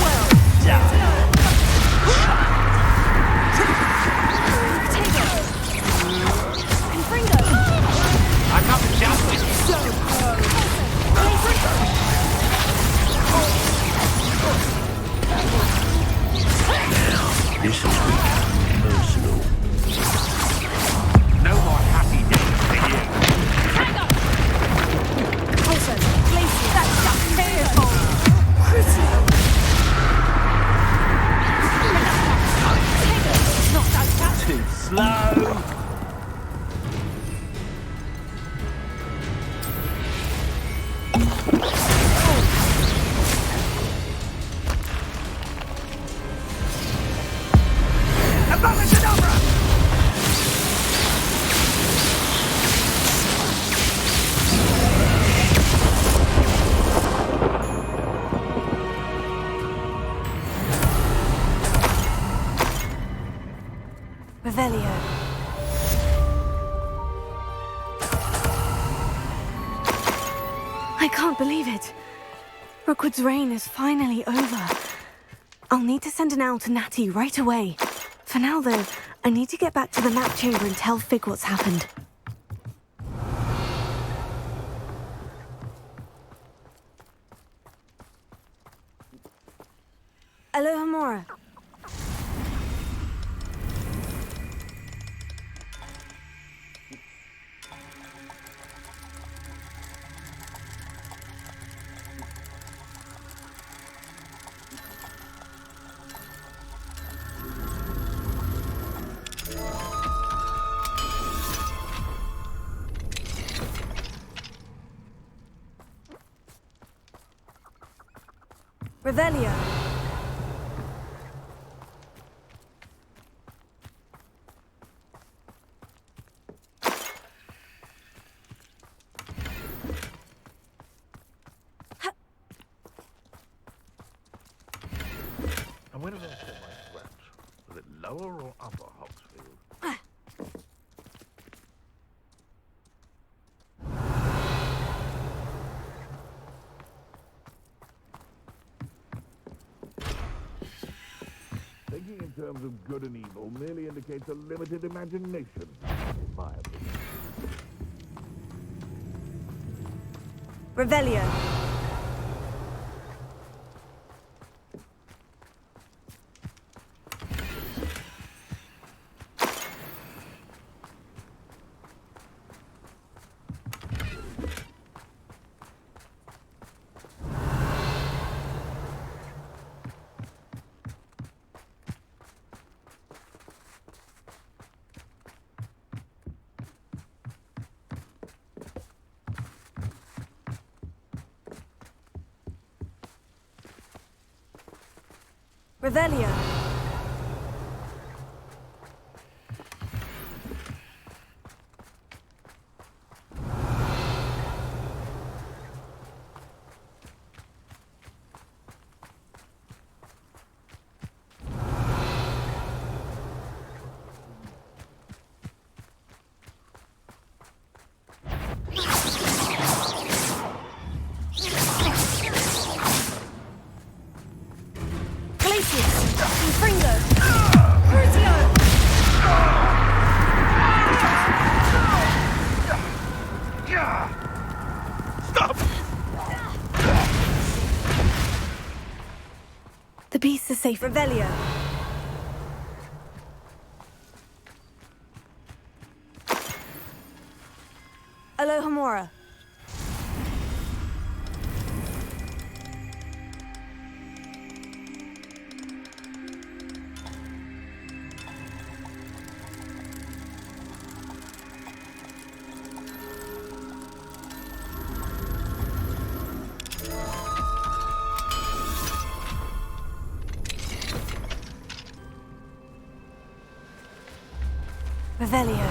well done. I'm not just with This is personal. no more happy days for you. Also, Glacius! That's just fearful! Crucio! Too slow. Revelio. I can't believe it. Rookwood's reign is finally over. I'll need to send an owl to Natty right away. For now, though, I need to get back to the map chamber and tell Fig what's happened. Aloha Mora. Revelio. And when I set my sweat, was it lower or upper Hogsfield? Thinking in terms of good and evil merely indicates a limited imagination, in my opinion. Revelio. Revelio. beast is safe. Revelio. Alohomora. Revelio.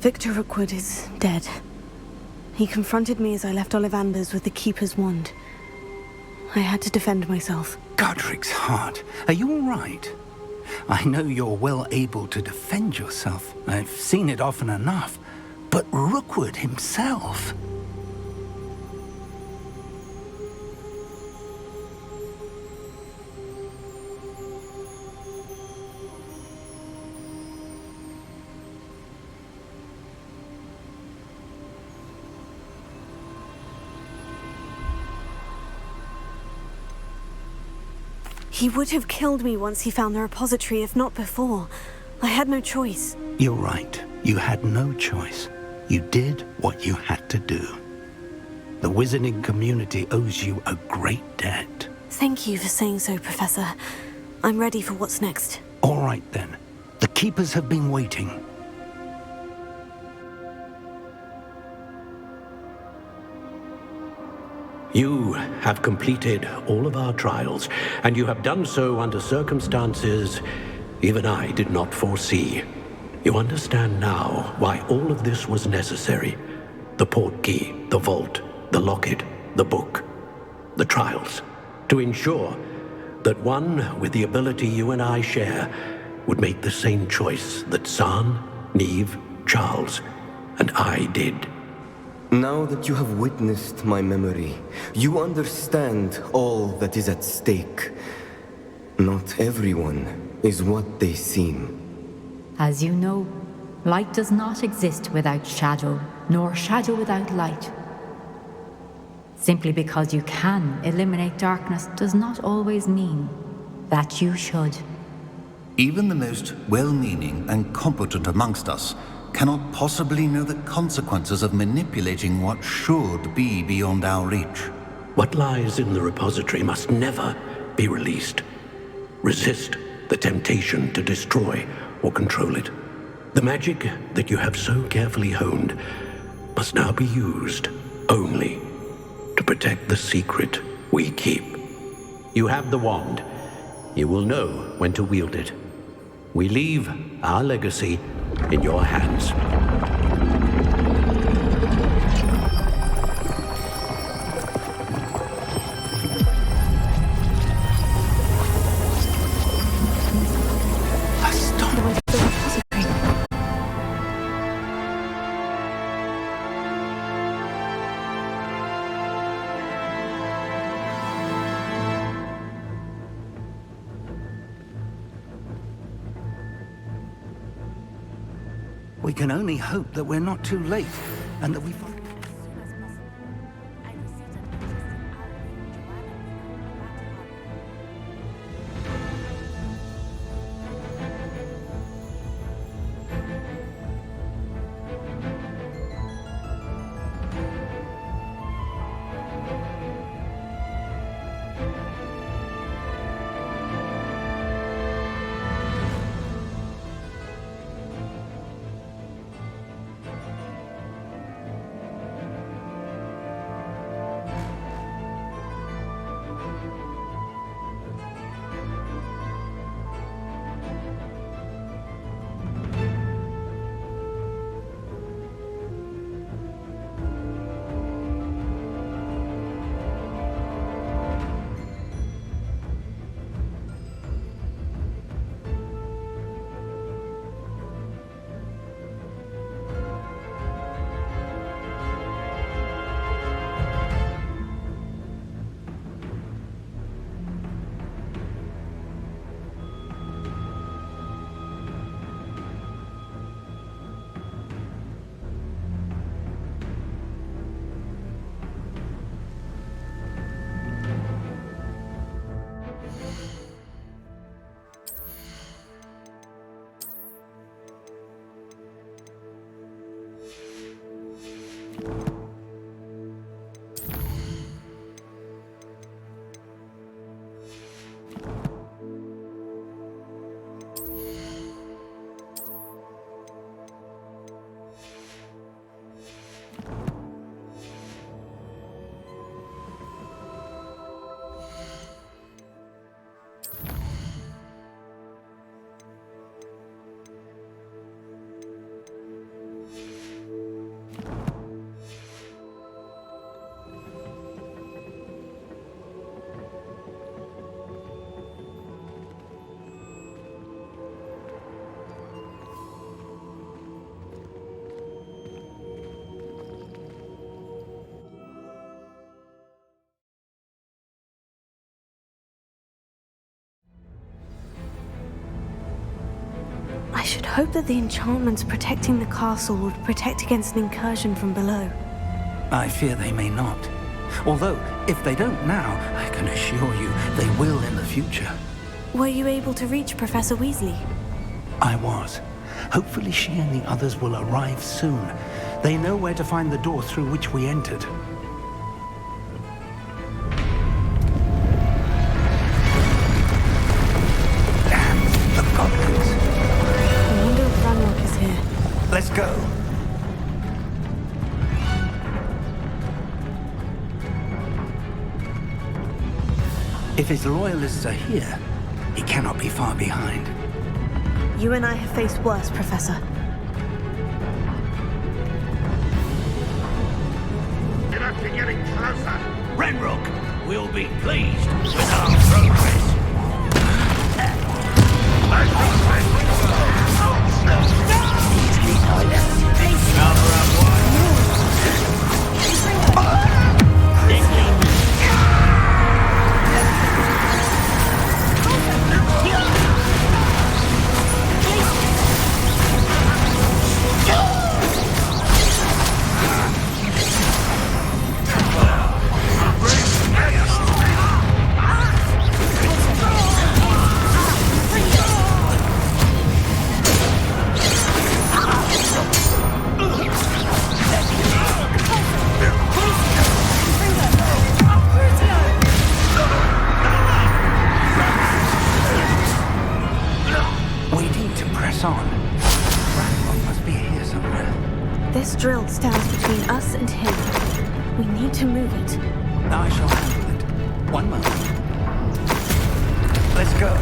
Victor Rookwood is dead. He confronted me as I left Ollivander's with the Keeper's wand. I had to defend myself. Godric's heart. Are you all right? I know you're well able to defend yourself. I've seen it often enough. But Rookwood himself... He would have killed me once he found the repository, if not before. I had no choice. You're right. You had no choice. You did what you had to do. The wizarding community owes you a great debt. Thank you for saying so, Professor. I'm ready for what's next. All right, then. The Keepers have been waiting. You have completed all of our trials, and you have done so under circumstances even I did not foresee. You understand now why all of this was necessary. The portkey, the vault, the locket, the book, the trials. To ensure that one with the ability you and I share would make the same choice that San, Neve, Charles, and I did. Now that you have witnessed my memory, you understand all that is at stake. Not everyone is what they seem. As you know, light does not exist without shadow, nor shadow without light. Simply because you can eliminate darkness does not always mean that you should. Even the most well-meaning and competent amongst us cannot possibly know the consequences of manipulating what should be beyond our reach. What lies in the repository must never be released. Resist the temptation to destroy or control it. The magic that you have so carefully honed must now be used only to protect the secret we keep. You have the wand. You will know when to wield it. We leave our legacy in your hands. We can only hope that we're not too late, and that we find... should hope that the enchantments protecting the castle would protect against an incursion from below. I fear they may not. Although, if they don't now, I can assure you they will in the future. Were you able to reach Professor Weasley? I was. Hopefully she and the others will arrive soon. They know where to find the door through which we entered. Damn, the goblins. I wonder if Ranrok is here. Let's go. If his loyalists are here, he cannot be far behind. You and I have faced worse, Professor. You're not getting closer. Ranrok will be pleased with our progress. Drill stands between us and him. We need to move it. I shall handle it. One moment. Let's go.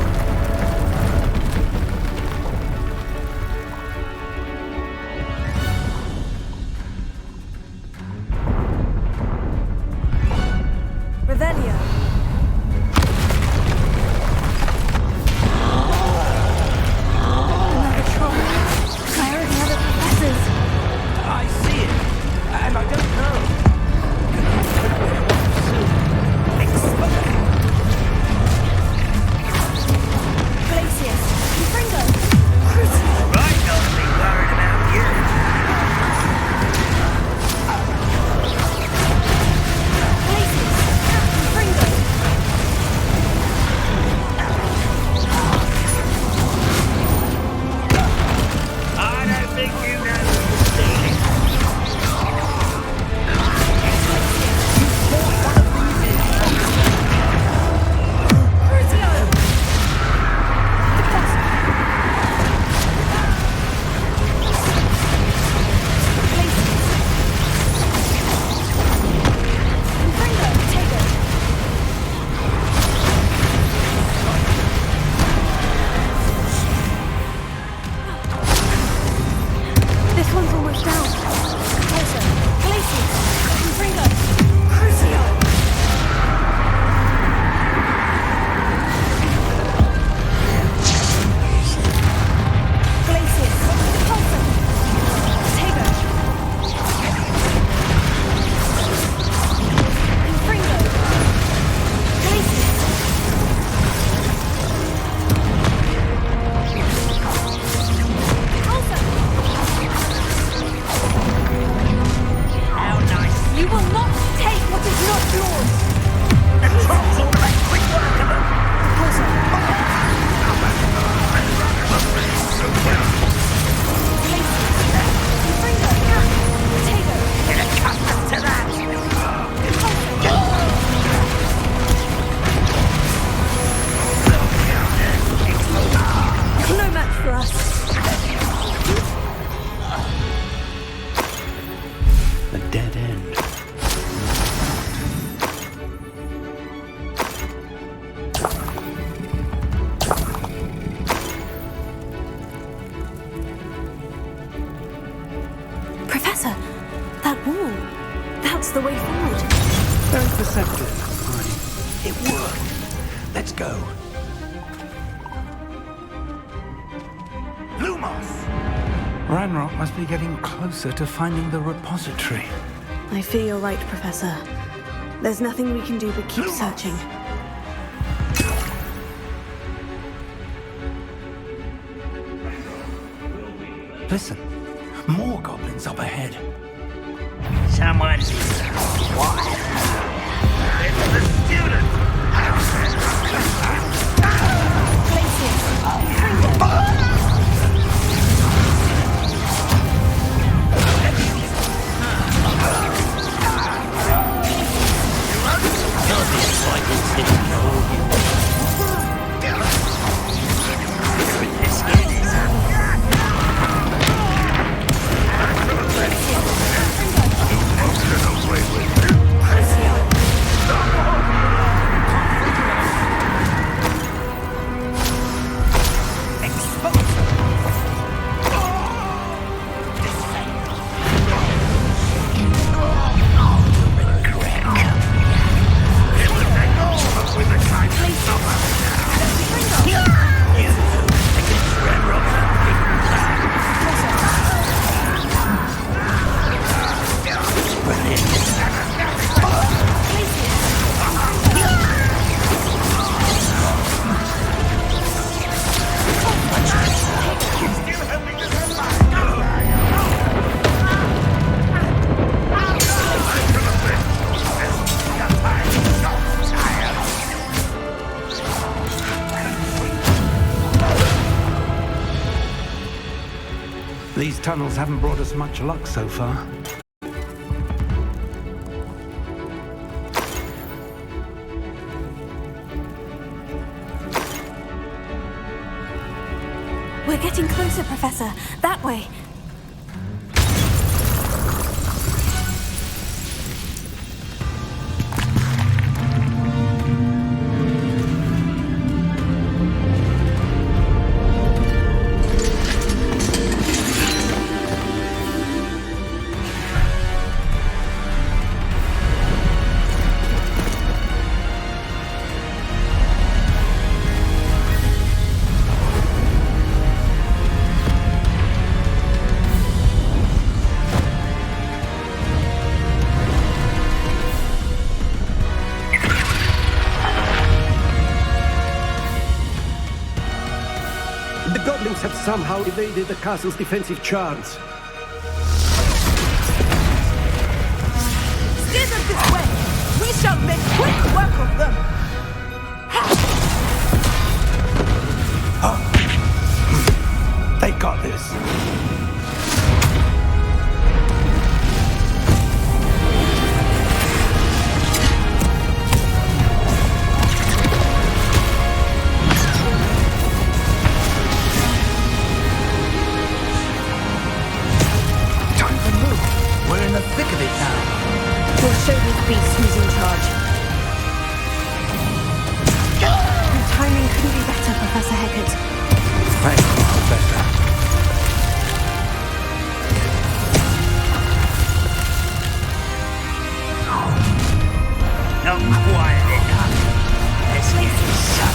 Revelio. Another troll. Where are the other professors? I see it, and I don't know. Glacius, Fringo, Crucio. Right, don't be worried about you. Glacius, Fringo. I don't think you know who's stealing. This one's almost down. Closer. Glacius, Fringo, Crucio. Glacius, Pulsar, Tego, Fringo, Glacius. How nice. You will not take what is not yours. The trolls ought to make quick work of them. Get accustomed to that. No match for us. A dead end. Professor, that wall. That's the way forward. Very perceptive. Fine. It worked. Let's go. Lumos! Ranrok must be getting closer to finding the repository. I fear you're right, Professor. There's nothing we can do but keep searching. Listen, more goblins up ahead. Someone's what? It's the student. These tunnels haven't brought us much luck so far. We're getting closer, Professor. That way. Have somehow evaded the castle's defensive charms. Steer them this way! We shall make quick work of them! They got this. Show these beasts who's in charge. Your timing couldn't be better, Professor Hecat. Thank you, Professor. Not quiet enough. Let's get this shut.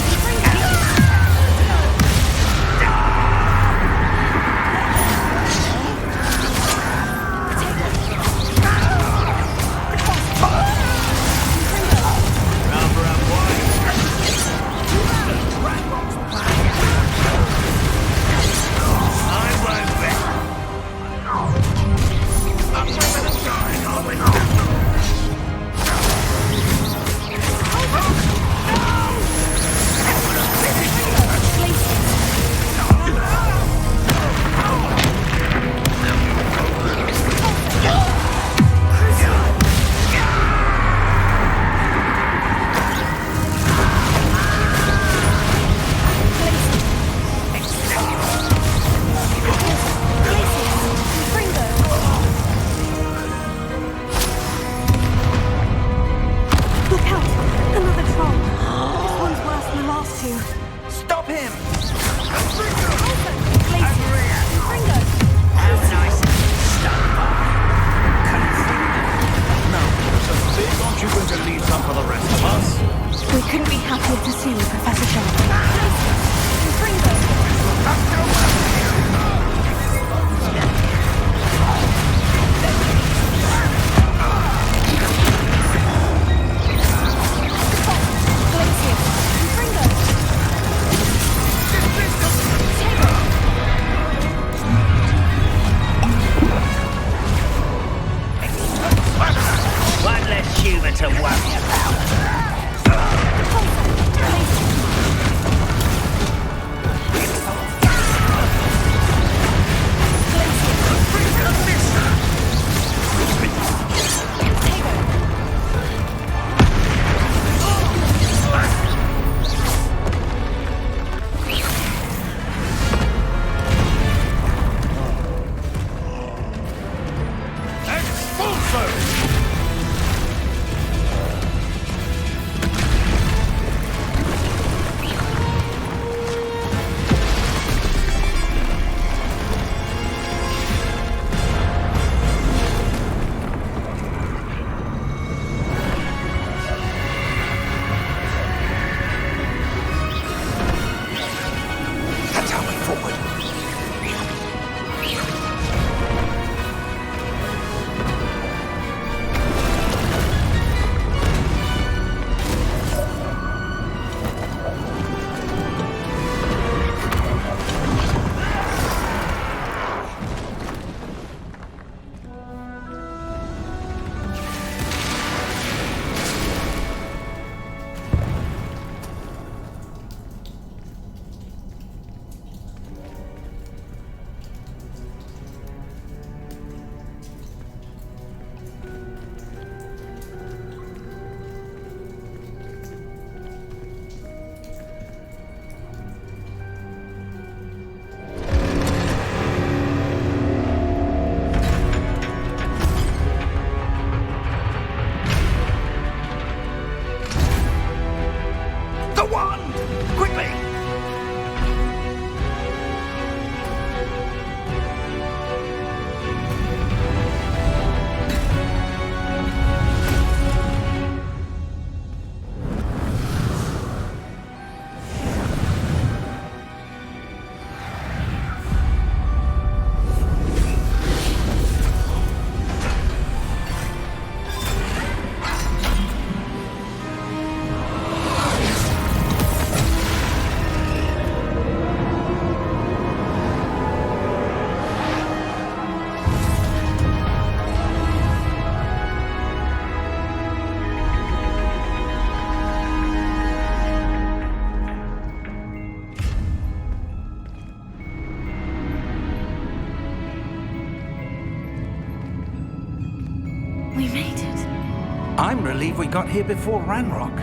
I'm relieved we got here before Ranrok.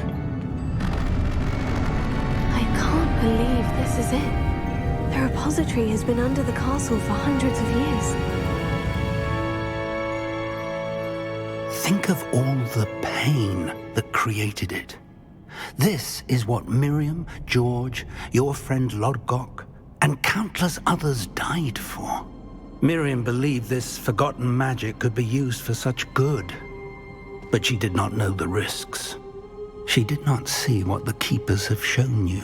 I can't believe this is it. The repository has been under the castle for hundreds of years. Think of all the pain that created it. This is what Miriam, George, your friend Lodgok, and countless others died for. Miriam believed this forgotten magic could be used for such good. But she did not know the risks. She did not see what the Keepers have shown you.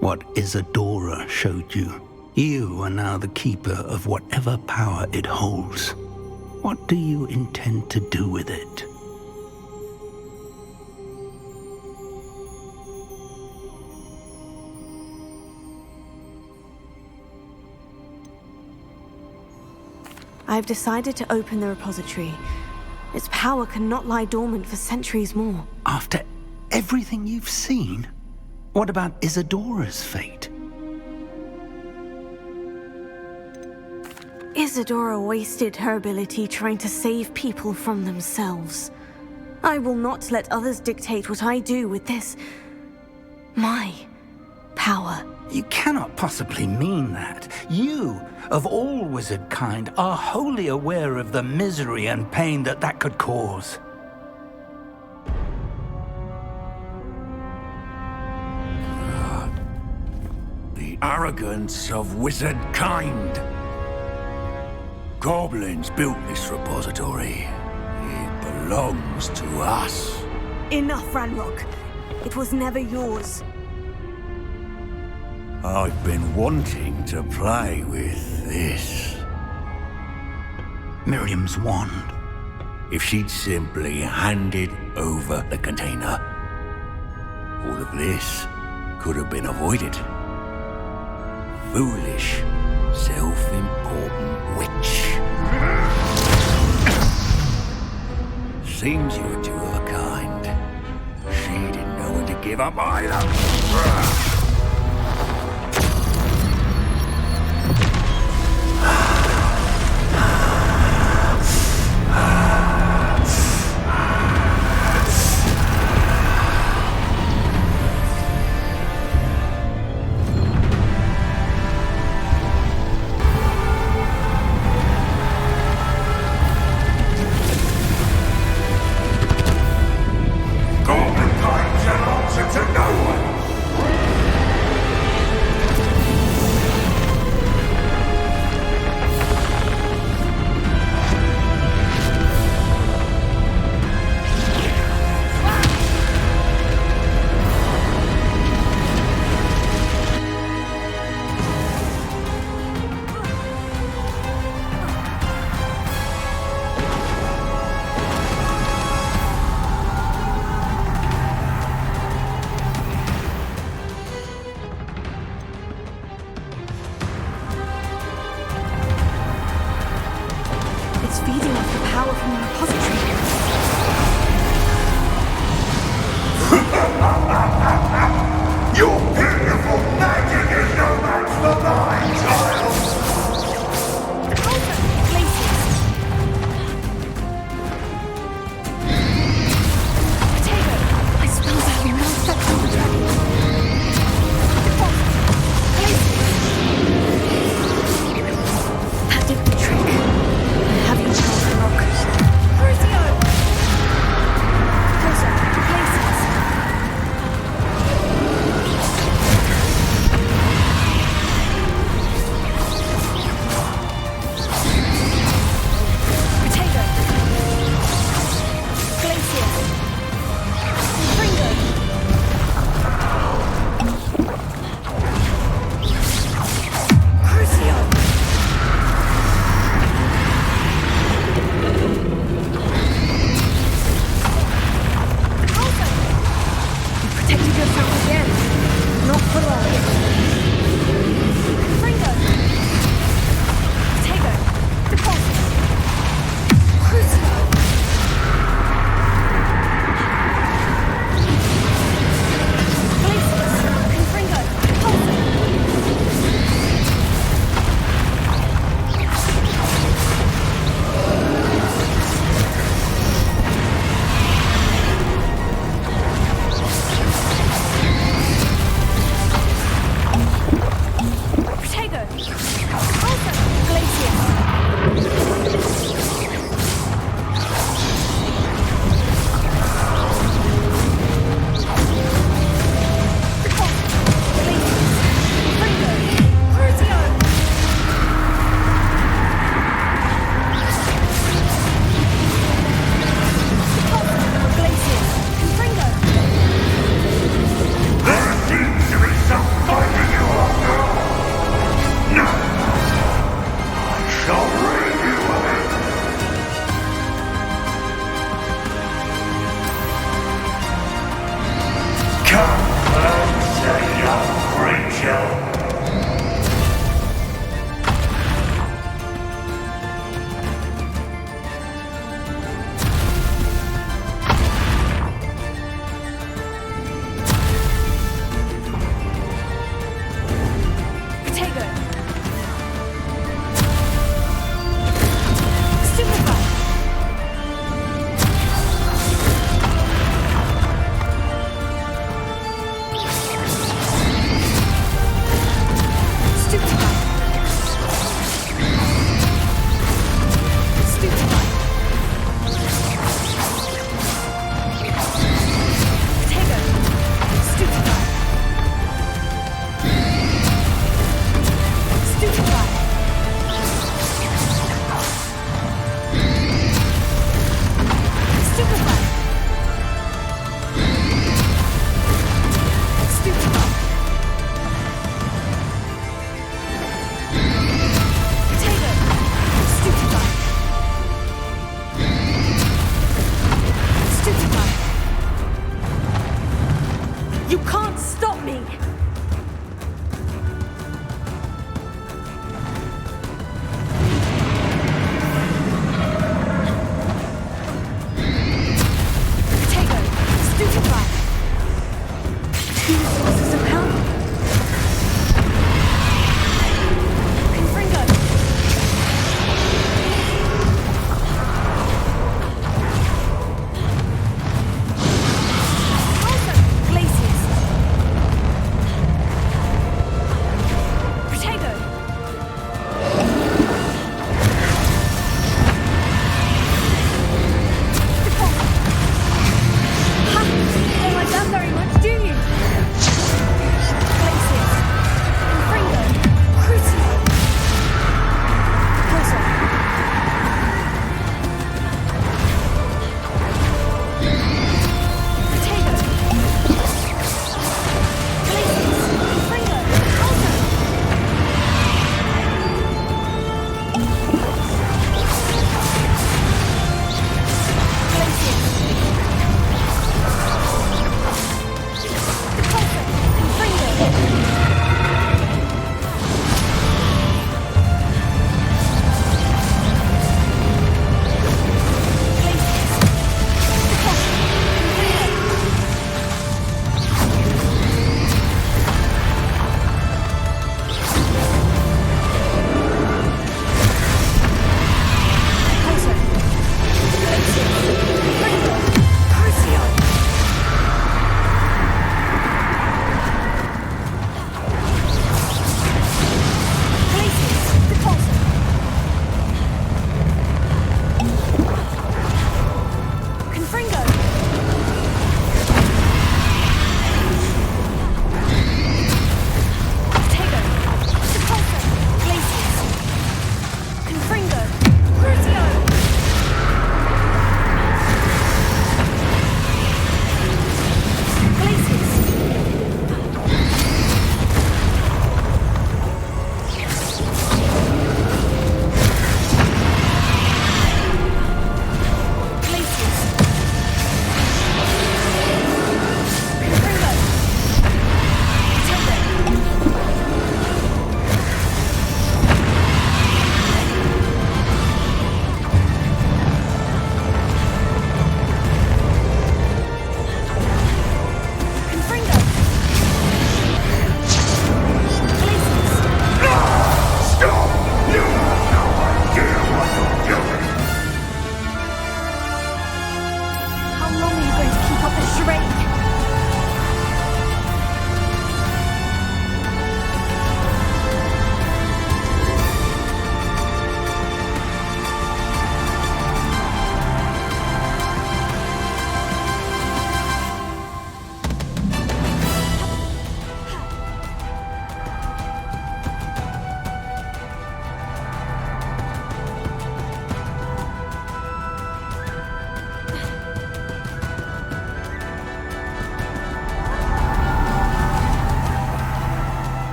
What Isadora showed you. You are now the Keeper of whatever power it holds. What do you intend to do with it? I've decided to open the repository. Its power cannot lie dormant for centuries more. After everything you've seen? What about Isadora's fate? Isadora wasted her ability trying to save people from themselves. I will not let others dictate what I do with this... my power. You cannot possibly mean that. You, of all wizard kind, are wholly aware of the misery and pain that could cause. The arrogance of wizard kind. Goblins built this repository. It belongs to us. Enough, Ranrok. It was never yours. I've been wanting to play with this. Miriam's wand. If she'd simply handed over the container, all of this could have been avoided. Foolish, self-important witch. Seems you were two of a kind. She didn't know when to give up either.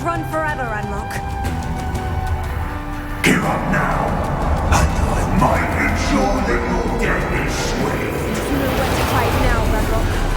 run forever, Ranrok. Give up now, and I might ensure that your death is swift. You know where to hide now, Ranrok.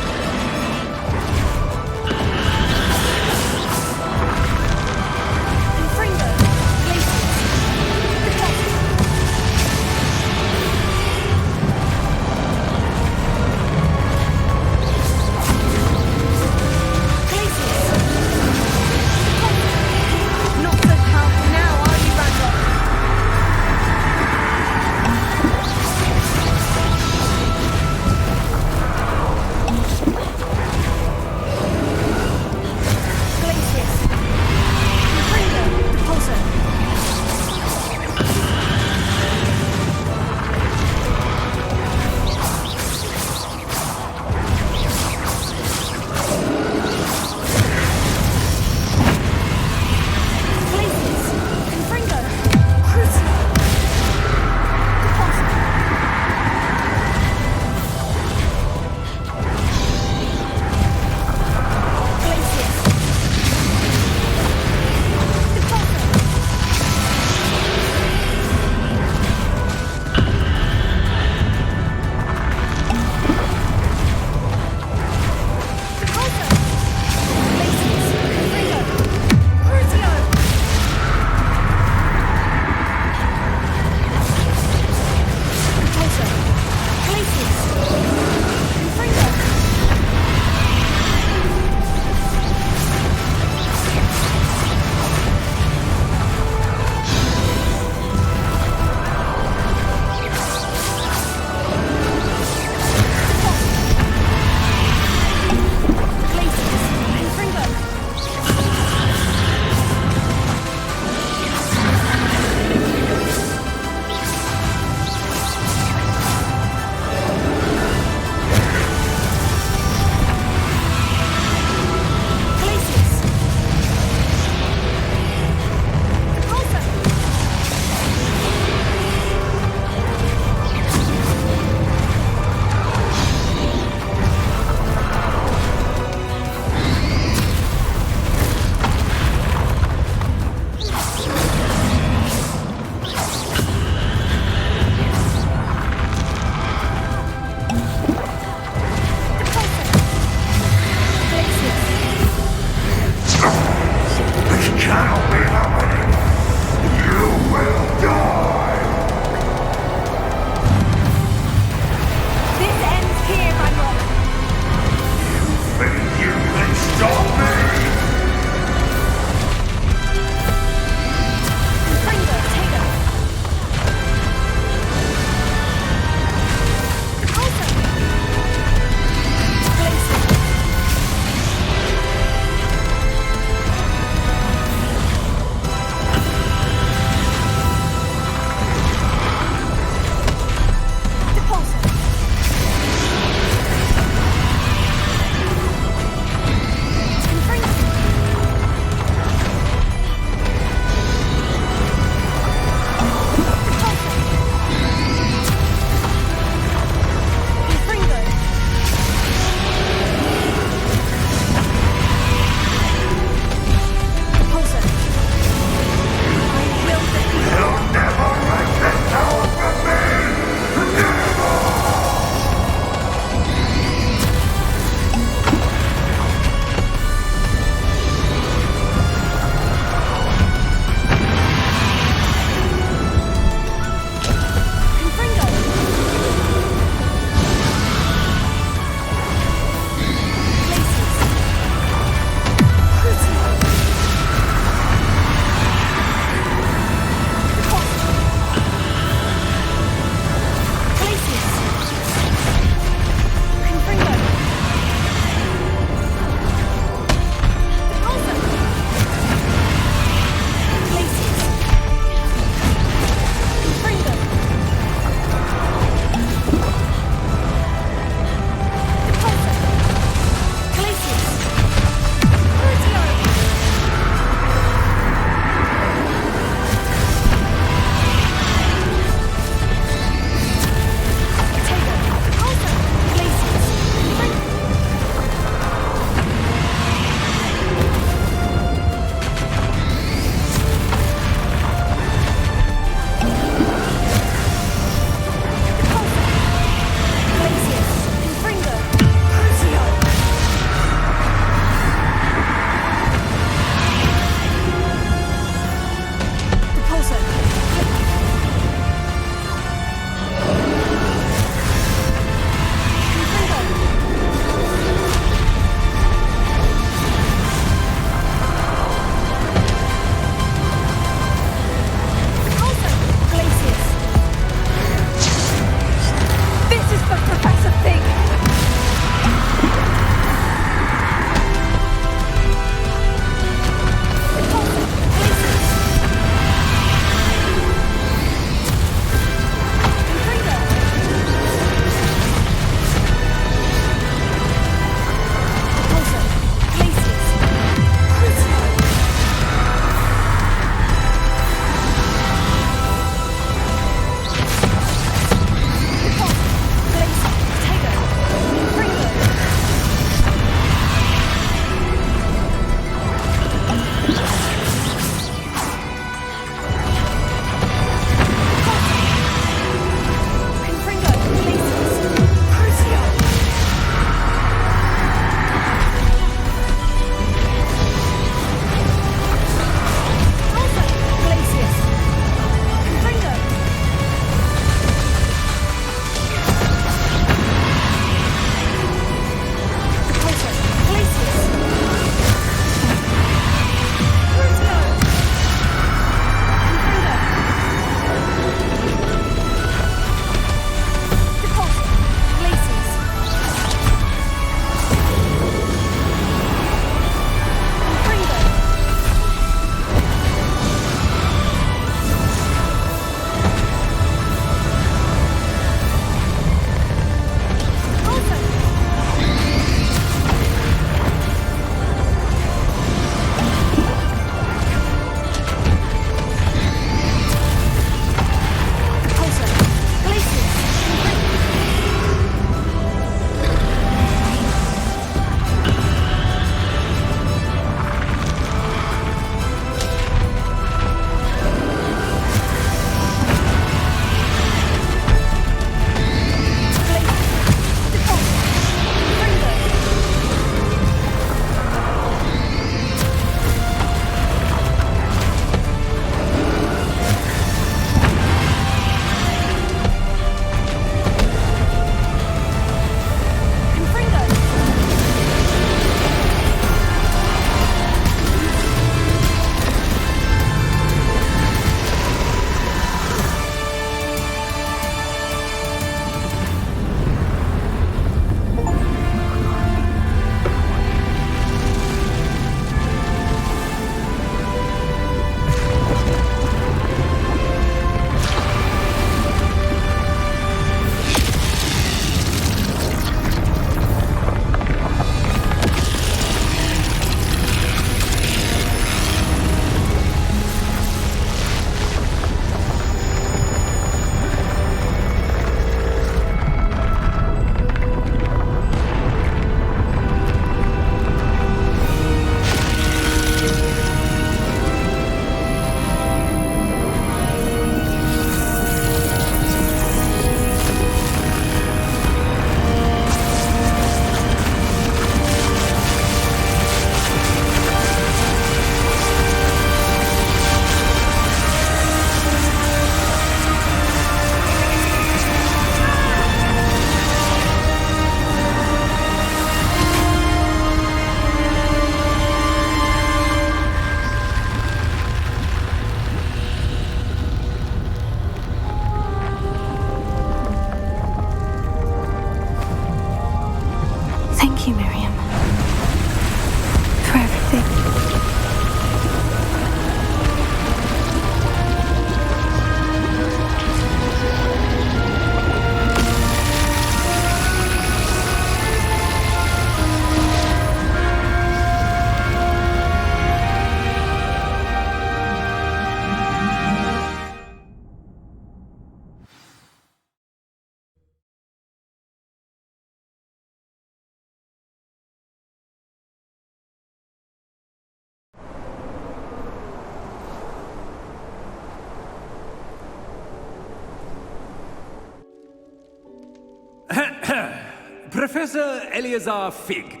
Professor Eleazar Fig.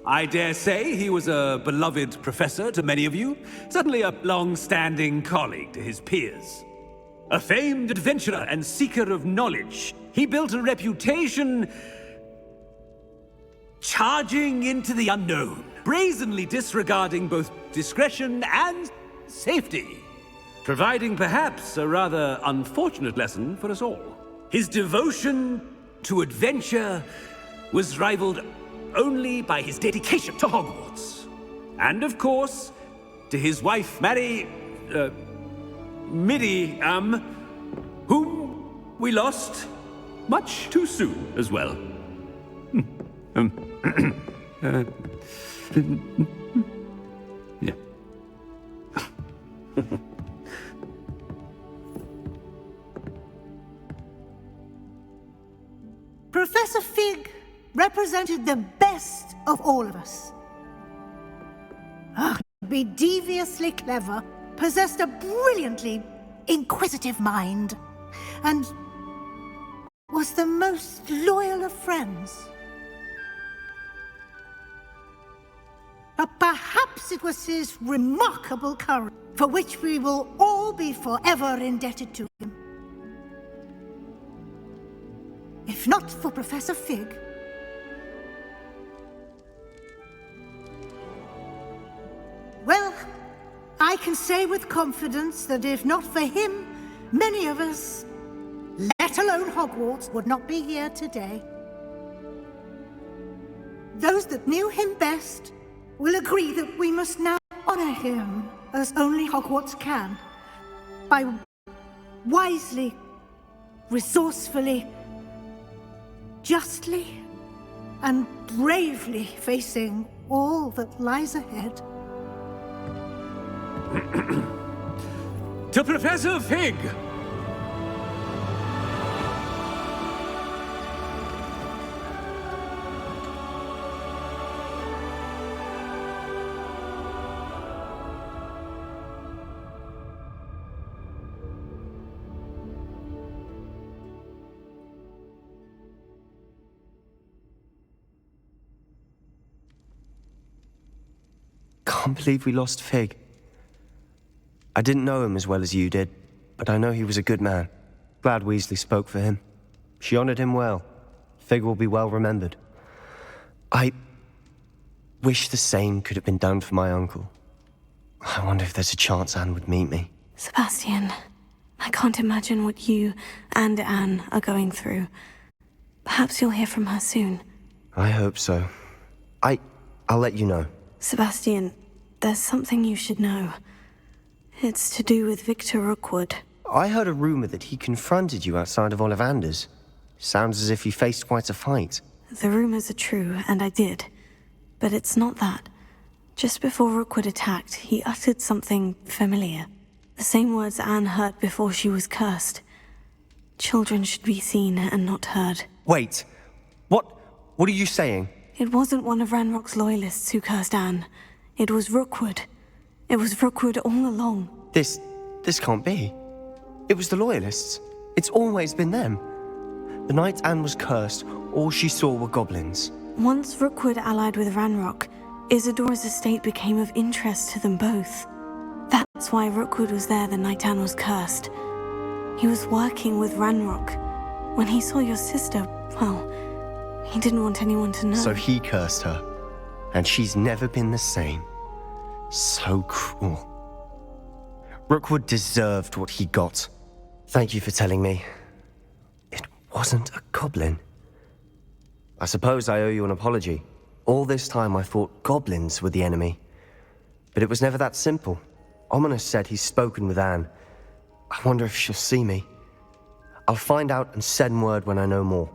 I dare say he was a beloved professor to many of you, certainly a long-standing colleague to his peers. A famed adventurer and seeker of knowledge, he built a reputation charging into the unknown, brazenly disregarding both discretion and safety, providing perhaps a rather unfortunate lesson for us all. His devotion to adventure was rivaled only by his dedication to Hogwarts. And of course, to his wife, Miriam, whom we lost much too soon as well. Yeah. Professor Fig represented the best of all of us. Be deviously clever, possessed a brilliantly inquisitive mind, and was the most loyal of friends. But perhaps it was his remarkable courage, for which we will all be forever indebted to him. If not for Professor Fig, well, I can say with confidence that if not for him, many of us, let alone Hogwarts, would not be here today. Those that knew him best will agree that we must now honor him as only Hogwarts can, by wisely, resourcefully, justly, and bravely facing all that lies ahead. To Professor Fig! Can't believe we lost Fig. I didn't know him as well as you did, but I know he was a good man. Glad Weasley spoke for him. She honored him well. Fig will be well remembered. I wish the same could have been done for my uncle. I wonder if there's a chance Anne would meet me. Sebastian, I can't imagine what you and Anne are going through. Perhaps you'll hear from her soon. I hope so. I'll let you know. Sebastian, there's something you should know. It's to do with Victor Rookwood. I heard a rumor that he confronted you outside of Ollivander's. Sounds as if he faced quite a fight. The rumors are true, and I did. But it's not that. Just before Rookwood attacked, he uttered something familiar. The same words Anne heard before she was cursed. Children should be seen and not heard. Wait. What are you saying? It wasn't one of Ranrock's loyalists who cursed Anne. It was Rookwood. It was Rookwood all along. This can't be. It was the Loyalists. It's always been them. The night Anne was cursed, all she saw were goblins. Once Rookwood allied with Ranrock, Isadora's estate became of interest to them both. That's why Rookwood was there the night Anne was cursed. He was working with Ranrock. When he saw your sister, well, he didn't want anyone to know. So he cursed her, and she's never been the same. So cruel. Rookwood deserved what he got. Thank you for telling me. It wasn't a goblin. I suppose I owe you an apology. All this time I thought goblins were the enemy. But it was never that simple. Ominous said he's spoken with Anne. I wonder if she'll see me. I'll find out and send word when I know more.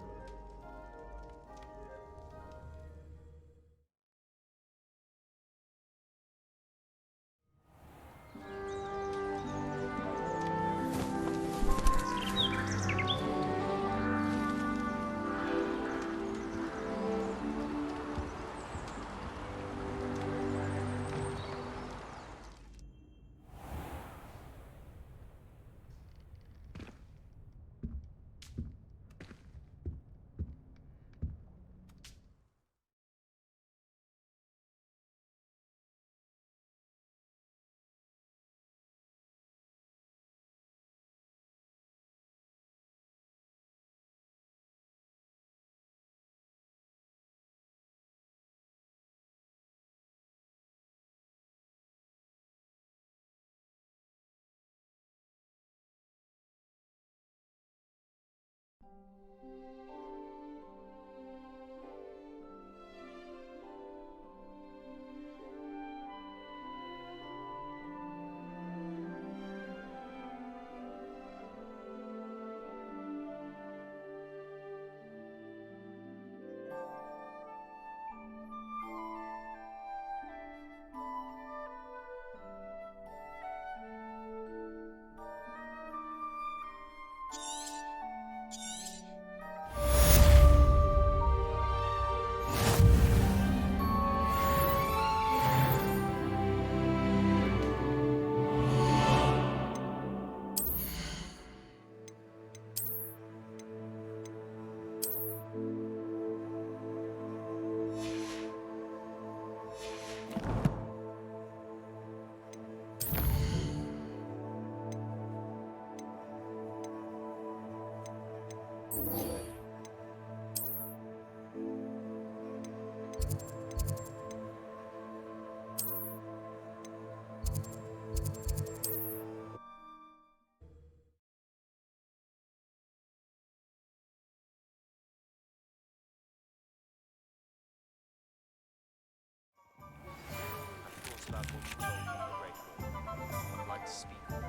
About what you told me in the Great Hall. I'd like to speak with you.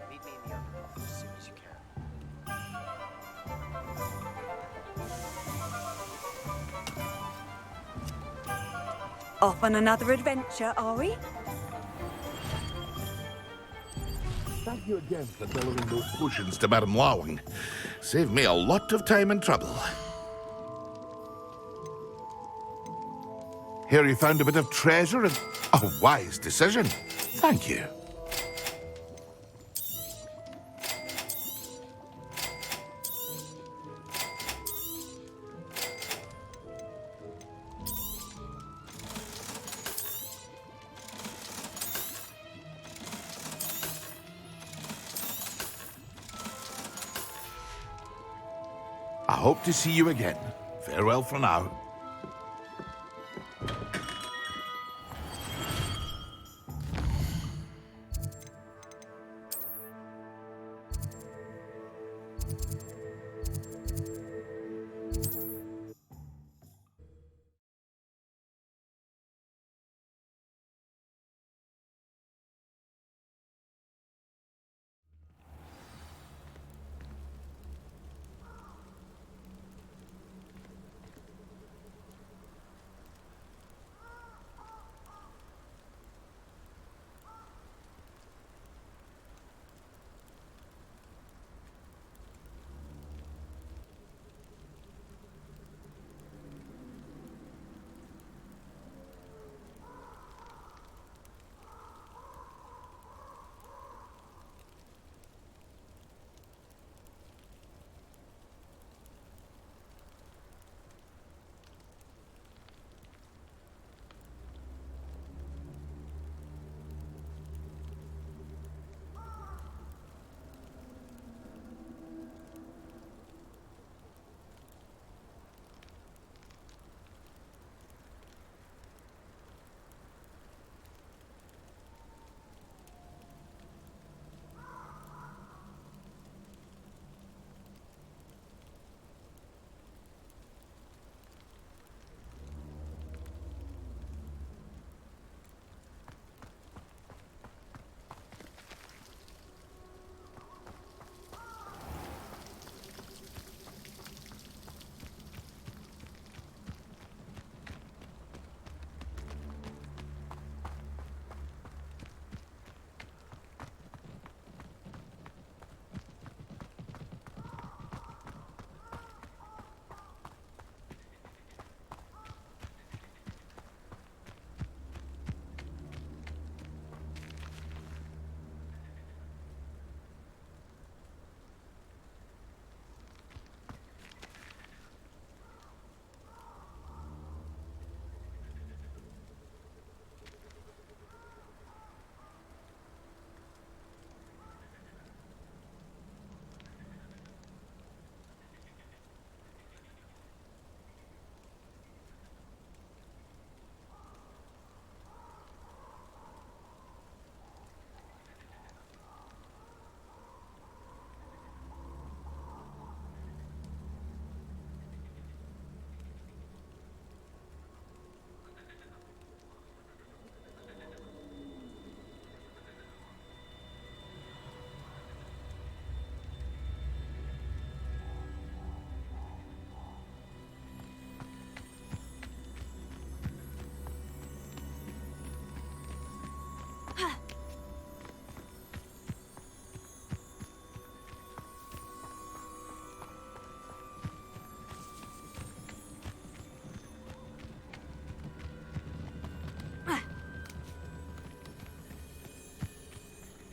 Meet me in the underground as soon as you can. Off on another adventure, are we? Thank you again for delivering those potions to Madame Lawing. Saved me a lot of time and trouble. Here you found a bit of treasure and a wise decision. Thank you. I hope to see you again. Farewell for now.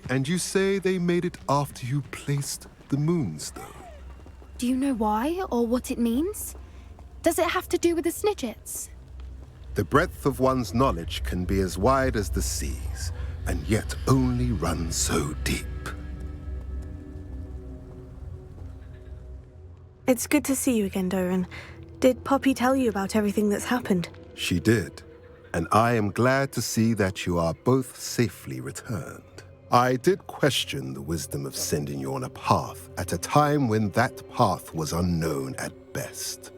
And you say they made it after you placed the Moonstone? Do you know why or what it means? Does it have to do with the Snidgets? The breadth of one's knowledge can be as wide as the seas, and yet only run so deep. It's good to see you again, Dorran. Did Poppy tell you about everything that's happened? She did, and I am glad to see that you are both safely returned. I did question the wisdom of sending you on a path at a time when that path was unknown at best,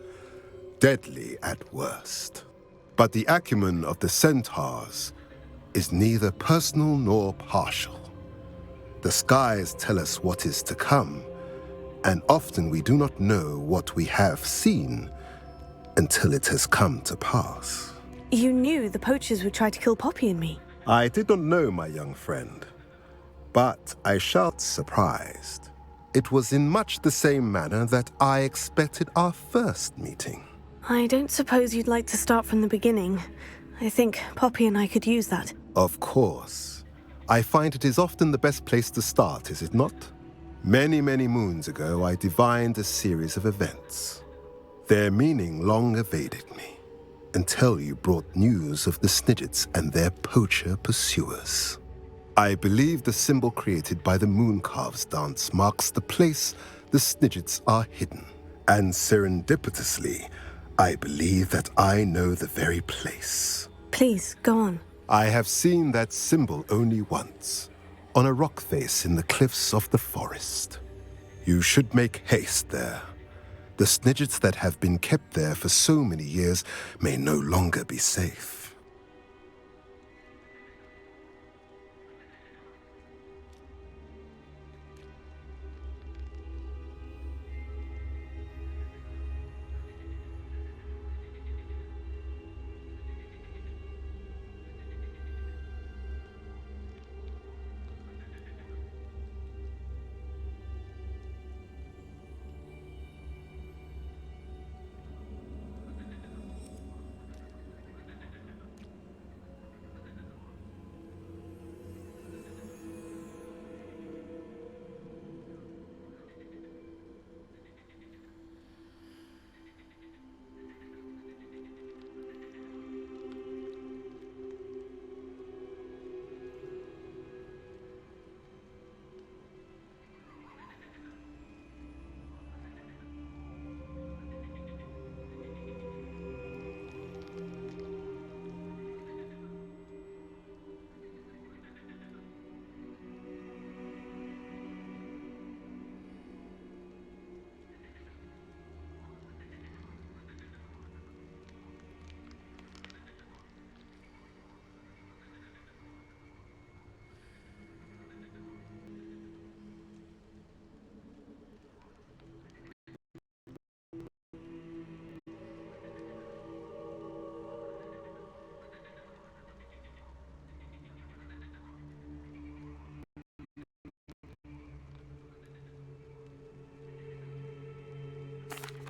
deadly at worst. But the acumen of the centaurs is neither personal nor partial. The skies tell us what is to come, and often we do not know what we have seen until it has come to pass. You knew the poachers would try to kill Poppy and me. I did not know, my young friend, but I shan't surprised. It was in much the same manner that I expected our first meeting. I don't suppose you'd like to start from the beginning. I think Poppy and I could use that. Of course. I find it is often the best place to start, is it not? Many, many moons ago, I divined a series of events. Their meaning long evaded me, until you brought news of the Snidgets and their poacher pursuers. I believe the symbol created by the Mooncalves dance marks the place the Snidgets are hidden. And serendipitously, I believe that I know the very place. Please, go on. I have seen that symbol only once, on a rock face in the cliffs of the forest. You should make haste there. The Snidgets that have been kept there for so many years may no longer be safe.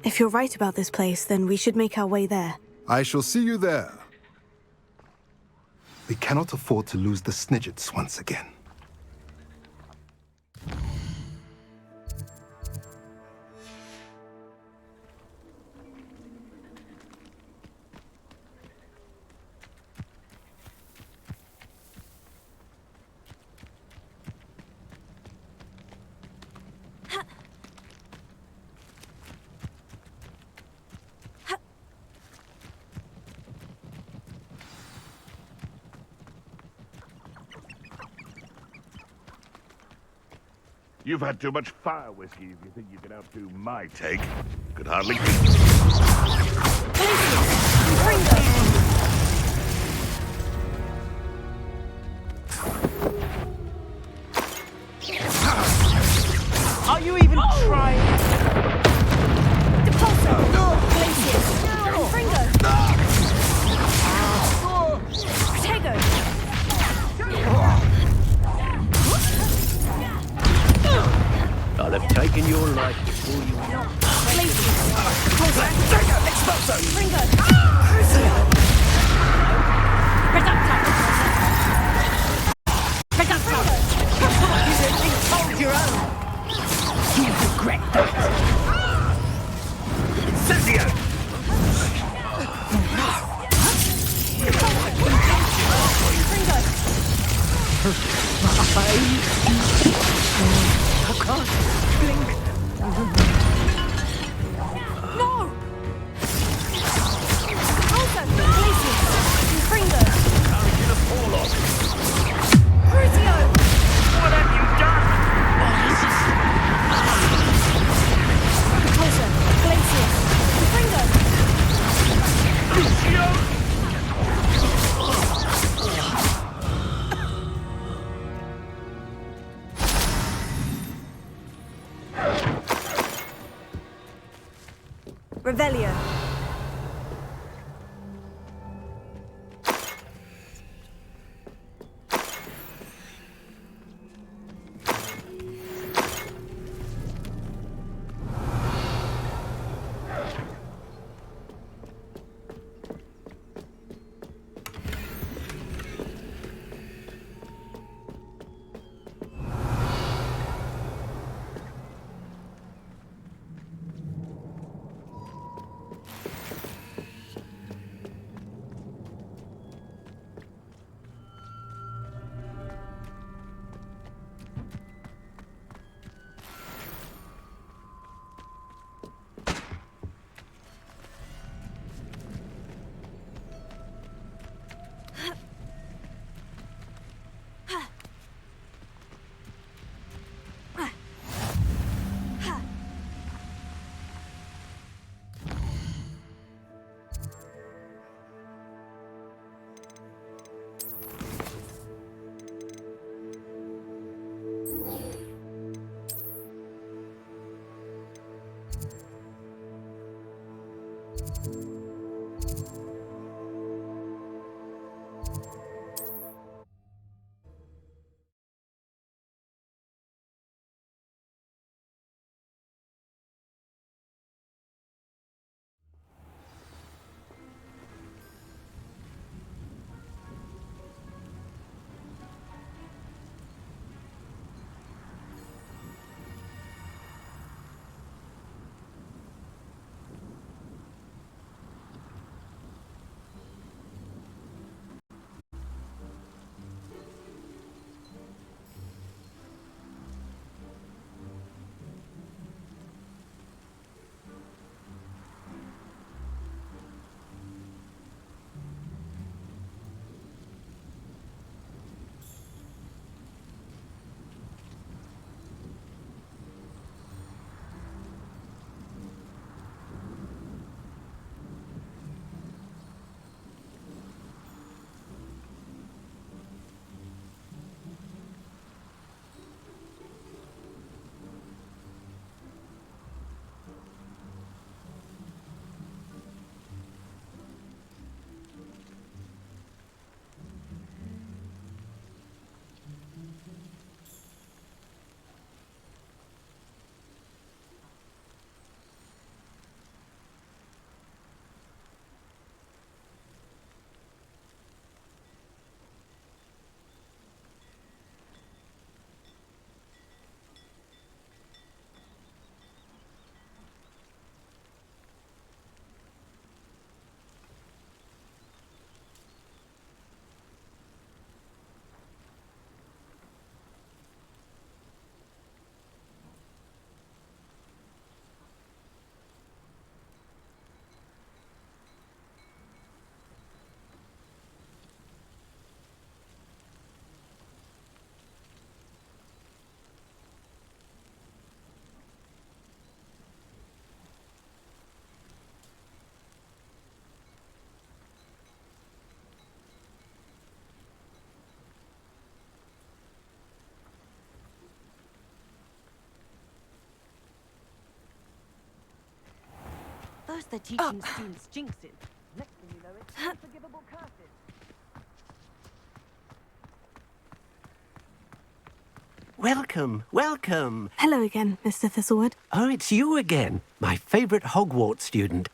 If you're right about this place, then we should make our way there. I shall see you there. We cannot afford to lose the Snidgets once again. You've had too much fire whiskey if you think you can outdo my take. Could hardly... Are you even trying? Depulso! Glacius! Fringo! Tego! I'll have taken your life before you... Ringo! No! Also, Glacius! Fringo! Crucio! What have you done? Closer! Glacius! Fringo! Crucio! Revelio. First they're teaching students jinxes. Next thing you know, it's unforgivable curses. Welcome, welcome. Hello again, Mr. Thistlewood. Oh, it's you again, my favourite Hogwarts student.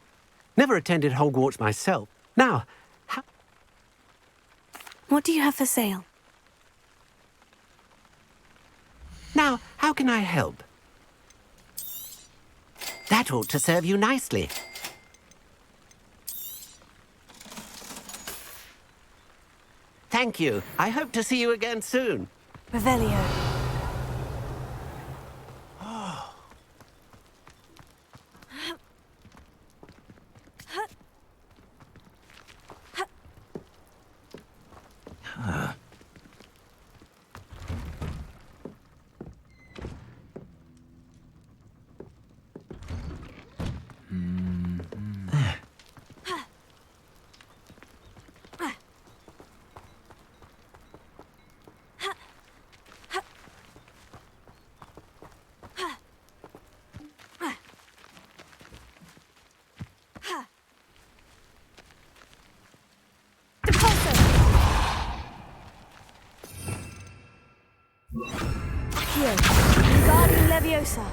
Never attended Hogwarts myself. Now, What do you have for sale? Now, how can I help? That ought to serve you nicely. Thank you. I hope to see you again soon. Revelio. Accio. Wingardium Leviosa.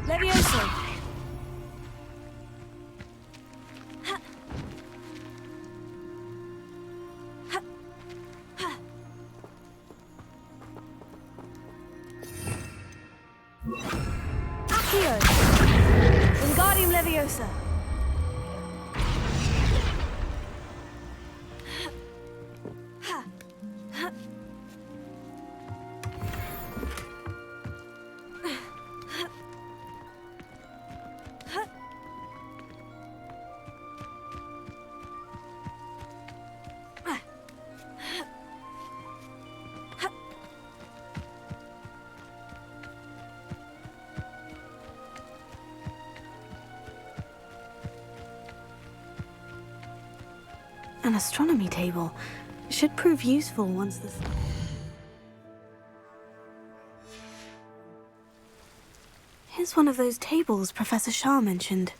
Leviosa. Accio. Wingardium Leviosa. An astronomy table should prove useful once the... Here's one of those tables Professor Shah mentioned.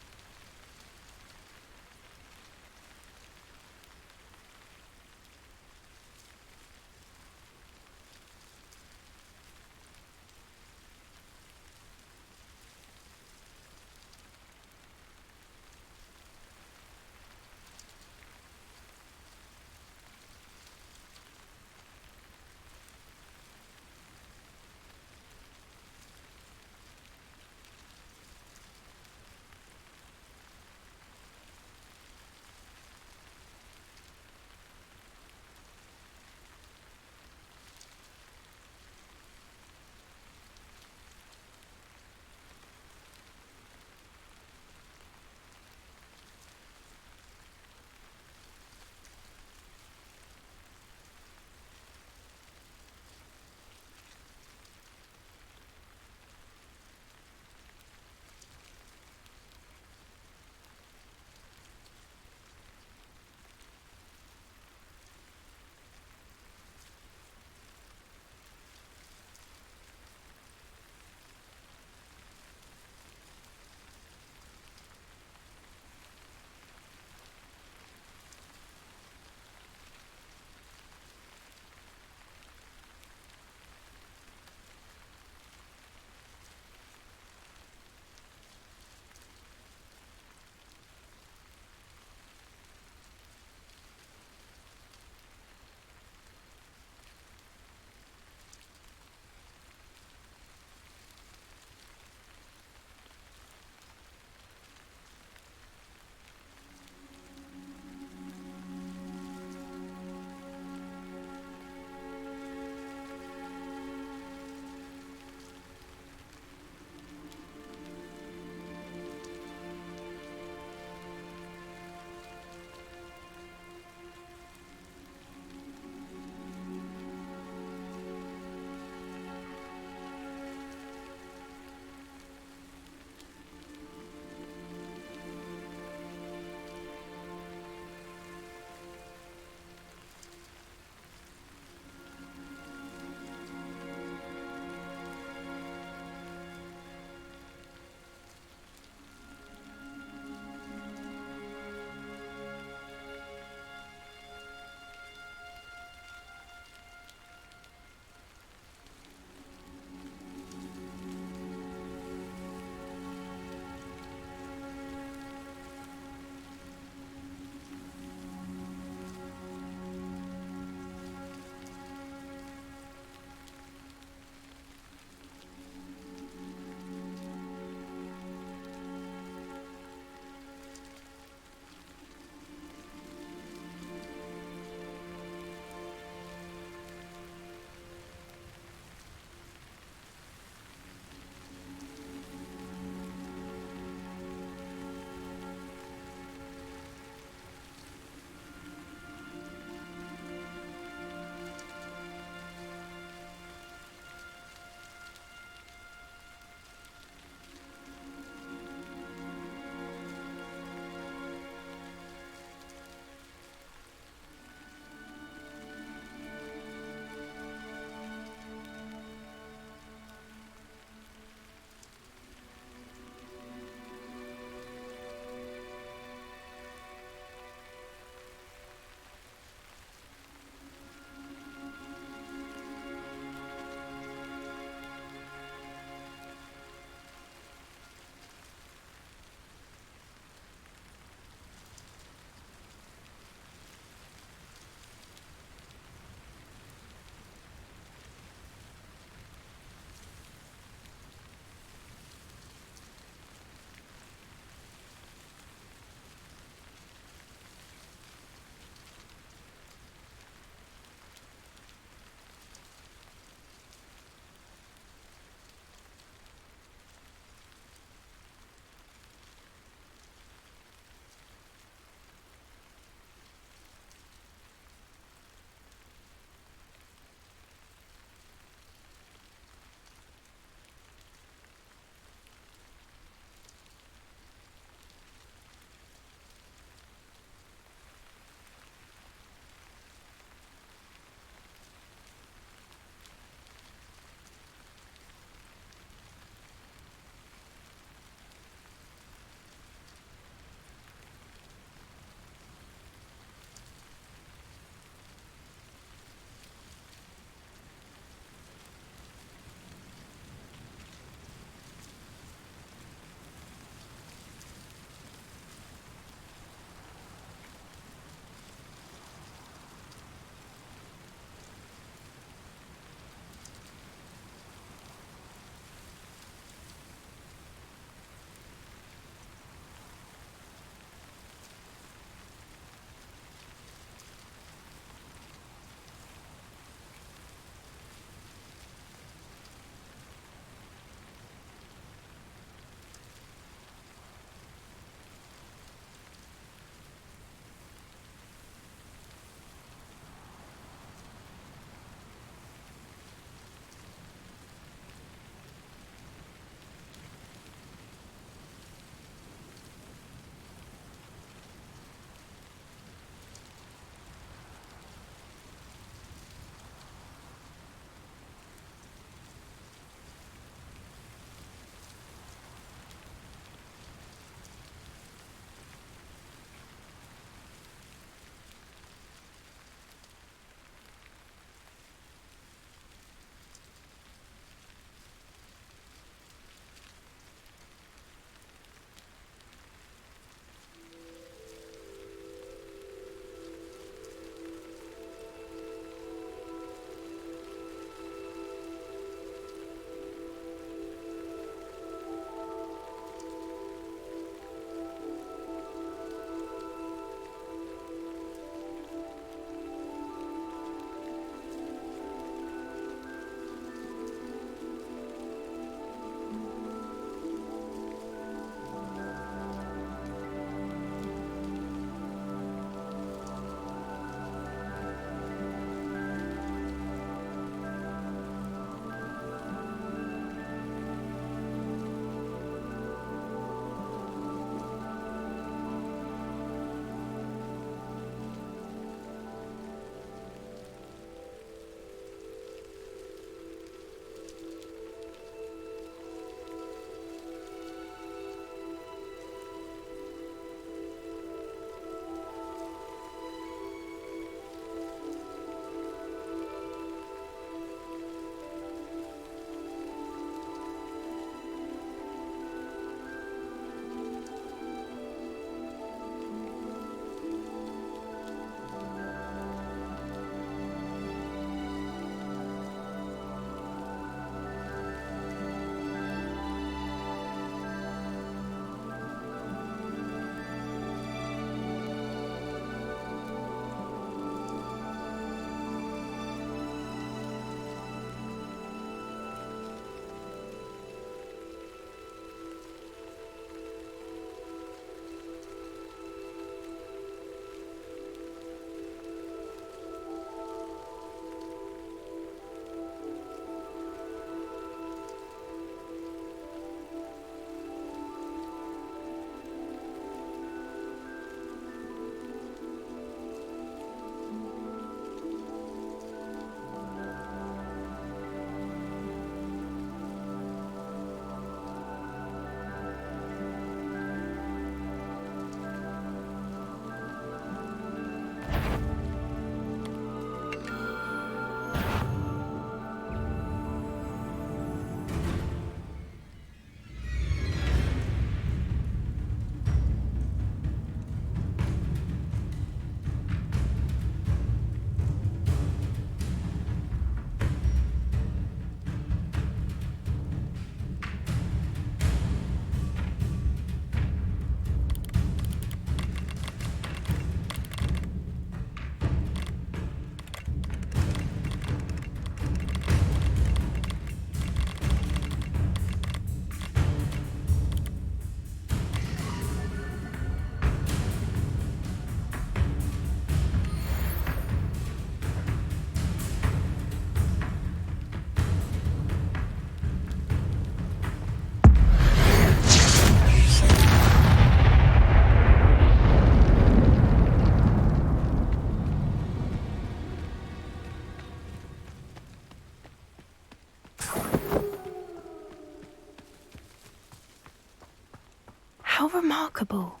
remarkable.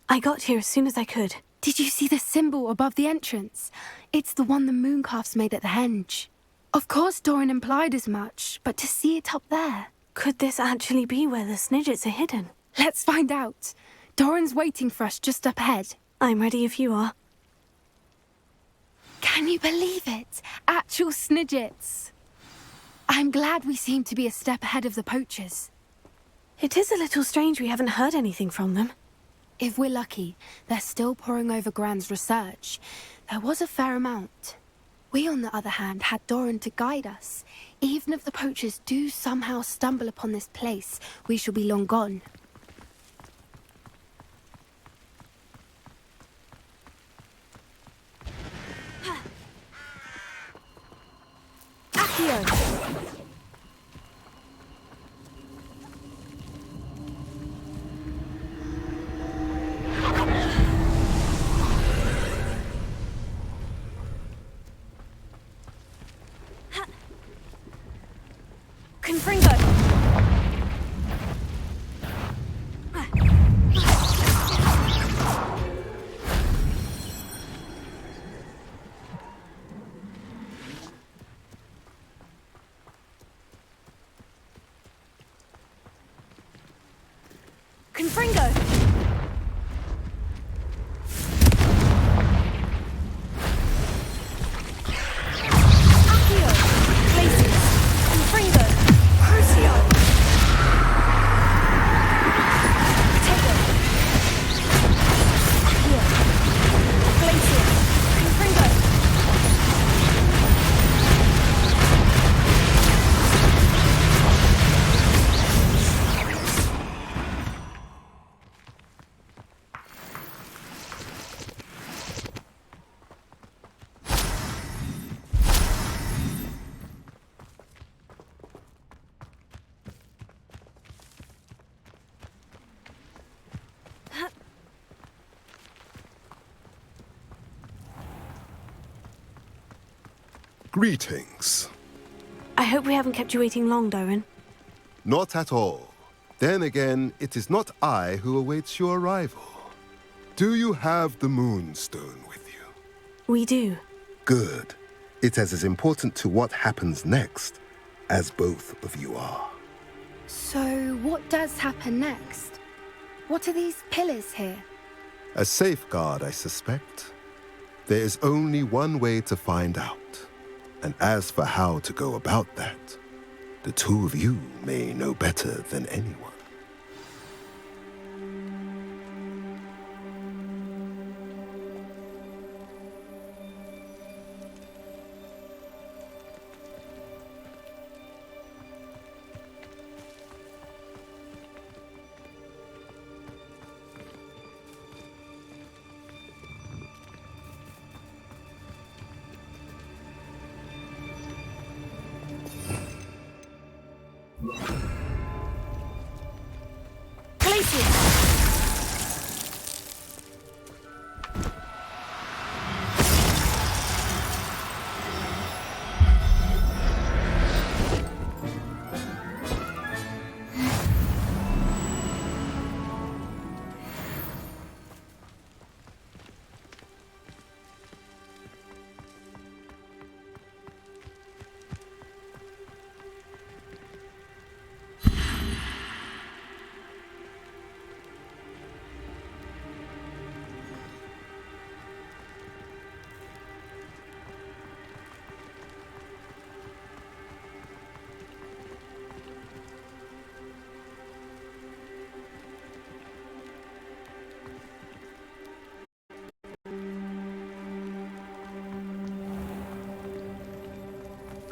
I got here as soon as I could. Did you see the symbol above the entrance? It's the one the mooncalfs made at the henge. Of course Dorran implied as much, but to see it up there... Could this actually be where the Snidgets are hidden? Let's find out. Dorran's waiting for us just up ahead. I'm ready if you are. Can you believe it? Actual Snidgets. I'm glad we seem to be a step ahead of the poachers. It is a little strange we haven't heard anything from them. If we're lucky, they're still poring over Gran's research. There was a fair amount. We, on the other hand, had Dorran to guide us. Even if the poachers do somehow stumble upon this place, we shall be long gone. Accio! Greetings. I hope we haven't kept you waiting long, Dorran. Not at all. Then again, it is not I who awaits your arrival. Do you have the Moonstone with you? We do. Good. It is as important to what happens next as both of you are. So, what does happen next? What are these pillars here? A safeguard, I suspect. There is only one way to find out. And as for how to go about that, the two of you may know better than anyone.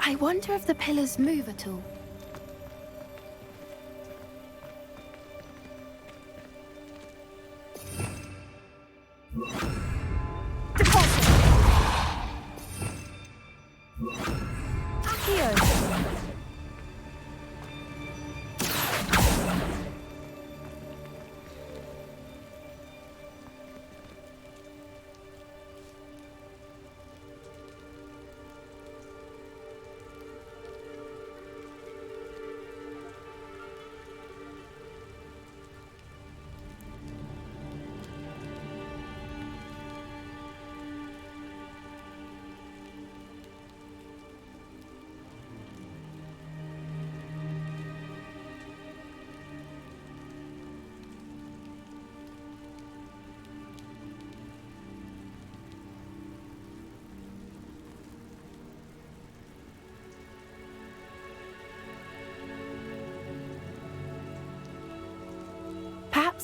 I wonder if the pillars move at all.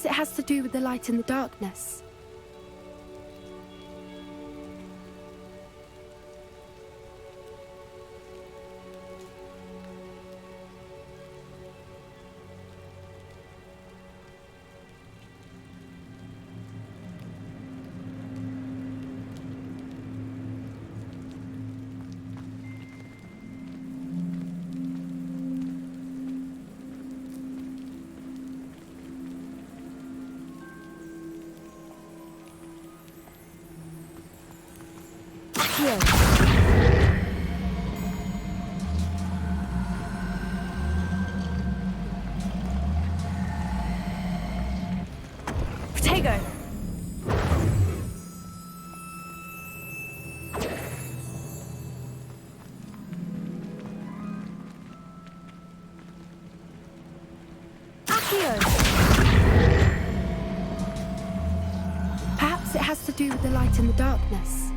Perhaps it has to do with the light and the darkness. Protego! Perhaps it has to do with the light and the darkness.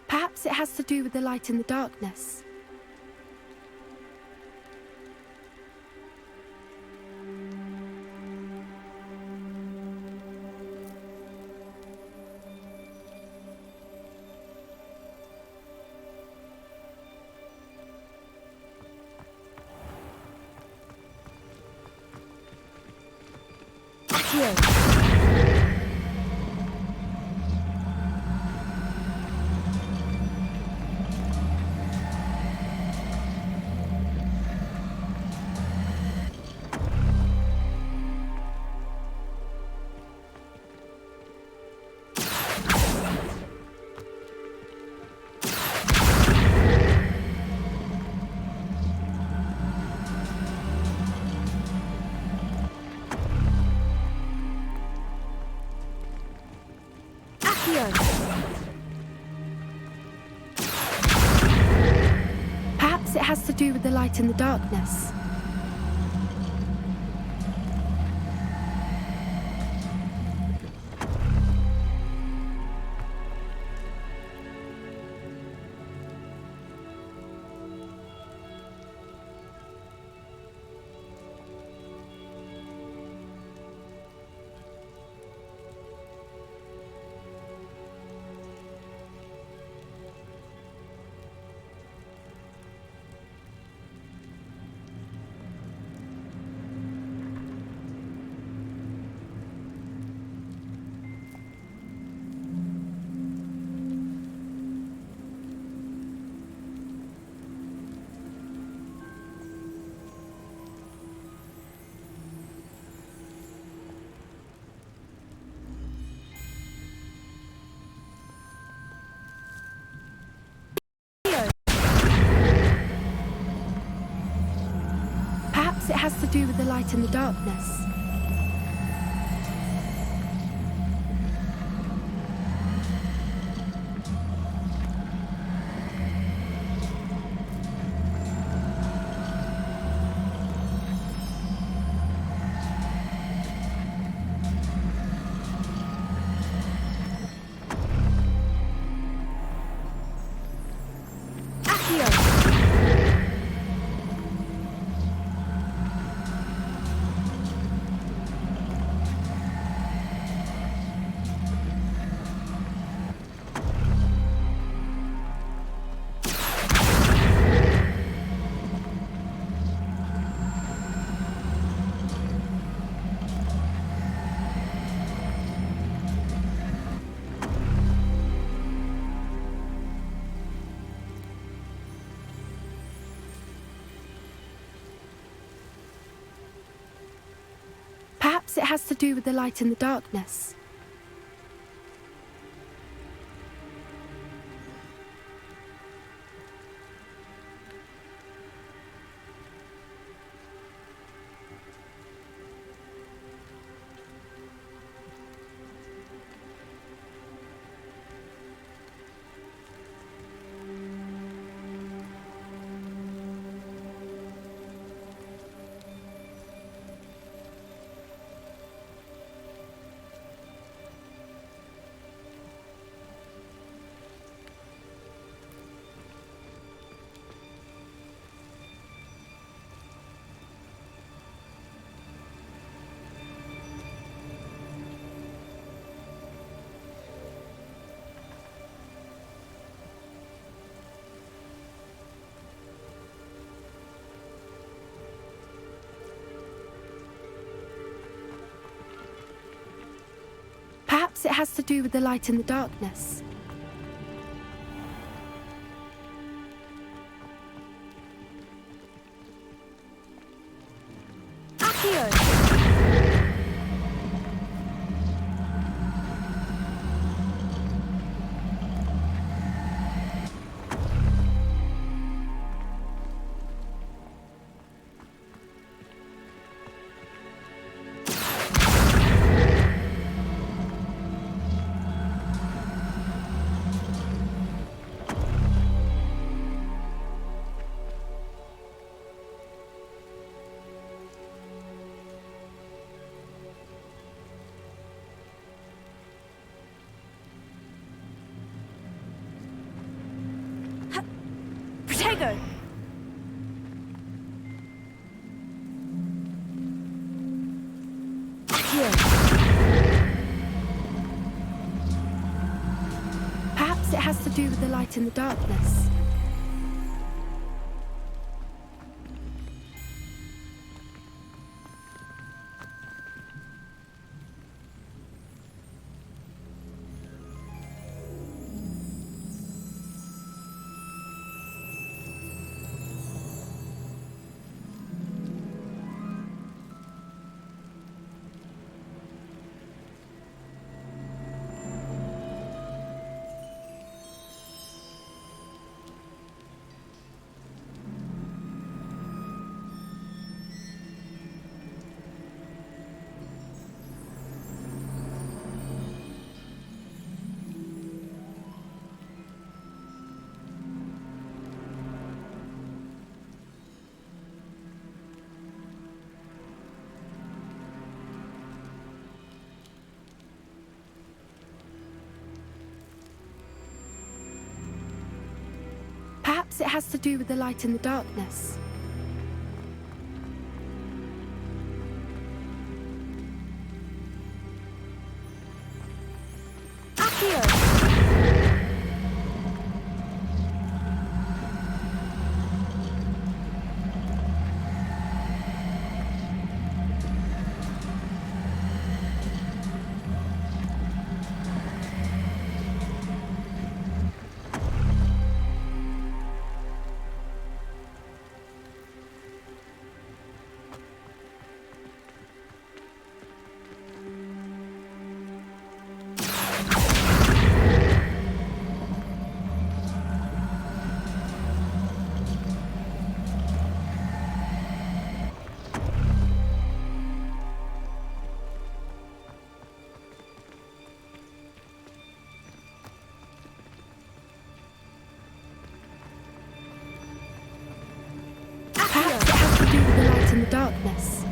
Perhaps it has to do with the light and the darkness. Perhaps it has to do with the light and the darkness. Perhaps it has to do with the light and the darkness. Perhaps it has to do with the light and the darkness. Perhaps it has to do with the light and the darkness. Protego! Perhaps it has to do with the light and the darkness. Perhaps it has to do with the light and the darkness. In the darkness.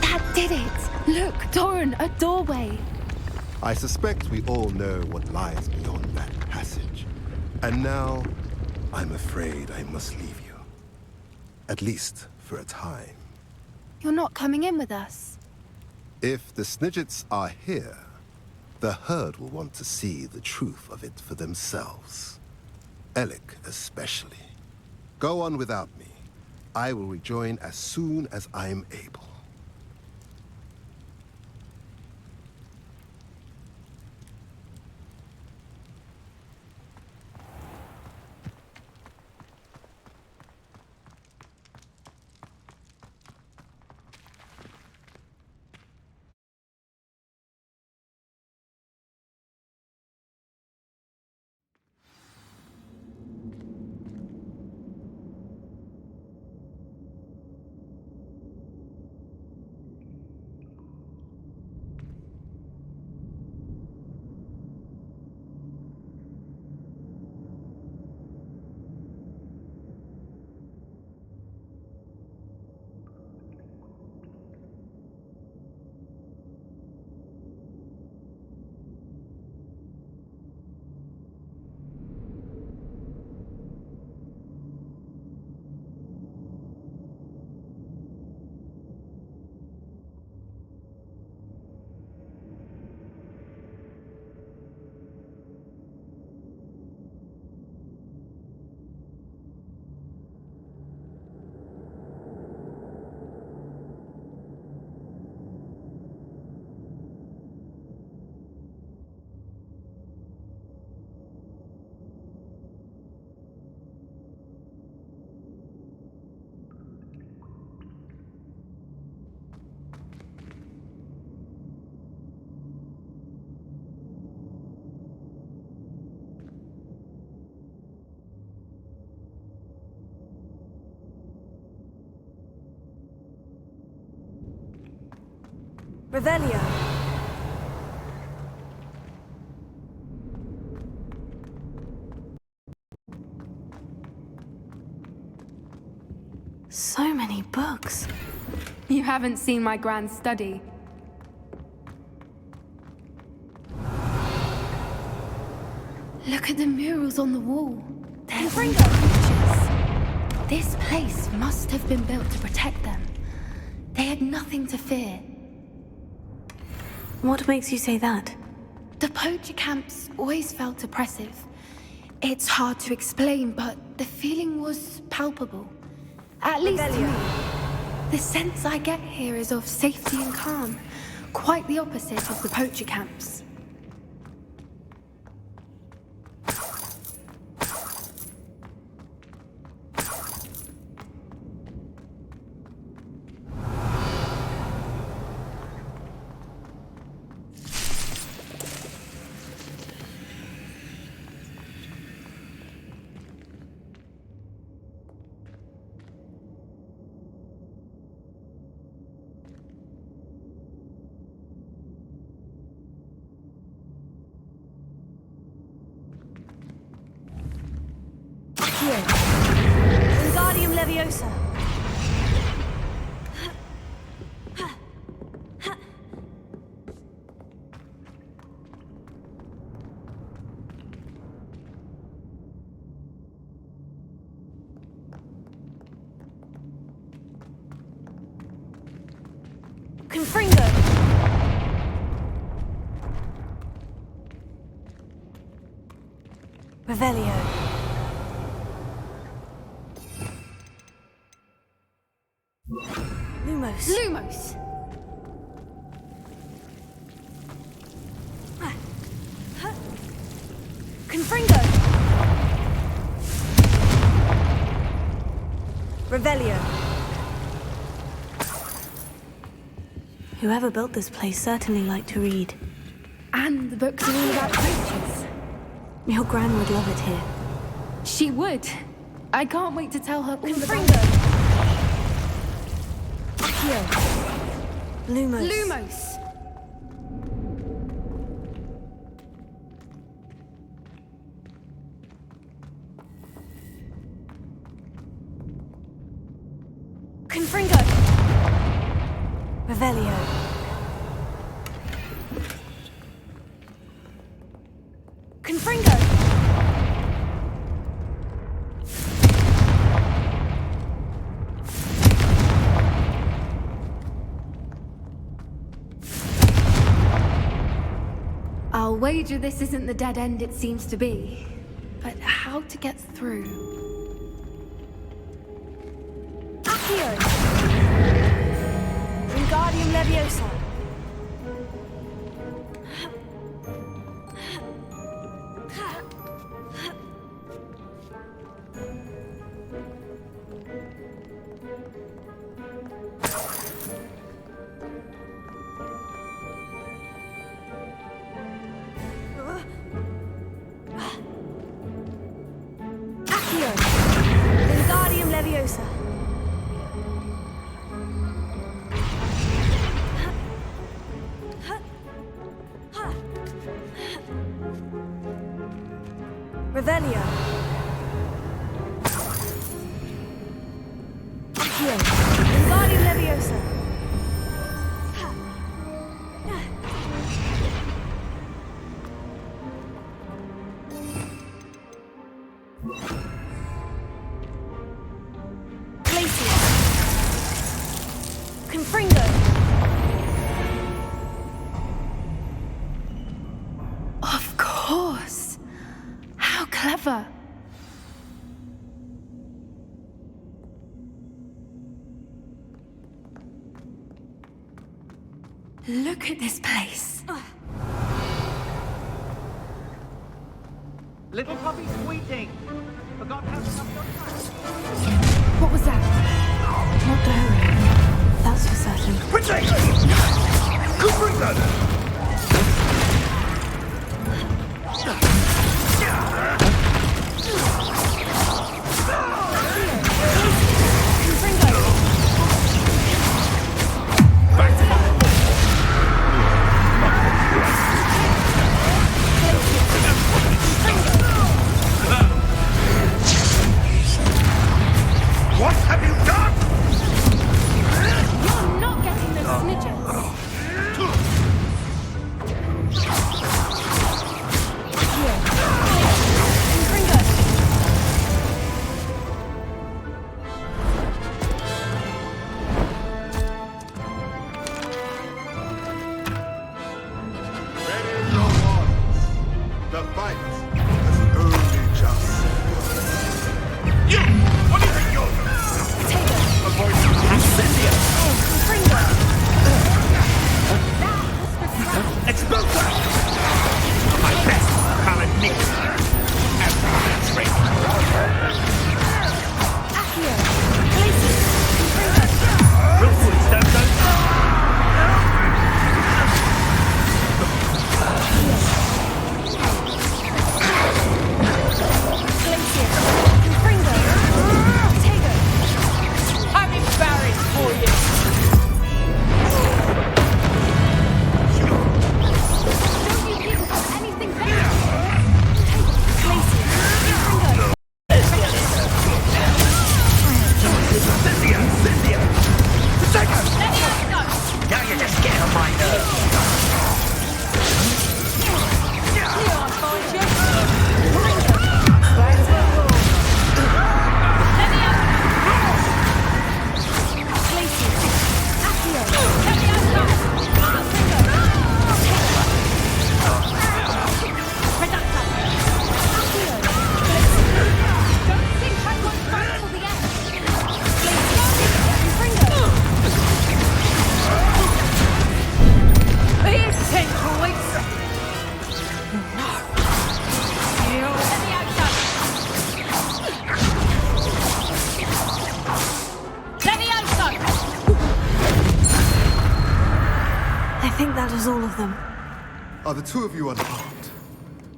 That did it! Look, Dorran, a doorway! I suspect we all know what lies beyond that passage. And now, I'm afraid I must leave you. At least for a time. You're not coming in with us? If the Snidgets are here, the herd will want to see the truth of it for themselves. Alec especially. Go on without me. I will rejoin as soon as I'm able. Revelio. So many books. You haven't seen my grand study. Look at the murals on the wall. They're creatures. This place must have been built to protect them. They had nothing to fear. What makes you say that? The poacher camps always felt oppressive. It's hard to explain, but the feeling was palpable. At least to me. The sense I get here is of safety and calm. Quite the opposite of the poacher camps. Wingardium Leviosa. Confringo. Revelio. Lumos. Lumos! Confringo. Revelio. Whoever built this place certainly liked to read. And the books are all about creatures. Your gran would love it here. She would. I can't wait to tell her all about Lumos. Lumos! Confringo. Revelio. Confringo. I'll wager this isn't the dead end it seems to be. But how to get through? Accio. Wingardium Leviosa. Wingardium Leviosa. Revelio. Wingardium Leviosa. Confringo. Of course. How clever. Look at this place. Little puppy squeaking. Forgot how to stop your tracks. What was that? Not Dorran. That's for certain. The fight has only just begun. You! What do you think you're doing? Take it. Avoid Incendia! Exploder! My best pallet mixer. And that's right. Accio. Places. Rookwood, don't go. I'm embarrassed for you. Don't you think there's anything better? Now you're just getting on my nerves. I think that is all of them. Are the two of you unharmed?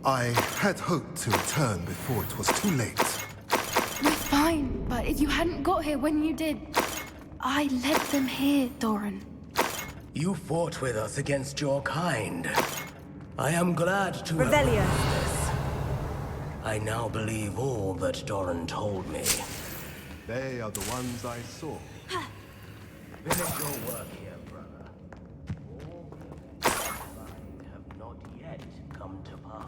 I had hoped to return before it was too late. We're fine, but if you hadn't got here when you did, I led them here, Dorran. You fought with us against your kind. I am glad to Revelio. have this. I now believe all that Dorran told me. They are the ones I saw. Finish your work here, brother. All the have not yet come to pass.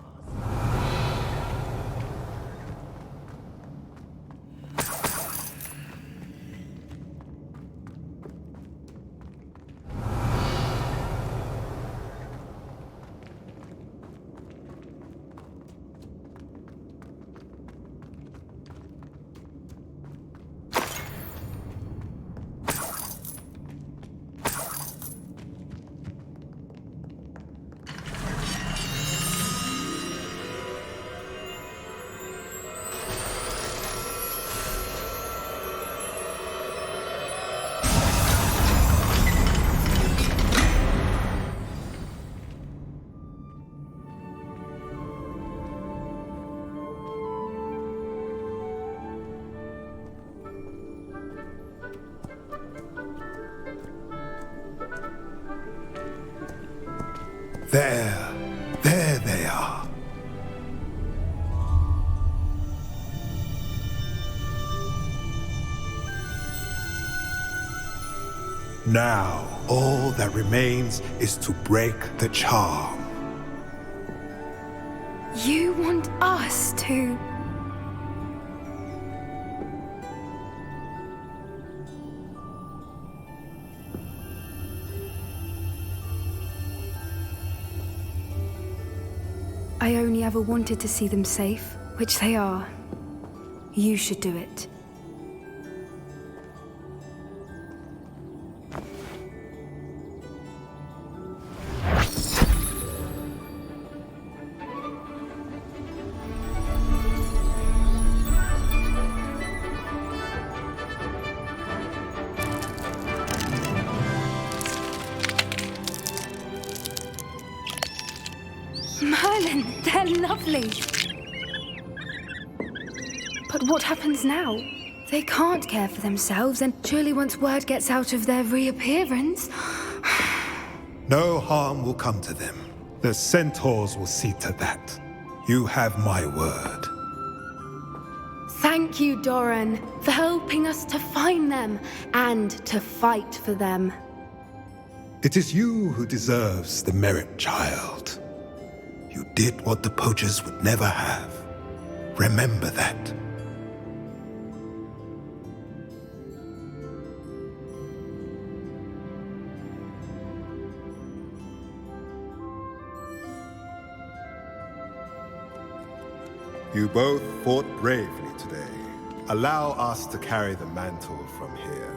There they are. Now, all that remains is to break the charm. You want us to... I only ever wanted to see them safe, which they are. You should do it. Merlin, they're lovely. But what happens now? They can't care for themselves, and surely once word gets out of their reappearance... No harm will come to them. The centaurs will see to that. You have my word. Thank you, Dorran, for helping us to find them and to fight for them. It is you who deserves the merit, child. You did what the poachers would never have. Remember that. You both fought bravely today. Allow us to carry the mantle from here.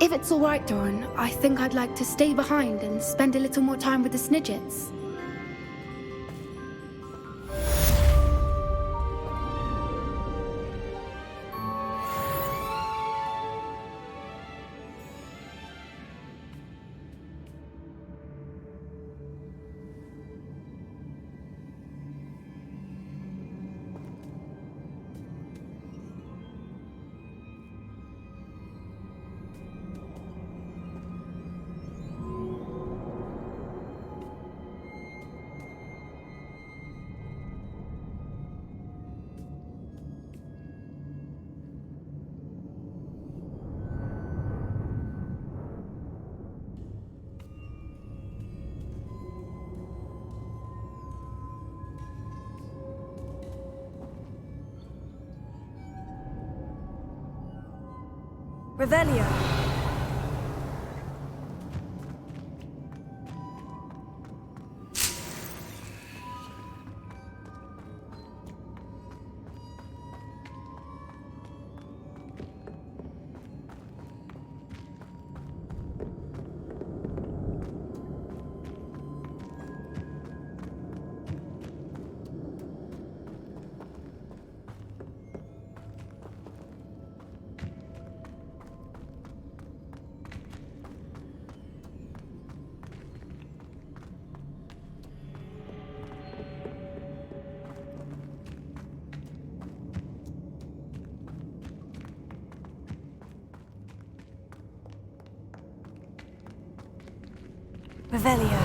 If it's all right, Dorran, I think I'd like to stay behind and spend a little more time with the Snidgets. Revelio. Revelio.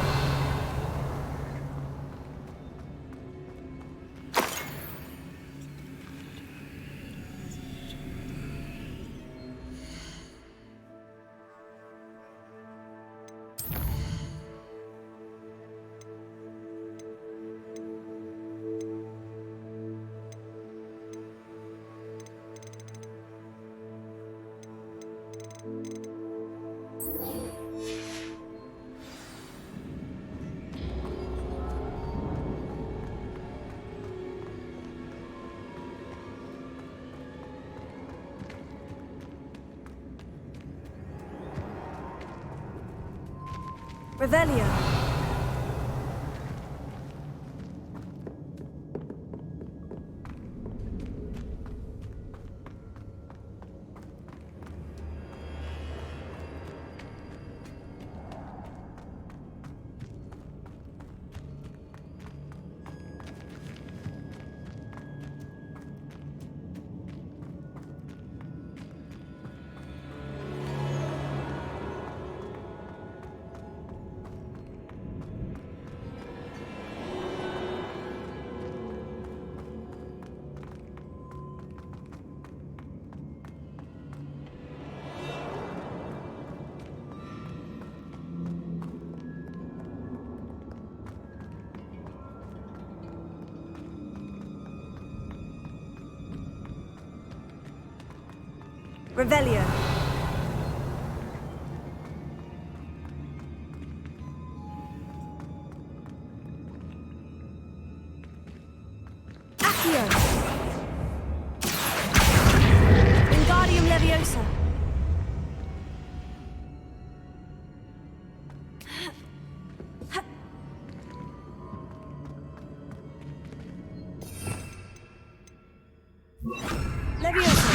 Revelio. Revelio. Accio. Wingardium Leviosa. Leviosa.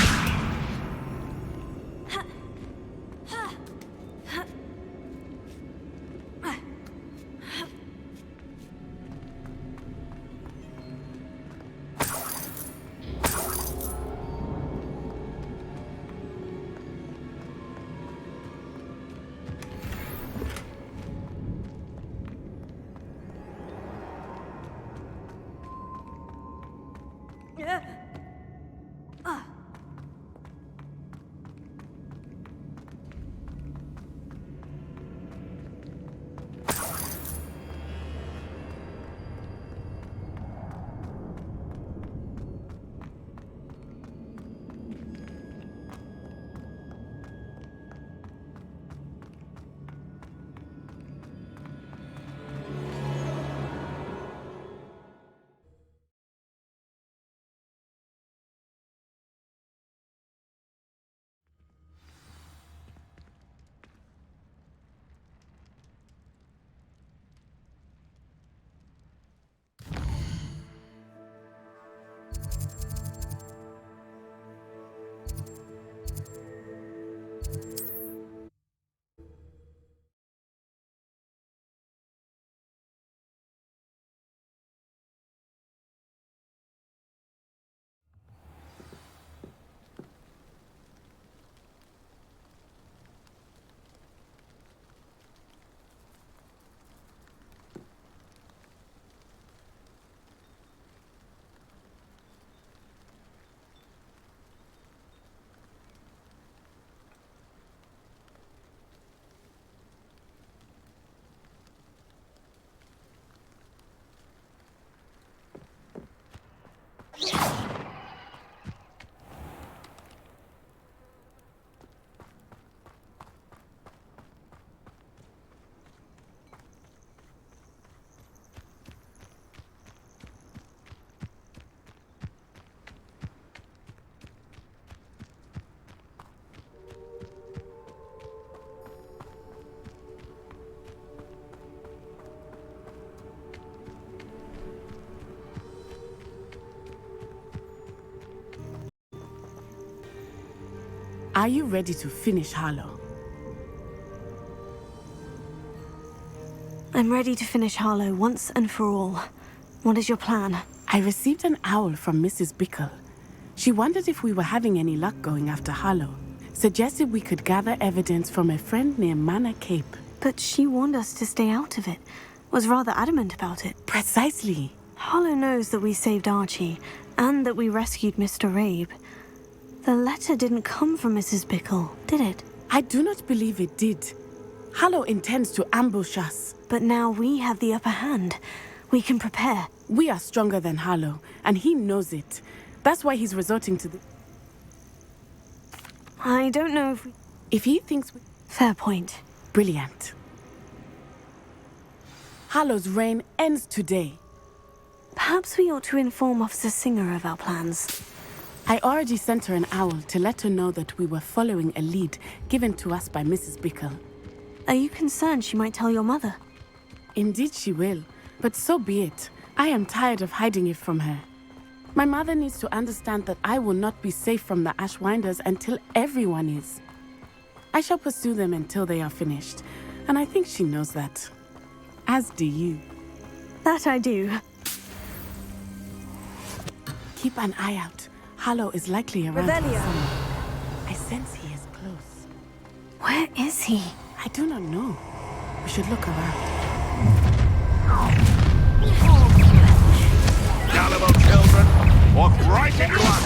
Are you ready to finish Harlow? I'm ready to finish Harlow once and for all. What is your plan? I received an owl from Mrs. Bickle. She wondered if we were having any luck going after Harlow. Suggested we could gather evidence from a friend near Manor Cape. But she warned us to stay out of it. Was rather adamant about it. Precisely. Harlow knows that we saved Archie, and that we rescued Mr. Rabe. The letter didn't come from Mrs. Bickle, did it? I do not believe it did. Harlow intends to ambush us. But now we have the upper hand. We can prepare. We are stronger than Harlow, and he knows it. That's why he's resorting to the... I don't know if we... If he thinks we... Fair point. Brilliant. Harlow's reign ends today. Perhaps we ought to inform Officer Singer of our plans. I already sent her an owl to let her know that we were following a lead given to us by Mrs. Bickle. Are you concerned she might tell your mother? Indeed she will, but so be it. I am tired of hiding it from her. My mother needs to understand that I will not be safe from the Ashwinders until everyone is. I shall pursue them until they are finished, and I think she knows that. As do you. That I do. Keep an eye out. Harlow is likely around. I sense he is close. Where is he? I do not know. We should look around. Gullible children, walk right into us.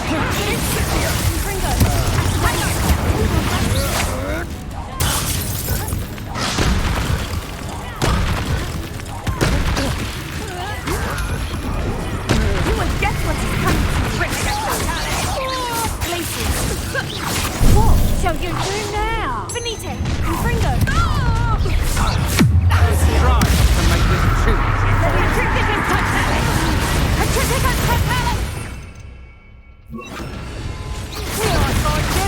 You will get what is coming to you. What shall you do now? Finite, Confringo. Try to make this too easy. Let me trick it and touch that. A trick and touch that. Here I find you.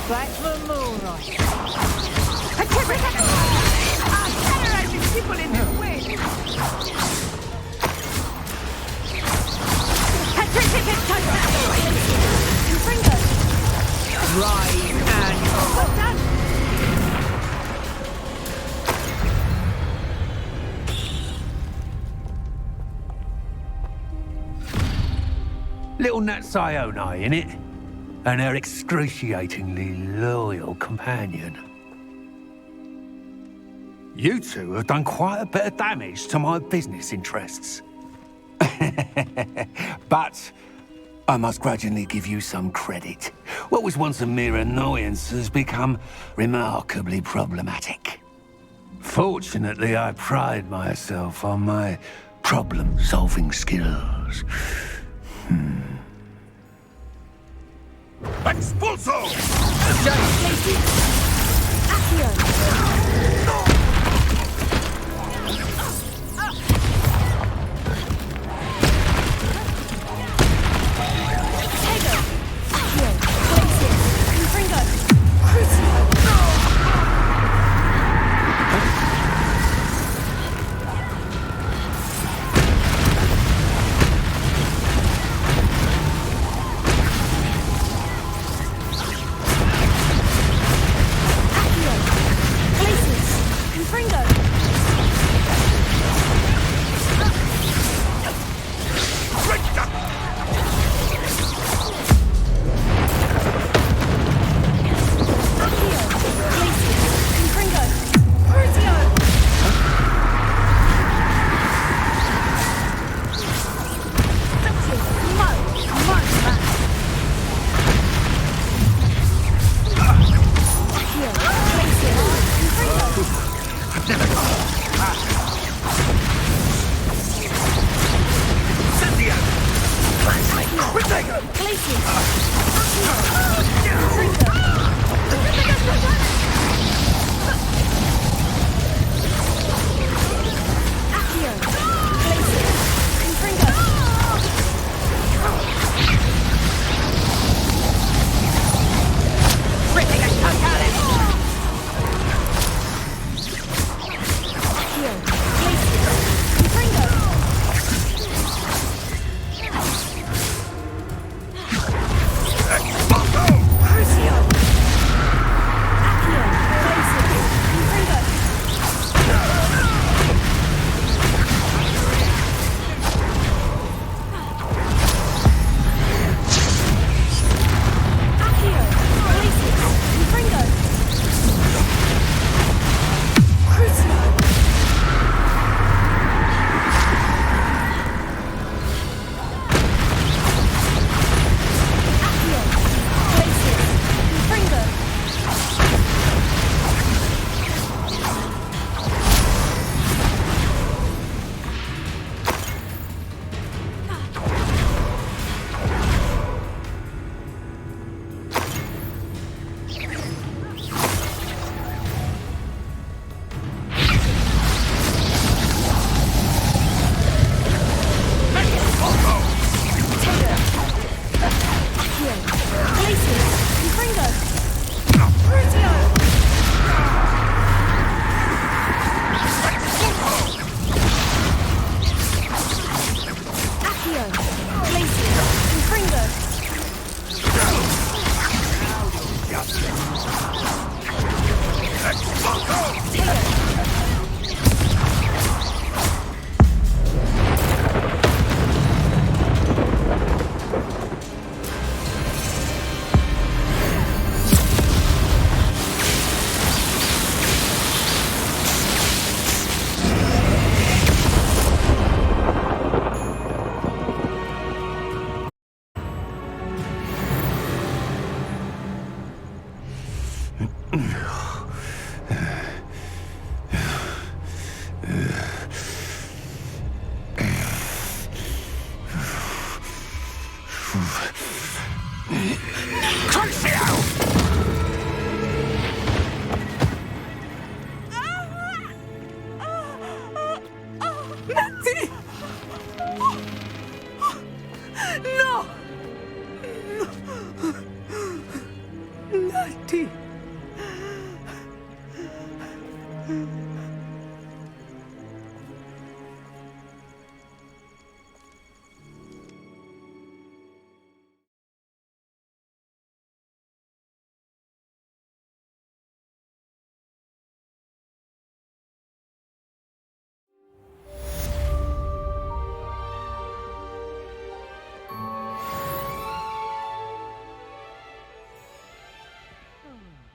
Back the moonlight. I'm terrorizing people in this way. Right and What's that? Little Nat Sione, innit? And her excruciatingly loyal companion. You two have done quite a bit of damage to my business interests. But I must grudgingly give you some credit. What was once a mere annoyance has become remarkably problematic. Fortunately, I pride myself on my problem-solving skills. Expulso! Natty! No! Natty!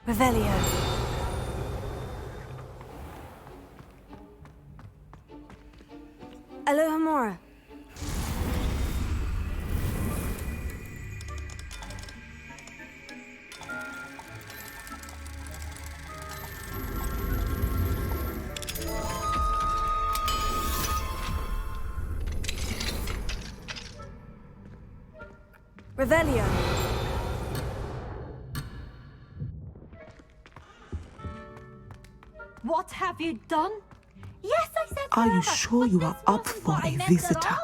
Revelio. Aloha Mora. Revelio. What have you done? Yes, I said Are you forever, sure you are up for a visitor?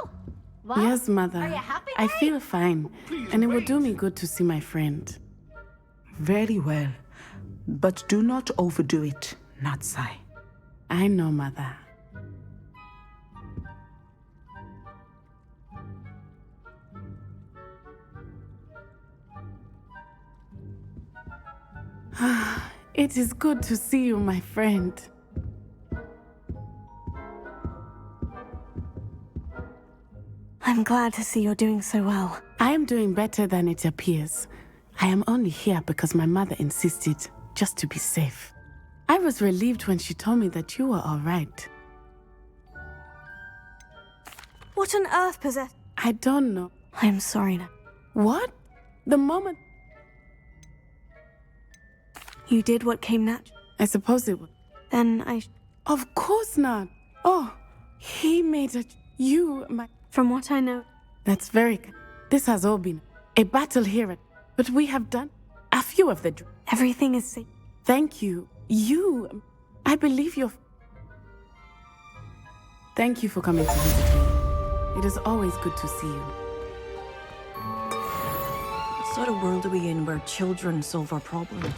Yes, Mother. Are you happy I now? feel fine, and it would do me good to see my friend. Very well. But do not overdo it, Natsai. I know, Mother. It is good to see you, my friend. I'm glad to see you're doing so well. I am doing better than it appears. I am only here because my mother insisted, just to be safe. I was relieved when she told me that you were all right. What on earth possessed? I don't know. I'm sorry now. What? The moment... You did what came natural. I suppose it would. Then I... Of course not. Oh, he made it. You, my... From what I know... That's very good. This has all been a battle here, but we have done a few of the... Everything is safe. Thank you. You... I believe you're... Thank you for coming to visit me. It is always good to see you. What sort of world are we in where children solve our problems?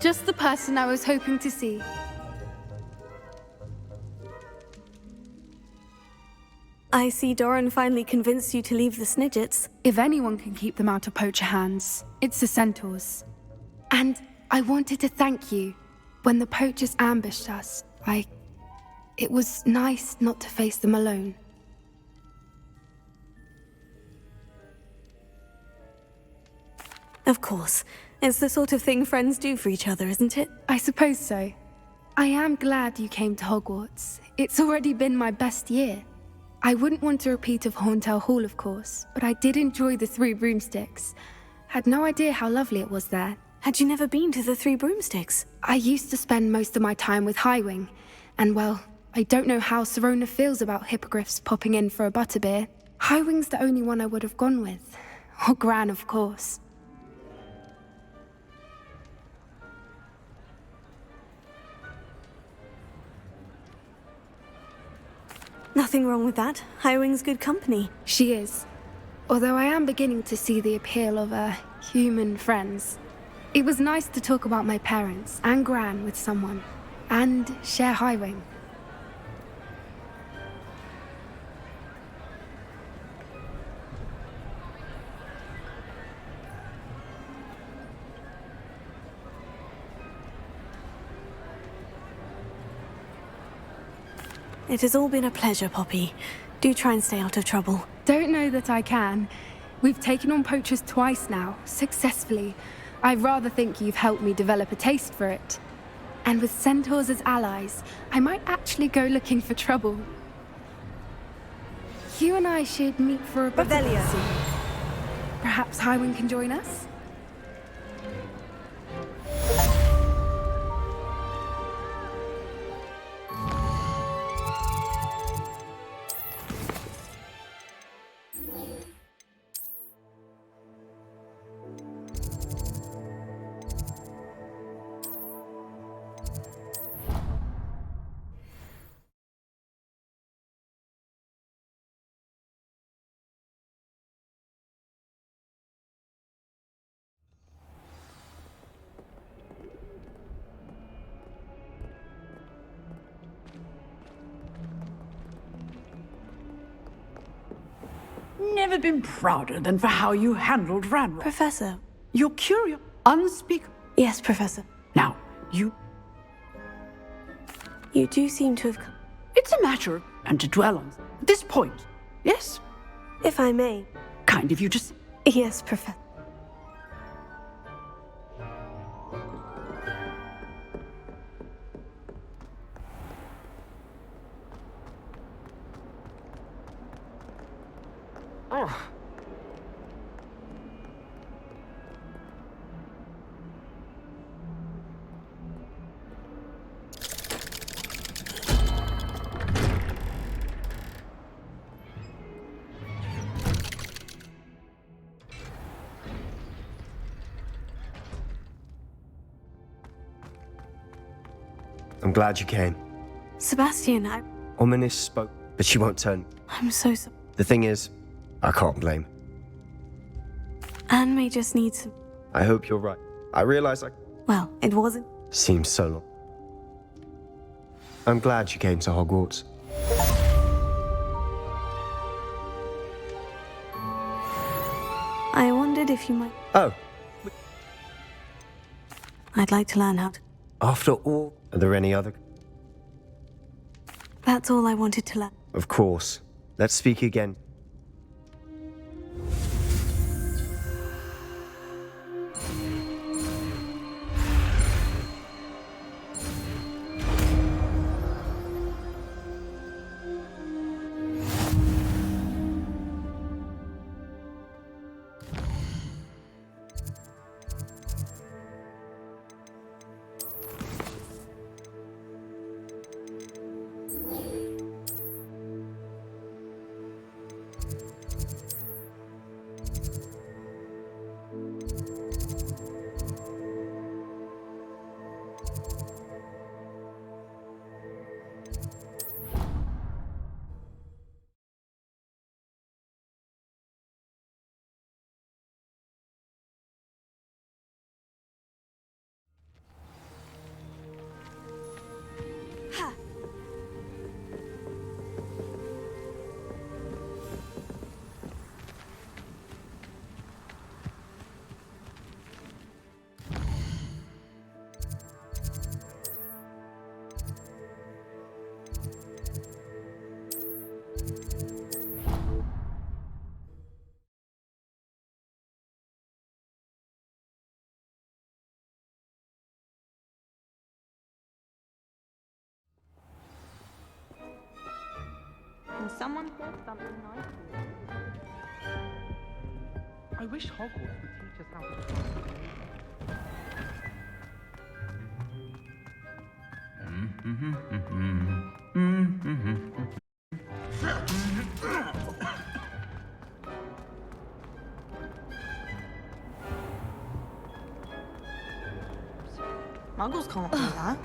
Just the person I was hoping to see. I see Dorran finally convinced you to leave the Snidgets. If anyone can keep them out of poacher hands, it's the centaurs. And I wanted to thank you. When the poachers ambushed us, it was nice not to face them alone. Of course. It's the sort of thing friends do for each other, isn't it? I suppose so. I am glad you came to Hogwarts. It's already been my best year. I wouldn't want a repeat of Horntail Hall, of course, but I did enjoy the Three Broomsticks. Had no idea how lovely it was there. Had you never been to the Three Broomsticks? I used to spend most of my time with Highwing, and well, I don't know how Serona feels about hippogriffs popping in for a butterbeer. Highwing's the only one I would have gone with. Or Gran, of course. Nothing wrong with that. Highwing's good company. She is. Although I am beginning to see the appeal of human friends. It was nice to talk about my parents and Gran with someone, and share Highwing. It has all been a pleasure, Poppy. Do try and stay out of trouble. Don't know that I can. We've taken on poachers twice now, successfully. I rather think you've helped me develop a taste for it. And with centaurs as allies, I might actually go looking for trouble. You and I should meet for a battle soon. Perhaps Highwing can join us? Never been prouder than for how you handled Ranrok. Professor. You're curious, unspeakable. Yes, Professor. Now, you do seem to have come. It's a matter, and to dwell on at this point, yes? If I may. Kind of you just... Yes, Professor. Oh. I'm glad you came. Sebastian, Ominous spoke, but she won't turn. I'm so sorry. The thing is, I can't blame. Anne may just need some... I hope you're right. I realize Well, it wasn't. Seems so long. I'm glad you came to Hogwarts. I wondered if you might... Oh. I'd like to learn how to... After all, are there any other? That's all I wanted to learn. Of course. Let's speak again. Can someone get something nice? I wish Hogwarts would teach us how to... Muggles can't do that.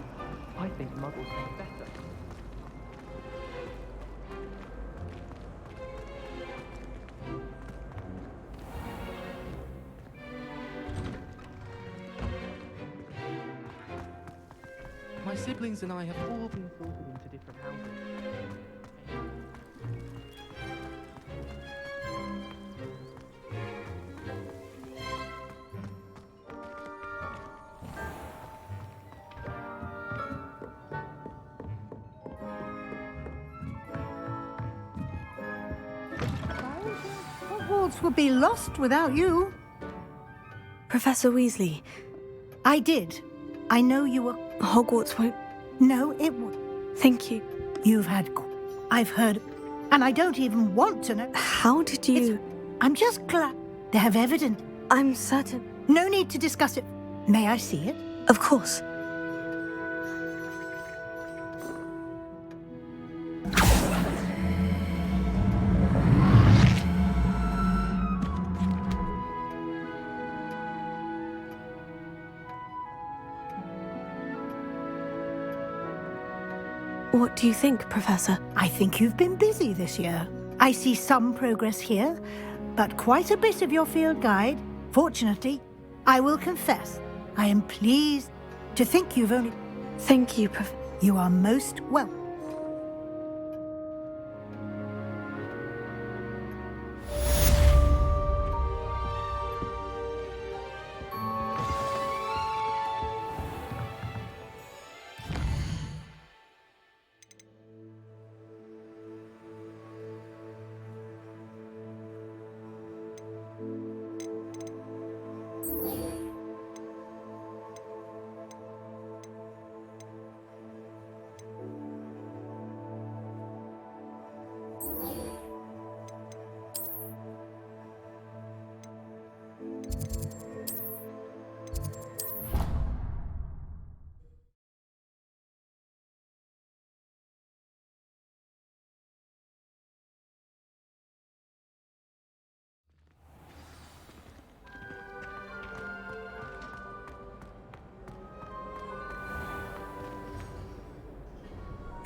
I think Muggles are better. siblings and I have all been sorted into different houses. Hogwarts would be lost without you. Professor Weasley. I did. I know you were... Hogwarts won't... No, it would. Thank you. You've had... I've heard... And I don't even want to know... How did you... I'm just glad they have evidence. I'm certain... No need to discuss it. May I see it? Of course. What do you think, Professor? I think you've been busy this year. I see some progress here, but quite a bit of your field guide. Fortunately, I will confess, I am pleased to think you've only... Thank you, Professor. You are most welcome.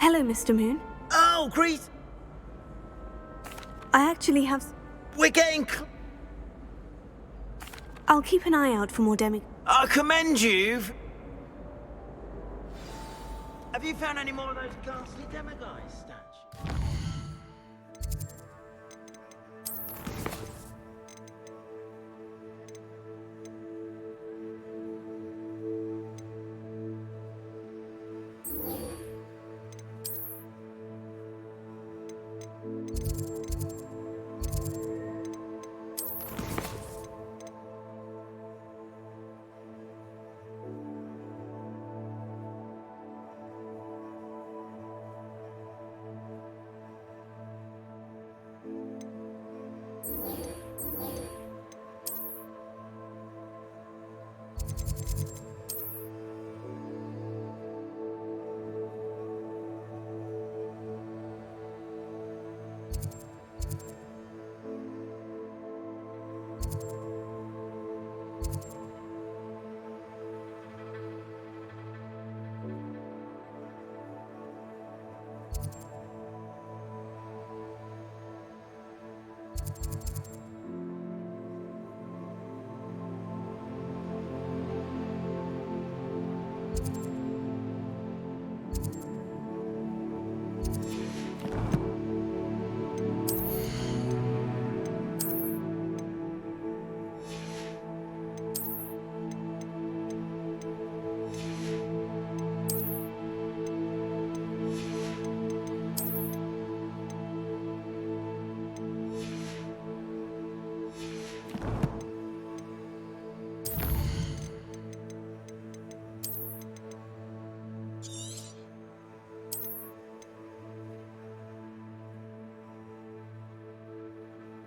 Hello, Mr. Moon. Oh, Grease! I actually have... We're getting... I'll keep an eye out for more I commend you. Have you found any more of those ghastly demagogues?